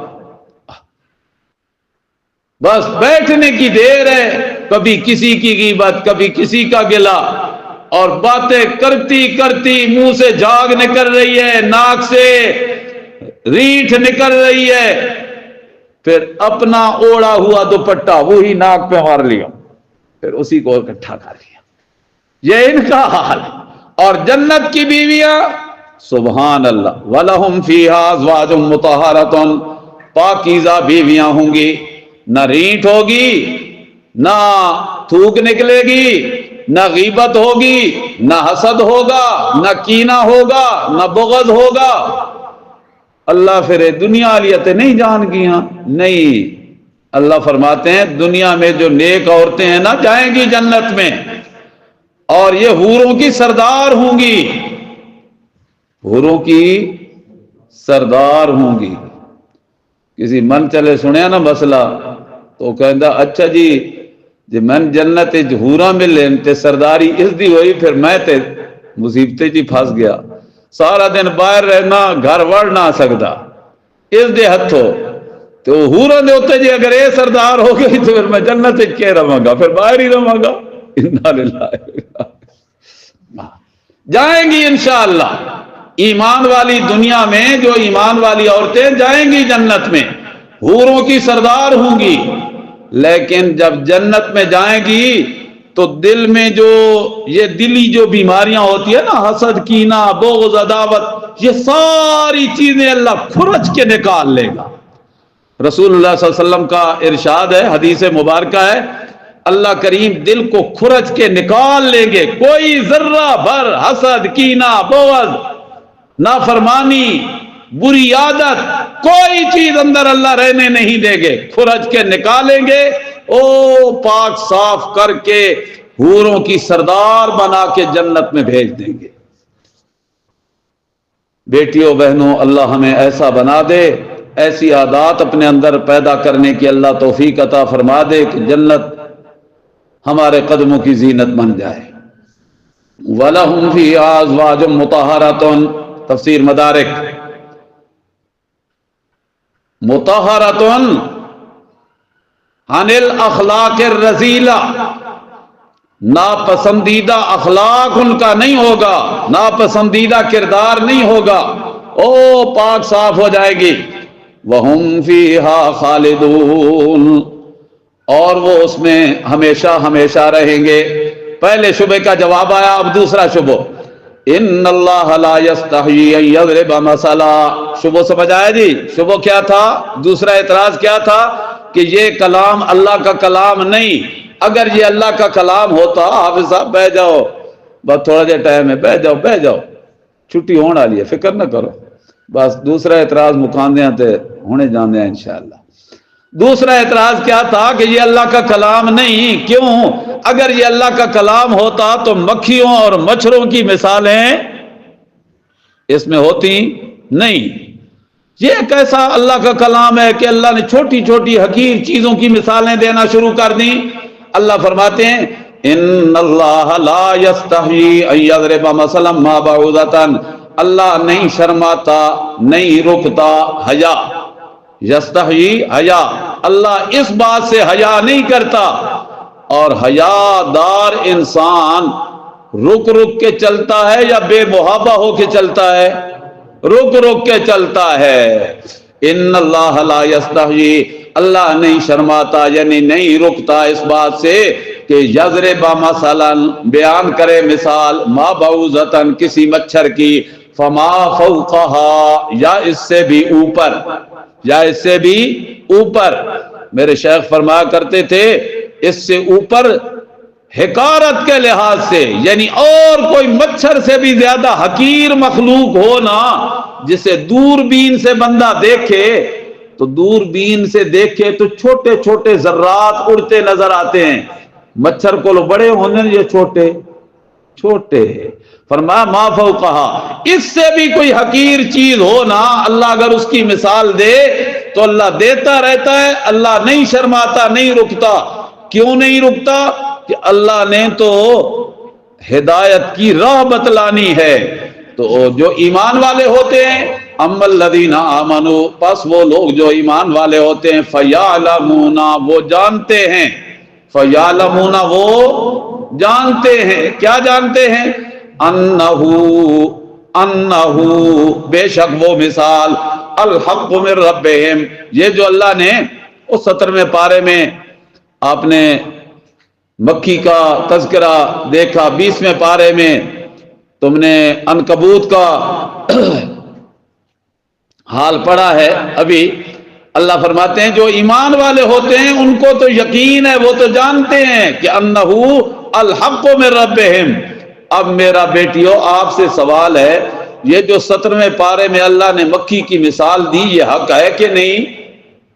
بس بیٹھنے کی دیر ہے، کبھی کسی کی غیبت، کبھی کسی کا گلا، اور باتیں کرتی کرتی منہ سے جھاگ نکل رہی ہے، ناک سے ریٹھ نکل رہی ہے، پھر اپنا اوڑا ہوا دوپٹہ وہی ناک پہ مار لیا، پھر اسی کو اکٹھا کر لیا۔ یہ ان کا حال۔ اور جنت کی بیویاں، سبحان اللہ، وَلَهُمْ فِيهَا أَزْوَاجٌ مُطَهَّرَةٌ، پاکیزہ بیویاں ہوں گی، نہ ریٹھ ہوگی، نہ تھوک نکلے گی، نہ غیبت ہوگی، نہ حسد ہوگا، نہ کینہ ہوگا، نہ بغض ہوگا۔ اللہ پھر دنیا والیت نہیں جان گیا، نہیں، اللہ فرماتے ہیں دنیا میں جو نیک عورتیں ہیں نا جائیں گی جنت میں، اور یہ حوروں کی سردار ہوں گی، حوروں کی سردار ہوں گی۔ کسی من چلے سنیا نا مسئلہ تو کہندا اچھا جی میں جنت حوراں ملے تے سرداری اس دی ہوئی، پھر میں تے مصیبتیں جی پھنس گیا، سارا دن باہر رہنا، گھر وڑ نہ سکتا، اس دے ہتھوں تو حوراں دے اوتے جی اگر اے سردار ہو گئی تو پھر میں جنت کے رہاں گا، پھر باہر ہی رہاں گا۔ انا للہ، جائیں گی انشاءاللہ ایمان والی دنیا میں، جو ایمان والی عورتیں جائیں گی جنت میں، حوروں کی سردار ہوں گی۔ لیکن جب جنت میں جائیں گی تو دل میں جو یہ دلی جو بیماریاں ہوتی ہیں نا، حسد، کینہ، بغض، عداوت، یہ ساری چیزیں اللہ کھرچ کے نکال لے گا۔ رسول اللہ صلی اللہ علیہ وسلم کا ارشاد ہے، حدیث مبارکہ ہے، اللہ کریم دل کو کھرچ کے نکال لیں گے، کوئی ذرہ بھر حسد، کینہ، بغض، نافرمانی، بری عادت، کوئی چیز اندر اللہ رہنے نہیں دیں گے، کھرچ کے نکالیں گے، او پاک صاف کر کے حوروں کی سردار بنا کے جنت میں بھیج دیں گے۔ بیٹیوں بہنوں، اللہ ہمیں ایسا بنا دے، ایسی عادات اپنے اندر پیدا کرنے کی اللہ توفیق عطا فرما دے کہ جنت ہمارے قدموں کی زینت بن جائے۔ وَلَهُمْ فِيهَا أَزْوَاجٌ مُطَهَّرَةٌ، تفسیر مدارک، مطہرۃ عن الاخلاق الرذیلہ، ناپسندیدہ اخلاق ان کا نہیں ہوگا، ناپسندیدہ کردار نہیں ہوگا، او پاک صاف ہو جائے گی۔ وَهُمْ فِيهَا خَالِدُونَ، اور وہ اس میں ہمیشہ ہمیشہ رہیں گے۔ پہلے شبہ کا جواب آیا، اب دوسرا شبہ، ان اللہ لا یستحیی ان یضرب مثلا، شبہ سمجھ آیا جی؟ شبہ کیا تھا؟ دوسرا اعتراض کیا تھا کہ یہ کلام اللہ کا کلام نہیں، اگر یہ اللہ کا کلام ہوتا، حافظ صاحب بیٹھ جاؤ، بس تھوڑا جا ٹائم ہے، بیٹھ جاؤ بیٹھ جاؤ، چھٹی ہونے والی ہے، فکر نہ کرو، بس دوسرا اعتراض مکاندے ہیں تے ہونے جاندے ہیں انشاءاللہ۔ دوسرا اعتراض کیا تھا کہ یہ اللہ کا کلام نہیں، کیوں؟ اگر یہ اللہ کا کلام ہوتا تو مکھیوں اور مچھروں کی مثالیں اس میں ہوتی نہیں۔ یہ کیسا اللہ کا کلام ہے کہ اللہ نے چھوٹی چھوٹی حقیر چیزوں کی مثالیں دینا شروع کر دیں؟ اللہ فرماتے ہیں ان اللہ لا یستحیی ان یضرب مثلا ما بعوضۃ، اللہ نہیں شرماتا، نہیں رکتا، حیا، یستحیی حیا، اللہ اس بات سے حیا نہیں کرتا، اور حیا دار انسان رک رک کے چلتا ہے یا بے محابہ ہو کے چلتا ہے؟ رک رک کے چلتا ہے۔ ان اللہ لا یستحیی، اللہ نہیں شرماتا یعنی نہیں رکتا اس بات سے کہ یضرب مثلا، بیان کرے مثال، ما بعوضۃ، کسی مچھر کی، فما فوقها، یا اس سے بھی اوپر، یا اس سے بھی اوپر۔ میرے شیخ فرمایا کرتے تھے اس سے اوپر حقارت کے لحاظ سے، یعنی اور کوئی مچھر سے بھی زیادہ حقیر مخلوق ہو نا، جسے دوربین سے بندہ دیکھے تو دوربین سے دیکھے تو چھوٹے چھوٹے ذرات اڑتے نظر آتے ہیں، مچھر کو لو بڑے ہونے یہ چھوٹے چھوٹے، فرمایا ما فوقہا، اس سے بھی کوئی حقیر چیز ہو نا، اللہ اگر اس کی مثال دے تو اللہ دیتا رہتا ہے، اللہ نہیں شرماتا، نہیں رکتا۔ کیوں نہیں رکتا؟ کہ اللہ نے تو ہدایت کی راہ بتلانی ہے۔ تو جو ایمان والے ہوتے ہیں، اما الذین آمنوا، پس وہ لوگ جو ایمان والے ہوتے ہیں، فیعلمون، وہ جانتے ہیں، فیعلمون، وہ جانتے ہیں، کیا جانتے ہیں؟ انہو، بے شک وہ مثال، الحق من ربہم، یہ جو اللہ نے اس 17ویں پارے میں آپ نے مکی کا تذکرہ دیکھا، 20ویں پارے میں تم نے عنکبوت کا حال پڑھا ہے ابھی، اللہ فرماتے ہیں جو ایمان والے ہوتے ہیں ان کو تو یقین ہے، وہ تو جانتے ہیں کہ انہو الحق من ربہم۔ اب میرا بیٹیو آپ سے سوال ہے، یہ جو 17ویں پارے میں اللہ نے مکی کی مثال دی، یہ حق ہے کہ نہیں؟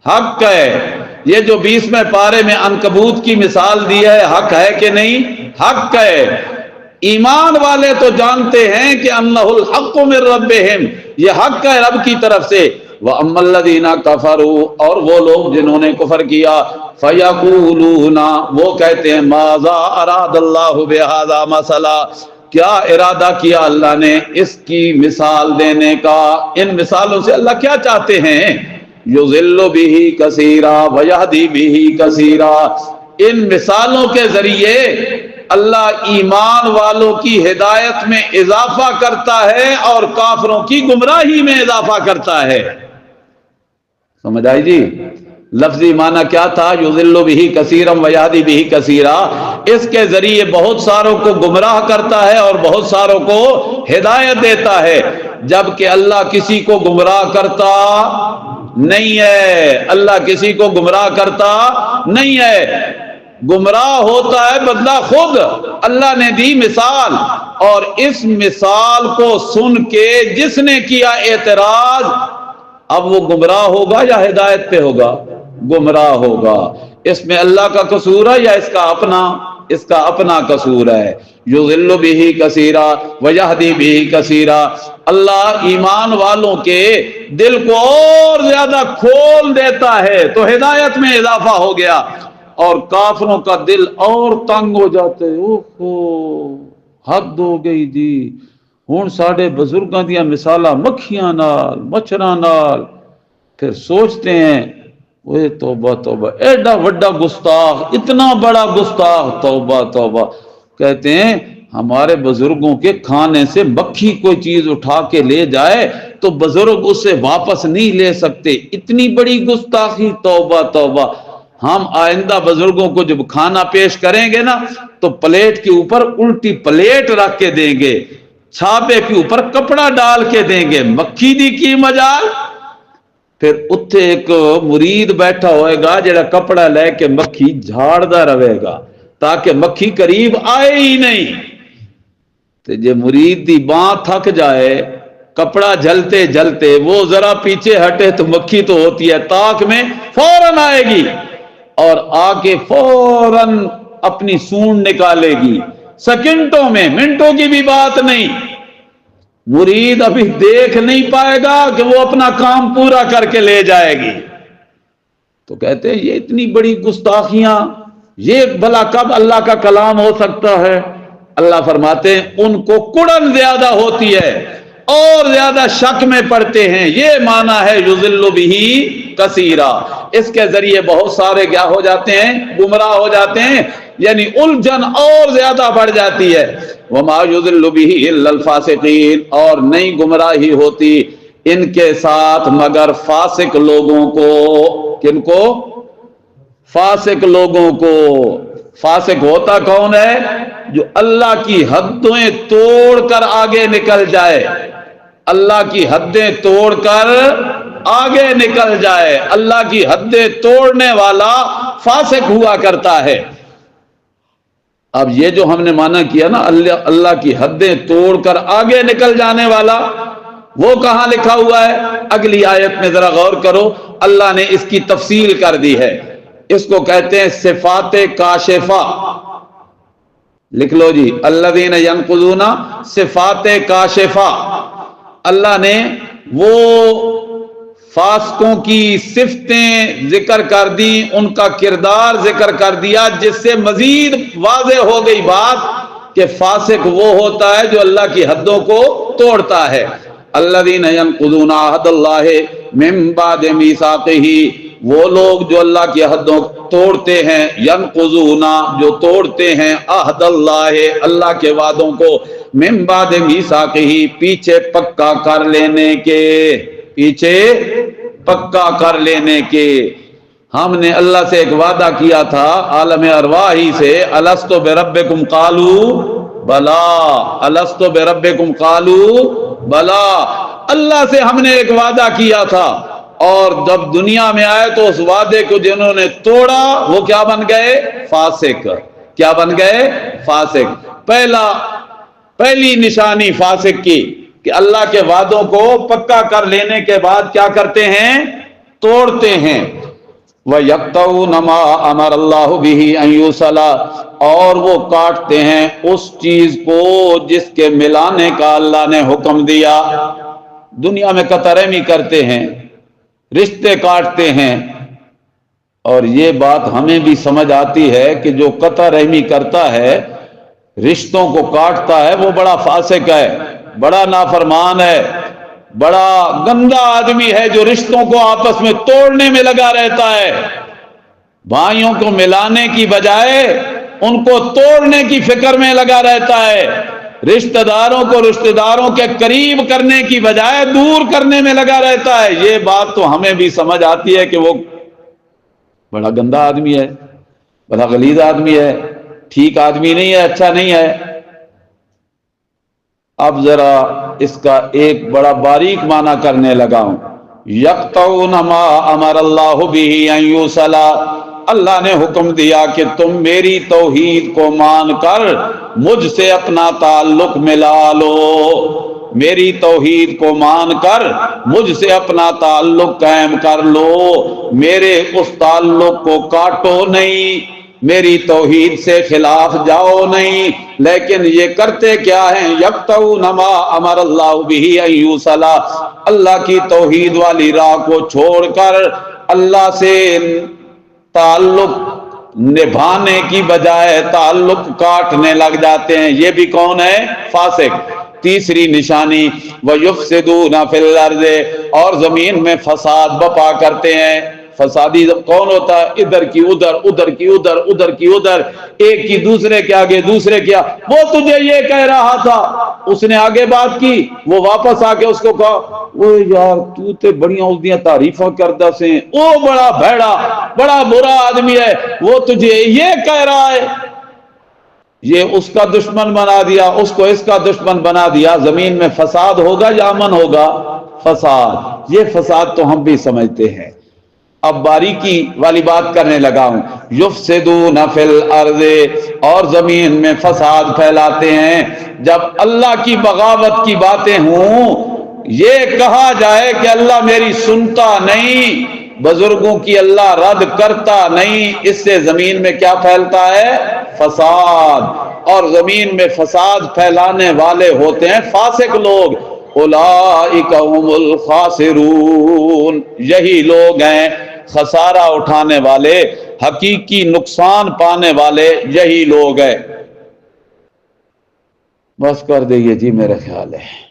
حق ہے۔ یہ جو 20ویں پارے میں عنکبوت کی مثال دی ہے، حق ہے کہ نہیں؟ حق ہے۔ ایمان والے تو جانتے ہیں کہ انہ الحق من ربہم، یہ حق ہے رب کی طرف سے۔ وَأَمَّا الَّذِينَ كَفَرُوا، اور وہ لوگ جنہوں نے کفر کیا، فَيَقُولُونَ، وہ کہتے ہیں مَاذَا أَرَادَ اللَّهُ بِهَذَا مَثَلًا، کیا ارادہ کیا اللہ نے اس کی مثال دینے کا، ان مثالوں سے اللہ کیا چاہتے ہیں؟ یضل بہ کثیرا ویہدی بہ کثیرا، ان مثالوں کے ذریعے اللہ ایمان والوں کی ہدایت میں اضافہ کرتا ہے اور کافروں کی گمراہی میں اضافہ کرتا ہے۔ سمجھ آئی جی؟ لفظی معنی کیا تھا؟ یضل بہ کثیرا ویہدی بہ کثیرا، اس کے ذریعے بہت ساروں کو گمراہ کرتا ہے اور بہت ساروں کو ہدایت دیتا ہے، جبکہ اللہ کسی کو گمراہ کرتا نہیں ہے، اللہ کسی کو گمراہ کرتا نہیں ہے، گمراہ ہوتا ہے بدلہ خود۔ اللہ نے دی مثال، اور اس مثال کو سن کے جس نے کیا اعتراض، اب وہ گمراہ ہوگا یا ہدایت پہ ہوگا؟ گمراہ ہوگا۔ اس میں اللہ کا قصور ہے یا اس کا اپنا؟ اس کا اپنا قصور ہے۔ یضل بہ کثیرا ویہدی بہ کثیرا، اللہ ایمان والوں کے دل کو اور زیادہ کھول دیتا ہے تو ہدایت میں اضافہ ہو گیا، اور کافروں کا دل اور تنگ ہو جاتے ہیں، اوہو حد ہو گئی جی، ہن ساڈے بزرگاں دیاں مثالاں مکھیاں نال مچھراں نال، پھر سوچتے ہیں اوے توبہ توبہ، ایڈا وڈا گستاخ، اتنا بڑا گستاخ، توبہ توبہ۔ کہتے ہیں ہمارے بزرگوں کے کھانے سے مکھی کوئی چیز اٹھا کے لے جائے تو بزرگ اسے واپس نہیں لے سکتے، اتنی بڑی گستاخی، توبہ توبہ۔ ہم آئندہ بزرگوں کو جب کھانا پیش کریں گے نا تو پلیٹ کے اوپر الٹی پلیٹ رکھ کے دیں گے، چھاپے کے اوپر کپڑا ڈال کے دیں گے، مکھی دی کی مجال۔ پھر اتھے ایک مرید بیٹھا ہوئے گا جڑا کپڑا لے کے مکھی جھاڑدا رہے گا تاکہ مکھی قریب آئے ہی نہیں۔ تو جے مرید دی باں تھک جائے کپڑا جلتے جلتے، وہ ذرا پیچھے ہٹے تو مکھی تو ہوتی ہے طاق میں، فوراً آئے گی اور آ کے فوراً اپنی سونڈ نکالے گی، سیکنڈوں میں، منٹوں کی بھی بات نہیں۔ مرید ابھی دیکھ نہیں پائے گا کہ وہ اپنا کام پورا کر کے لے جائے گی۔ تو کہتے ہیں یہ اتنی بڑی گستاخیاں، یہ بھلا کب اللہ کا کلام ہو سکتا ہے؟ اللہ فرماتے ہیں ان کو کڑن زیادہ ہوتی ہے اور زیادہ شک میں پڑتے ہیں، یہ معنی ہے یضل بہ کثیرا، اس کے ذریعے بہت سارے کیا ہو جاتے ہیں؟ گمراہ ہو جاتے ہیں، یعنی الجھن اور زیادہ بڑھ جاتی ہے۔ وما یضل بہ الا الفاسقین، اور نہیں گمراہی ہوتی ان کے ساتھ مگر فاسق لوگوں کو۔ کن کو؟ فاسق لوگوں کو۔ فاسق ہوتا کون ہے؟ جو اللہ کی حدیں توڑ کر آگے نکل جائے، اللہ کی حدیں توڑ کر آگے نکل جائے، اللہ کی حدیں توڑنے والا فاسق ہوا کرتا ہے۔ اب یہ جو ہم نے مانا کیا نا اللہ کی حدیں توڑ کر آگے نکل جانے والا، وہ کہاں لکھا ہوا ہے؟ اگلی آیت میں ذرا غور کرو، اللہ نے اس کی تفصیل کر دی ہے۔ اس کو کہتے ہیں صفات کاشفہ، لکھ لو جی، الذین ینقضون صفات کاشفہ۔ اللہ نے وہ فاسقوں کی صفتیں ذکر کر دی، ان کا کردار ذکر کر دیا، جس سے مزید واضح ہو گئی بات کہ فاسق وہ ہوتا ہے جو اللہ کی حدوں کو توڑتا ہے۔ الذین ینقضون عہد اللہ من بعد میثاقہ، وہ لوگ جو اللہ کی حدوں توڑتے ہیں، ینقضون جو توڑتے ہیں، عہد اللہ اللہ کے وعدوں کو، من بعد میثاقہ پیچھے پکا کر لینے کے، پیچھے پکا کر لینے کے۔ ہم نے اللہ سے ایک وعدہ کیا تھا عالم ارواح ہی سے، الست بربکم قالوا بلا، الست بربکم قالوا بلا، اللہ سے ہم نے ایک وعدہ کیا تھا، اور جب دنیا میں آئے تو اس وعدے کو جنہوں نے توڑا وہ کیا بن گئے؟ فاسق۔ کیا بن گئے؟ فاسق۔ پہلی نشانی فاسق کی کہ اللہ کے وعدوں کو پکا کر لینے کے بعد کیا کرتے ہیں؟ توڑتے ہیں۔ وَيَقْطَعُونَ مَا أَمَرَ اللَّهُ بِهِ أَن يُوصَلَ، اور وہ کاٹتے ہیں اس چیز کو جس کے ملانے کا اللہ نے حکم دیا۔ دنیا میں قطع رحمی کرتے ہیں، رشتے کاٹتے ہیں، اور یہ بات ہمیں بھی سمجھ آتی ہے کہ جو قطع رحمی کرتا ہے، رشتوں کو کاٹتا ہے، وہ بڑا فاسق ہے، بڑا نافرمان ہے، بڑا گندا آدمی ہے جو رشتوں کو آپس میں توڑنے میں لگا رہتا ہے۔ بھائیوں کو ملانے کی بجائے ان کو توڑنے کی فکر میں لگا رہتا ہے، رشتہ داروں کو رشتہ داروں کے قریب کرنے کی بجائے دور کرنے میں لگا رہتا ہے۔ یہ بات تو ہمیں بھی سمجھ آتی ہے کہ وہ بڑا گندا آدمی ہے، بڑا غلیظ آدمی ہے، ٹھیک آدمی نہیں ہے، اچھا نہیں ہے۔ اب ذرا اس کا ایک بڑا باریک معنی کرنے لگا ہوں۔ یقطعون ما امر اللہ بہ ان یوصل، اللہ نے حکم دیا کہ تم میری توحید کو مان کر مجھ سے اپنا تعلق ملا لو، میری توحید کو مان کر مجھ سے اپنا تعلق قائم کر لو، میرے اس تعلق کو کاٹو نہیں، میری توحید سے خلاف جاؤ نہیں۔ لیکن یہ کرتے کیا ہیں؟ یقطعون ما امر اللہ بہ ان یوصل، اللہ کی توحید والی راہ کو چھوڑ کر اللہ سے تعلق نبھانے کی بجائے تعلق کاٹنے لگ جاتے ہیں۔ یہ بھی کون ہے؟ فاسق۔ تیسری نشانی وَيُفْسِدُونَ فِي الْأَرْضِ، اور زمین میں فساد بپا کرتے ہیں۔ فسادی کون ہوتا ہے؟ ادھر کی ادھر، ادھر کی ادھر، ادھر کی ادھر، ایک کی دوسرے کے آگے، دوسرے کیا، وہ تجھے یہ کہہ رہا تھا، اس نے آگے بات کی، وہ واپس آ کے اس کو کہا وہ یار تو تے بڑیاں اس دیاں تعریفاں کردہ سے، وہ بڑا بھیڑا بڑا برا آدمی ہے، وہ تجھے یہ کہہ رہا ہے۔ یہ اس کا دشمن بنا دیا، اس کو اس کا دشمن بنا دیا۔ زمین میں فساد ہوگا یا امن ہوگا؟ فساد۔ یہ فساد تو ہم بھی سمجھتے ہیں۔ اب باریکی والی بات کرنے لگا ہوں۔ یفسدون فی الارض، اور زمین میں فساد پھیلاتے ہیں۔ جب اللہ کی بغاوت کی باتیں ہوں، یہ کہا جائے کہ اللہ میری سنتا نہیں، بزرگوں کی اللہ رد کرتا نہیں، اس سے زمین میں کیا پھیلتا ہے؟ فساد۔ اور زمین میں فساد پھیلانے والے ہوتے ہیں فاسق لوگ۔ اولئک هم الخاسرون، یہی لوگ ہیں خسارہ اٹھانے والے، حقیقی نقصان پانے والے، یہی لوگ ہیں۔ بس کر دئیے جی، میرا خیال ہے۔